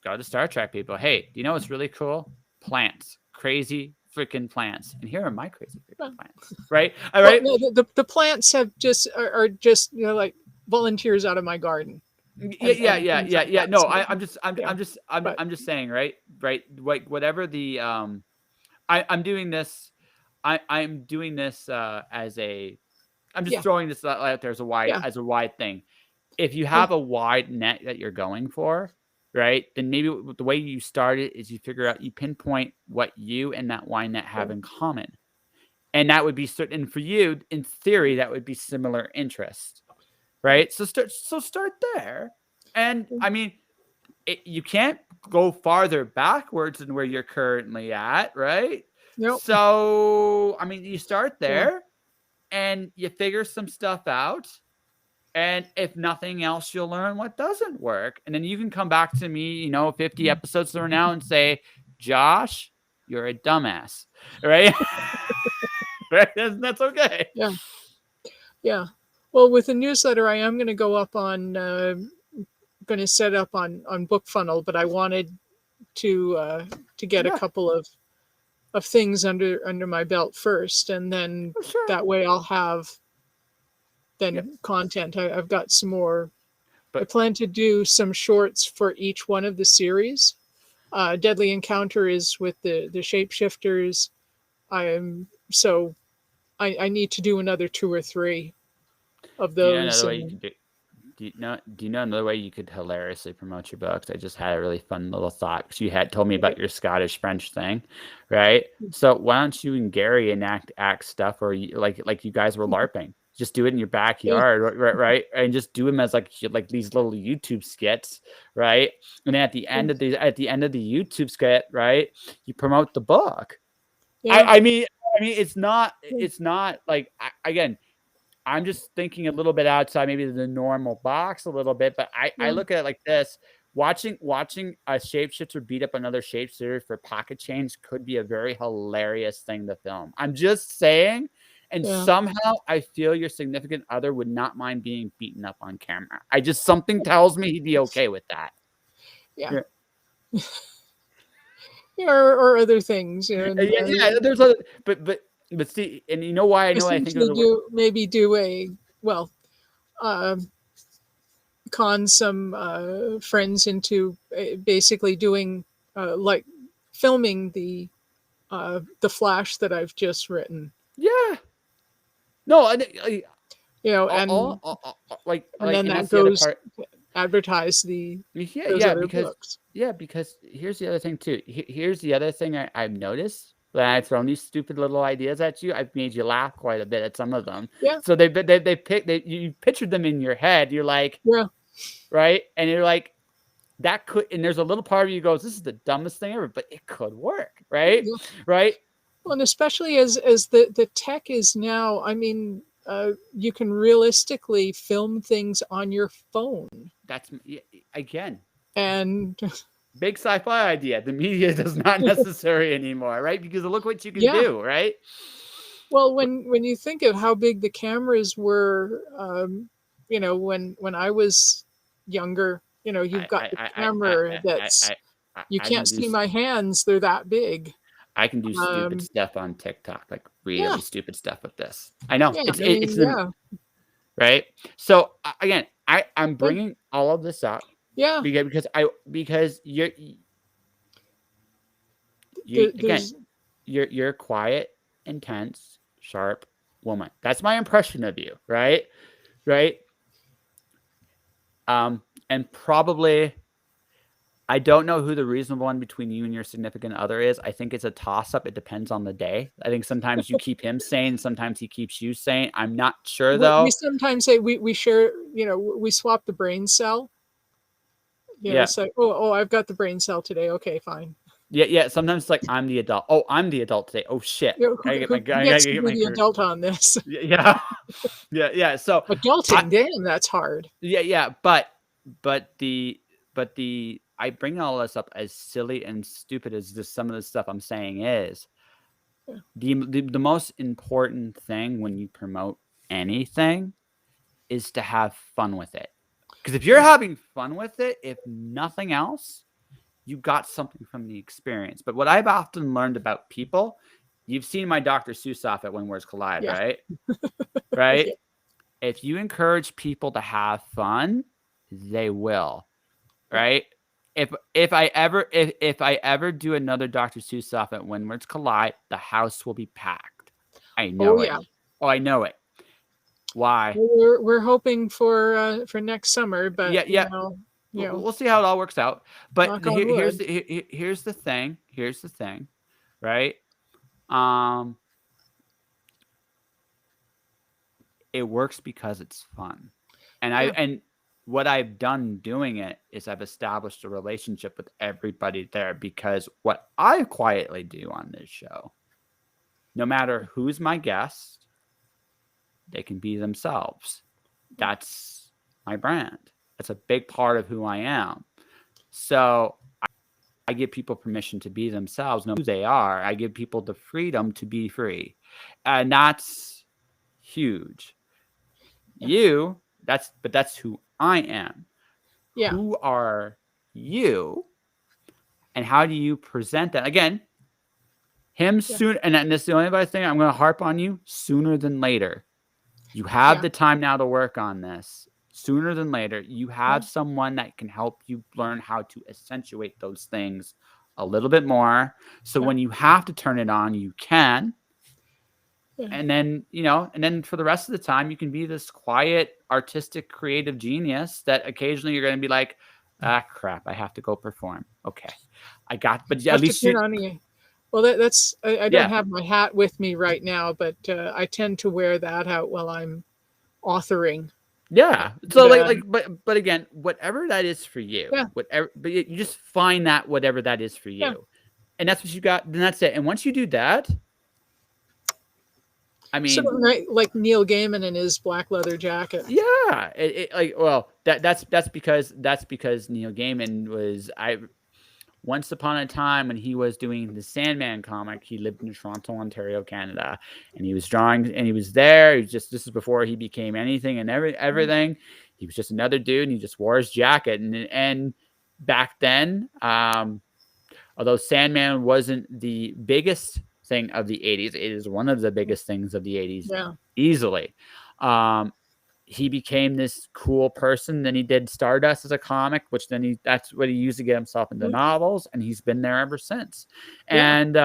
S1: go to Star Trek people. Hey, do you know what's really cool? Plants, crazy freaking plants, and here are my crazy freaking plants. Right? All right.
S2: Well, no, the plants are just like volunteers out of my garden.
S1: Yeah. No, I'm just saying, right. Like whatever the I'm doing this. I'm doing this as a. I'm just throwing this out there as a wide thing. If you have a wide net that you're going for, right, then maybe the way you start it is you pinpoint what you and that wide net have in common. And that would be certain for you, in theory, that would be similar interest, right? So start there. And I mean, you can't go farther backwards than where you're currently at, right?
S2: Yep.
S1: So, I mean, you start
S2: Yeah.
S1: there and you figure some stuff out. And if nothing else, you'll learn what doesn't work. And then you can come back to me, 50 episodes from now and say, Josh, you're a dumbass, right? Right? That's okay.
S2: Yeah. Yeah. Well, with the newsletter, I am going to go up on, going to set up on Book Funnel, but I wanted to get a
S1: Yeah,
S2: couple of things under my belt first, and then
S1: for sure.
S2: that way I'll have
S1: Yeah,
S2: then content. I've got some more. I
S1: but
S2: plan to do some shorts for each one of the series. Deadly Encounter is with the shapeshifters. I need to do another 2 or 3 of
S1: do you know
S2: those,
S1: another way you
S2: and
S1: could do? Do you know another way you could hilariously promote your books? I just had a really fun little thought because you had told me about your Scottish French thing, right? So why don't you and Gary act stuff, or like you guys were LARPing? Just do it in your
S2: yeah,
S1: backyard, right? And just do them as like these little YouTube skits, right? And then at the end of the YouTube skit, right, you promote the book.
S2: yeah,
S1: I mean, it's not like again. I'm just thinking a little bit outside maybe the normal box a little bit, but I
S2: yeah,
S1: look at it like this. Watching a shapeshifter beat up another shapeshifter for pocket change could be a very hilarious thing to film. I'm just saying, and
S2: yeah,
S1: somehow I feel your significant other would not mind being beaten up on camera. Something tells me he'd be okay with that.
S2: yeah,
S1: Yeah.
S2: yeah, or other things, and
S1: Yeah, there's other, but see, and you know why I
S2: just
S1: know I
S2: think
S1: think of
S2: to
S1: the word.
S2: do maybe do a well, uh, con some friends into basically doing like filming the flash that I've just written,
S1: Yeah, no,
S2: and then
S1: and
S2: that
S1: that's the other
S2: goes
S1: part.
S2: advertise
S1: Yeah,
S2: those
S1: yeah,
S2: other books.
S1: because here's the other thing too. Here's the other thing I've noticed when I've thrown these stupid little ideas at you. I've made you laugh quite a bit at some of them.
S2: Yeah,
S1: So you pictured them in your head. You're like,
S2: yeah,
S1: right, and you're like that could. And there's a little part of you goes, this is the dumbest thing ever, but it could work, right,
S2: yeah.
S1: right.
S2: Well, and especially as the tech is now, I mean, you can realistically film things on your phone,
S1: That's again.
S2: and
S1: Big sci-fi idea. The media is not necessary anymore, right? Because look what you can
S2: yeah.
S1: do, right?
S2: Well, when you think of how big the cameras were, when I was younger, you've
S1: I
S2: got
S1: I
S2: the
S1: I I I
S2: camera
S1: I
S2: that's
S1: I I
S2: you
S1: I can
S2: can't
S1: do
S2: see my hands; they're that big.
S1: I can do stupid
S2: Um,
S1: stuff on TikTok, like
S2: yeah,
S1: really stupid stuff with this. I know
S2: yeah.
S1: it's
S2: I
S1: it, it's
S2: mean,
S1: the
S2: yeah,
S1: right. So again, I'm
S2: and
S1: bringing all of this up
S2: yeah.
S1: because you again
S2: There's
S1: you're a quiet, intense, sharp woman. That's my impression of you, right? Right. And probably I don't know who the reasonable one between you and your significant other is. I think it's a toss up. It depends on the day. I think sometimes you keep him sane, sometimes he keeps you sane. I'm not sure
S2: we
S1: though.
S2: sometimes say we share, we swap the brain cell.
S1: Yeah.
S2: So oh, I've got the brain cell today. Okay, fine.
S1: Yeah, yeah. Sometimes it's like I'm the adult. Oh, I'm the adult today. Oh shit.
S2: Who, who
S1: I gotta
S2: gets to
S1: get
S2: be
S1: my
S2: the
S1: career.
S2: adult on this?
S1: Yeah. Yeah, yeah. So I
S2: Adulting, damn, that's hard.
S1: yeah, yeah, but I bring all this up as silly and stupid as just some of the stuff I'm saying is
S2: Yeah.
S1: the most important thing when you promote anything is to have fun with it. Because if you're
S2: Yeah.
S1: having fun with it, if nothing else, you got something from the experience. But what I've often learned about people, you've seen my Dr. Seuss off at When Words Collide,
S2: Yeah.
S1: right? Right?
S2: Yeah.
S1: If you encourage people to have fun, they will,
S2: Yeah.
S1: right? If I ever do another Dr. Seuss off at When Words Collide, the house will be packed. I
S2: Oh
S1: know it.
S2: yeah.
S1: Oh, I know it. Why?
S2: We're hoping for next summer, but
S1: Yeah, yeah. We'll see how it all works out. But
S2: knock on wood.
S1: here's the thing. Here's the thing, right? Um, it works because it's fun. And what I've done doing it is I've established a relationship with everybody there, because what I quietly do on this show, no matter who's my guest, they can be themselves. That's my brand. That's a big part of who I am. So I give people permission to be themselves, know who they are. I give people the freedom to be free. And that's huge. That's who I am.
S2: Yeah.
S1: Who are you? And how do you present that? Again, him soon. And this is the only other thing I'm going to harp on you: sooner than later. You have the time now to work on this. Sooner than later, you have someone that can help you learn how to accentuate those things a little bit more. So when you have to turn it on, you can. And then, and then for the rest of the time, you can be this quiet, artistic, creative genius that occasionally you're going to be like, crap, I have to go perform. Okay. But at least
S2: well, that's, I don't have my hat with me right now, but I tend to wear that out while I'm authoring.
S1: Yeah. So but again, whatever that is for you, whatever, but you just find that whatever that is for you, and that's what you got. Then that's it. And once you do that, I mean,
S2: like Neil Gaiman in his black leather jacket.
S1: Yeah. That's because Neil Gaiman was, once upon a time when he was doing the Sandman comic, he lived in Toronto, Ontario, Canada, and he was drawing, and he was there. This is before he became anything and everything. He was just another dude, and he just wore his jacket. And back then, although Sandman wasn't the biggest thing of the 80s, it is one of the biggest things of the 80s, easily. He became this cool person. Then he did Stardust as a comic, which then that's what he used to get himself into novels, and he's been there ever since. And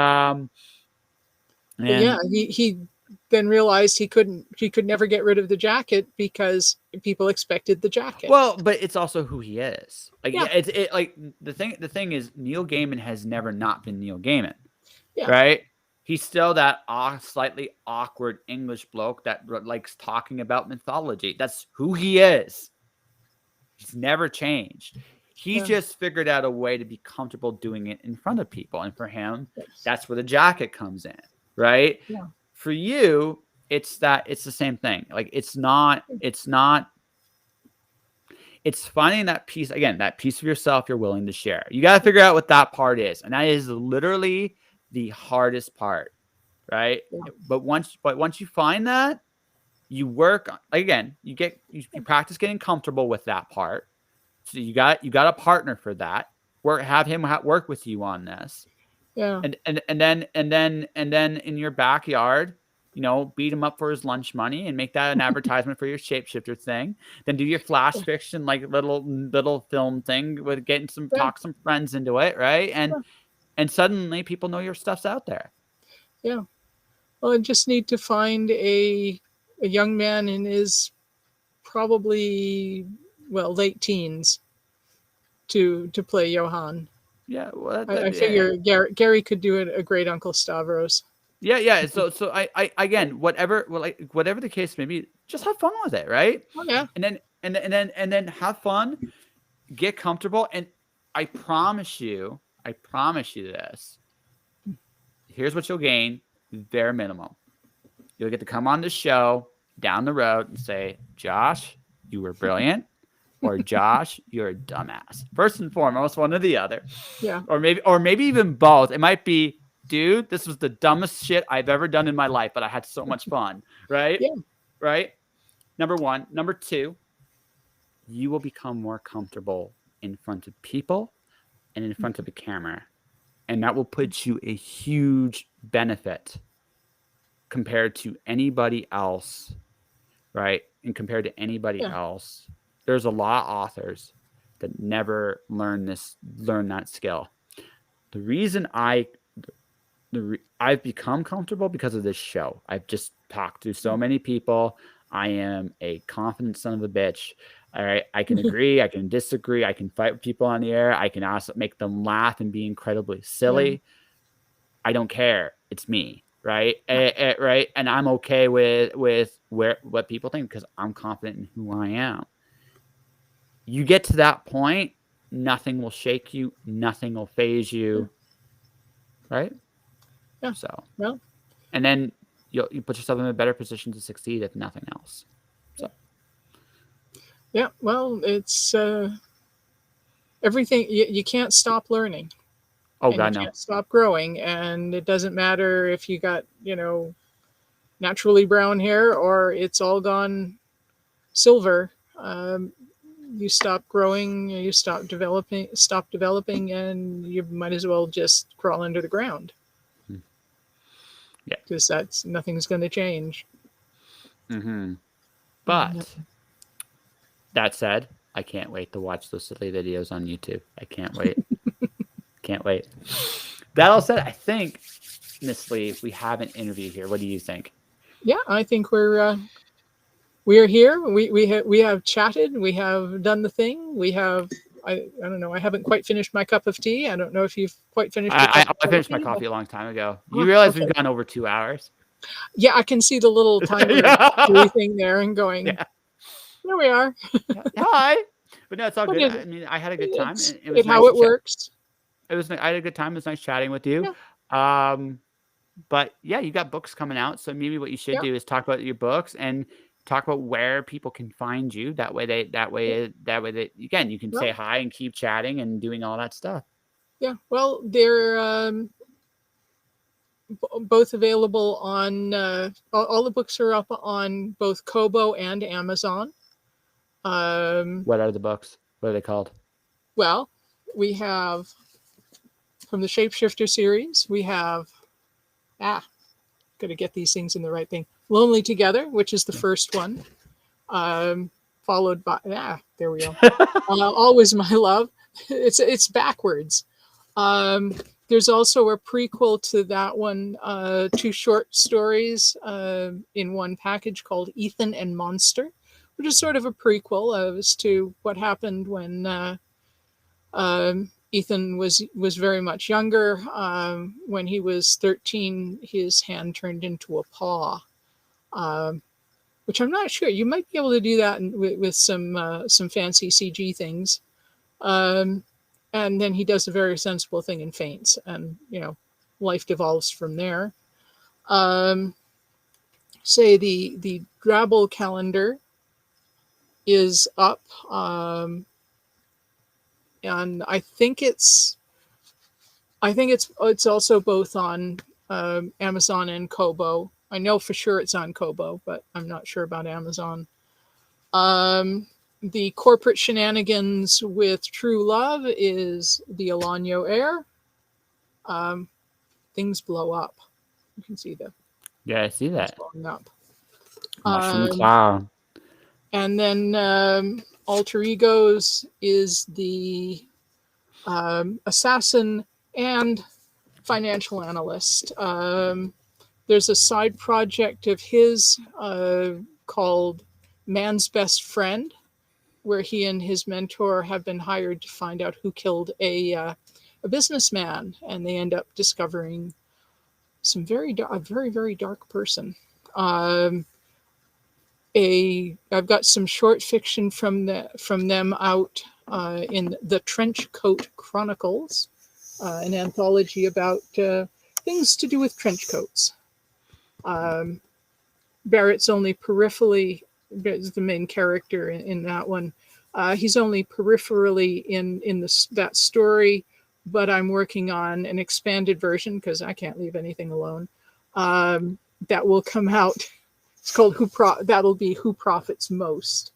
S2: he then realized he could never get rid of the jacket because people expected the jacket.
S1: Well, but it's also who he is. Like the thing is, Neil Gaiman has never not been Neil Gaiman. Right? He's still that slightly awkward English bloke that likes talking about mythology. That's who he is. He's never changed. He's just figured out a way to be comfortable doing it in front of people. And for him, that's where the jacket comes in, right?
S2: Yeah.
S1: For you, it's the same thing. Like it's finding that piece, again, that piece of yourself you're willing to share. You got to figure out what that part is. And that is literally the hardest part, right? But once you find that, you work again. You practice getting comfortable with that part. So you got a partner for that. Have him work with you on this.
S2: Yeah.
S1: And then in your backyard, beat him up for his lunch money and make that an advertisement for your shapeshifter thing. Then do your flash fiction like little film thing with getting talk some friends into it, right? And suddenly people know your stuff's out there.
S2: Yeah. Well, I just need to find a young man in his probably, late teens to play Johann.
S1: Yeah. Well,
S2: I figure Gary could do a great Uncle Stavros.
S1: Yeah. So I again, whatever the case may be, just have fun with it, right?
S2: Oh yeah.
S1: And then have fun, get comfortable, and I promise you this. Here's what you'll gain: bare minimum. You'll get to come on the show down the road and say, "Josh, you were brilliant," or "Josh, you're a dumbass." First and foremost, one or the other.
S2: Yeah.
S1: Or maybe even both. It might be, "Dude, this was the dumbest shit I've ever done in my life, but I had so much fun." Right?
S2: Yeah.
S1: Right? Number one. Number two, you will become more comfortable in front of people and in front of a camera. And that will put you a huge benefit compared to anybody else, right? And compared to anybody else, there's a lot of authors that never learn that skill. The reason I've become comfortable because of this show. I've just talked to so many people. I am a confident son of a bitch. All right. I can agree. I can disagree. I can fight with people on the air. I can also make them laugh and be incredibly silly. Yeah. I don't care. It's me. Right. Right. And I'm okay with what people think because I'm confident in who I am. you get to that point, nothing will shake you, nothing will phase you, right?
S2: Yeah.
S1: So,
S2: Well,
S1: and then you put yourself in a better position to succeed if nothing else. So,
S2: yeah. Well, it's everything. You can't stop learning,
S1: oh
S2: and you
S1: God, no.
S2: can't stop growing, and it doesn't matter if you got naturally brown hair or it's all gone silver. You stop growing, you stop developing, and you might as well just crawl under the ground
S1: Yeah.
S2: because nothing's going to change.
S1: Mm-hmm.
S2: Yep.
S1: But that said, I can't wait to watch those silly videos on YouTube. I can't wait. Can't wait. That all said, I think, Miss Lee, we have an interview here. What do you think?
S2: Yeah, I think we're here. We have chatted. We have done the thing. We have. I don't know. I haven't quite finished my cup of tea. I don't know if you've quite finished your cup
S1: I
S2: of
S1: finished my
S2: coffee.
S1: coffee a long time ago. You
S2: Oh,
S1: realize
S2: okay.
S1: we've gone over 2 hours?
S2: Yeah, I can see the little timer
S1: Yeah.
S2: thing there and going.
S1: Yeah.
S2: There we are.
S1: Hi. But no, it's all
S2: But
S1: good. I mean, I had a good time.
S2: it's
S1: It was
S2: how
S1: nice to
S2: it
S1: chat.
S2: works.
S1: I had a good time. It was nice chatting with you.
S2: Yeah.
S1: But yeah, you got books coming out. So maybe what you should
S2: Yeah.
S1: do is talk about your books and talk about where people can find you. That way again, you can
S2: Well,
S1: say hi and keep chatting and doing all that stuff.
S2: yeah. Well, they're both available on all the books are up on both Kobo and Amazon.
S1: What are the books? What are they called?
S2: Well, we have from the Shapeshifter series, we have gotta get these things in the right thing. Lonely Together, which is the first one. Followed by there we go. Always My Love. It's backwards. There's also a prequel to that one, 2 short stories in one package called Ethan and Monster, which is sort of a prequel as to what happened when Ethan was very much younger. When he was 13, his hand turned into a paw, which I'm not sure. You might be able to do that with some fancy CG things. And then he does a very sensible thing and faints, and life devolves from there. Say the Drabble calendar is up, and I think it's also both on Amazon and Kobo. I know for sure it's on Kobo, but I'm not sure about Amazon. The Corporate Shenanigans with True Love is the Alano Air. Things blow up. You can see
S1: Yeah, I see that.
S2: blowing up.
S1: Mushroom cloud.
S2: And then Alter Egos is the assassin and financial analyst. There's a side project of his called Man's Best Friend, where he and his mentor have been hired to find out who killed a businessman, and they end up discovering a very, very dark person. I've got some short fiction from them out in the Trench Coat Chronicles, an anthology about things to do with trench coats. Barrett's only peripherally is the main character in that one. He's only peripherally in that story, but I'm working on an expanded version because I can't leave anything alone. That will come out. It's called that'll be Who Profits Most.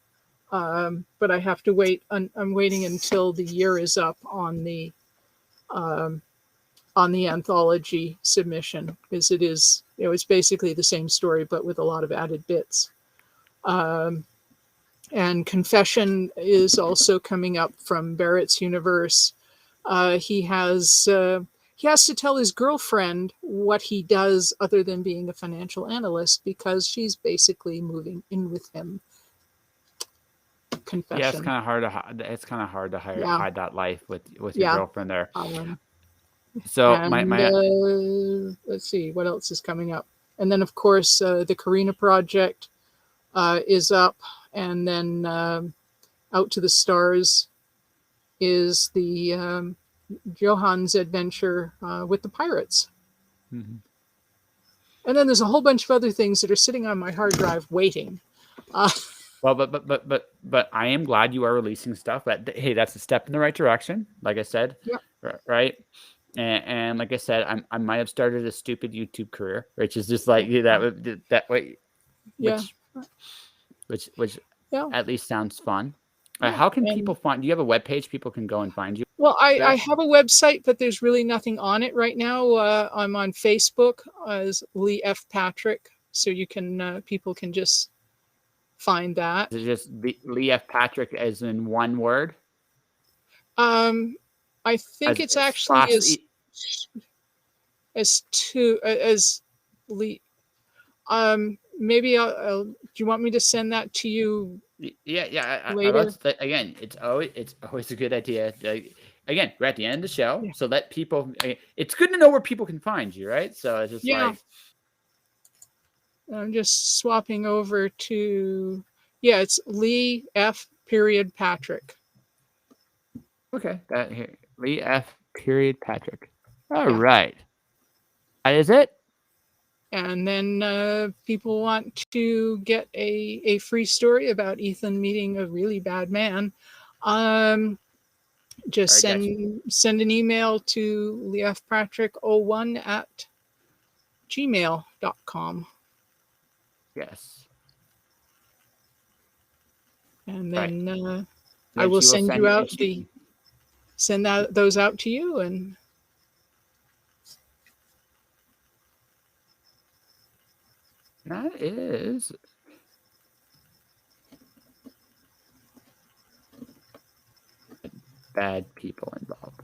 S2: But I have to wait. I'm waiting until the year is up on the anthology submission, because it is, it's basically the same story but with a lot of added bits. And Confession is also coming up from Barrett's universe. He has to tell his girlfriend what he does other than being a financial analyst, because she's basically moving in with him. Confession.
S1: Yeah, it's kind of hard to hide that life with your girlfriend there. So
S2: let's see what else is coming up, and then of course the Karina project is up, and then Out to the Stars is the Johan's adventure with the pirates.
S1: Mm-hmm.
S2: And then there's a whole bunch of other things that are sitting on my hard drive waiting.
S1: Well, but I am glad you are releasing stuff. But hey, that's a step in the right direction. Like I said,
S2: Yeah.
S1: Right. And like I said, I might have started a stupid YouTube career, which is just like that way,
S2: Yeah.
S1: which
S2: Yeah.
S1: at least sounds fun.
S2: Yeah.
S1: How can people find? Do you have a webpage people can go and find you?
S2: Well, I have a website, but there's really nothing on it right now. I'm on Facebook as Lee F. Patrick, so you can people can just find that.
S1: Is it just Lee F. Patrick as in one word?
S2: I think it's actually as two as Lee. Maybe I'll. Do you want me to send that to you?
S1: Yeah.
S2: Later.
S1: Again, it's always a good idea. Again, we're at the end of the show, so let people. It's good to know where people can find you, right? So it's just like.
S2: I'm just swapping over to. Yeah, it's Lee F. Patrick.
S1: Okay, that here, Lee F. Patrick. All right. That is it.
S2: And then people want to get a free story about Ethan meeting a really bad man. Just send an email to leafpatrick01@gmail.com.
S1: Yes.
S2: And then I will send you out those out to you. And
S1: that is bad people involved.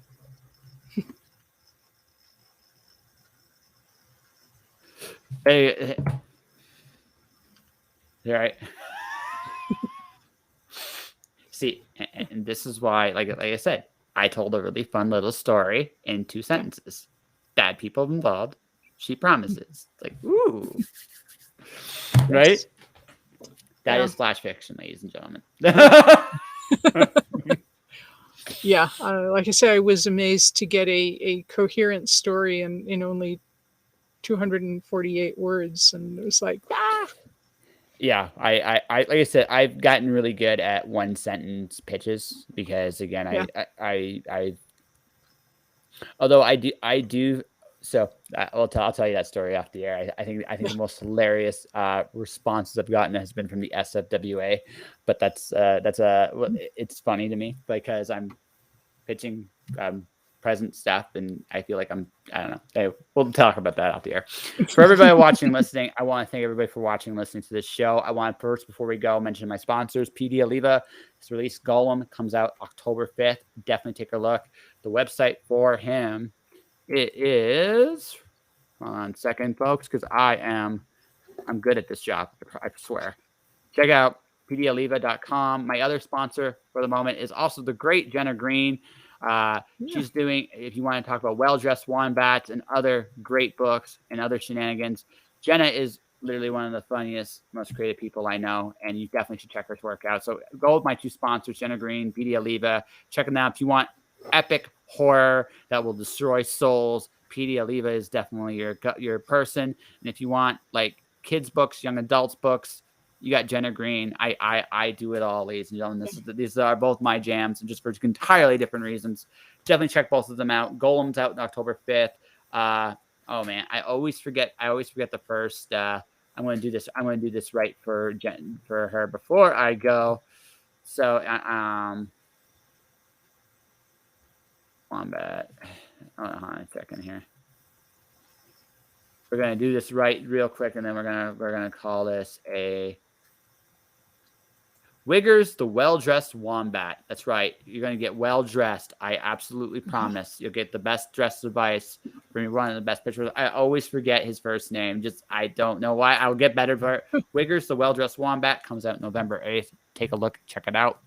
S1: Hey, all right. See, and this is why, like I said, I told a really fun little story in 2 sentences. Bad people involved. She promises. Like, ooh. Right? That is flash fiction, ladies and gentlemen.
S2: Like I said, I was amazed to get a coherent story in only 248 words, and it was like,
S1: Yeah, I like I said, I've gotten really good at 1 sentence pitches because again, I although I do. So I'll tell you that story off the air. I think the most hilarious responses I've gotten has been from the SFWA, but it's funny to me because I'm pitching present stuff and I feel like I don't know. Hey, we'll talk about that off the air. For everybody watching and listening, I want to thank everybody for watching and listening to this show. I want to first, before we go, mention my sponsors. PD Oliva has released Golem, comes out October 5th. Definitely take a look. The website for him, it is, hold on a second, folks, because I'm good at this job, I swear. Check out pdoliva.com. My other sponsor for the moment is also the great Jenna Green. She's doing, if you want to talk about well-dressed wombats and other great books and other shenanigans, Jenna is literally one of the funniest, most creative people I know, and you definitely should check her work out. So go with my 2 sponsors, Jenna Green, PD Oliva. Check them out. If you want epic horror that will destroy souls, PD Oliva is definitely your person. And if you want like kids books, young adults books, you got Jenna Green. I do it all, ladies and gentlemen. These are both my jams, and just for entirely different reasons. Definitely check both of them out. Golem's out on October 5th. Oh man, I always forget the first. I'm going to do this right for her before I go. So Wombat. Hold on a second here. We're gonna do this right real quick, and then we're gonna call this a Wiggers the well-dressed wombat. That's right. You're gonna get well-dressed. I absolutely promise. You'll get the best dressed advice from one of the best pictures. I always forget his first name. Just I don't know why. I'll get better for it. Wiggers the well-dressed wombat comes out November 8th. Take a look, check it out.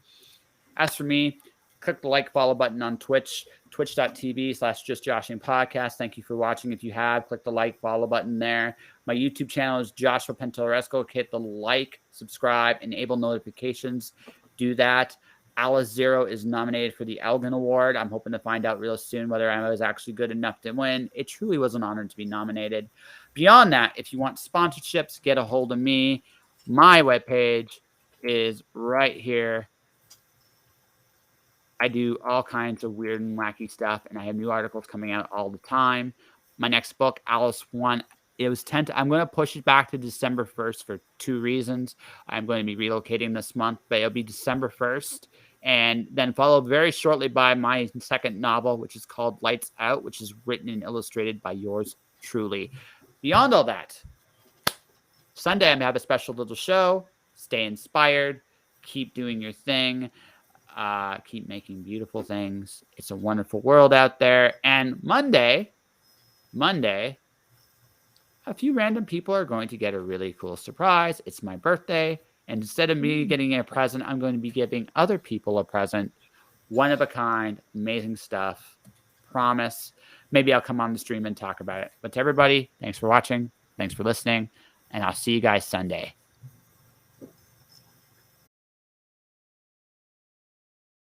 S1: As for me, click the like, follow button on Twitch, twitch.tv/justjoshingpodcast. Thank you for watching. If you have, click the like, follow button there. My YouTube channel is Joshua Pentoresco. Hit the like, subscribe, enable notifications. Do that. Alice Zero is nominated for the Elgin Award. I'm hoping to find out real soon whether I was actually good enough to win. It truly was an honor to be nominated. Beyond that, if you want sponsorships, get a hold of me. My webpage is right here. I do all kinds of weird and wacky stuff, and I have new articles coming out all the time. My next book, Alice 1, it was I'm going to push it back to December 1st for 2 reasons. I'm going to be relocating this month, but it'll be December 1st, and then followed very shortly by my second novel, which is called Lights Out, which is written and illustrated by yours truly. Beyond all that, Sunday I'm going to have a special little show. Stay inspired. Keep doing your thing. Keep making beautiful things. It's a wonderful world out there. And Monday, a few random people are going to get a really cool surprise. It's my birthday. And instead of me getting a present, I'm going to be giving other people a present. One of a kind, amazing stuff. Promise. Maybe I'll come on the stream and talk about it. But to everybody, thanks for watching. Thanks for listening. And I'll see you guys Sunday.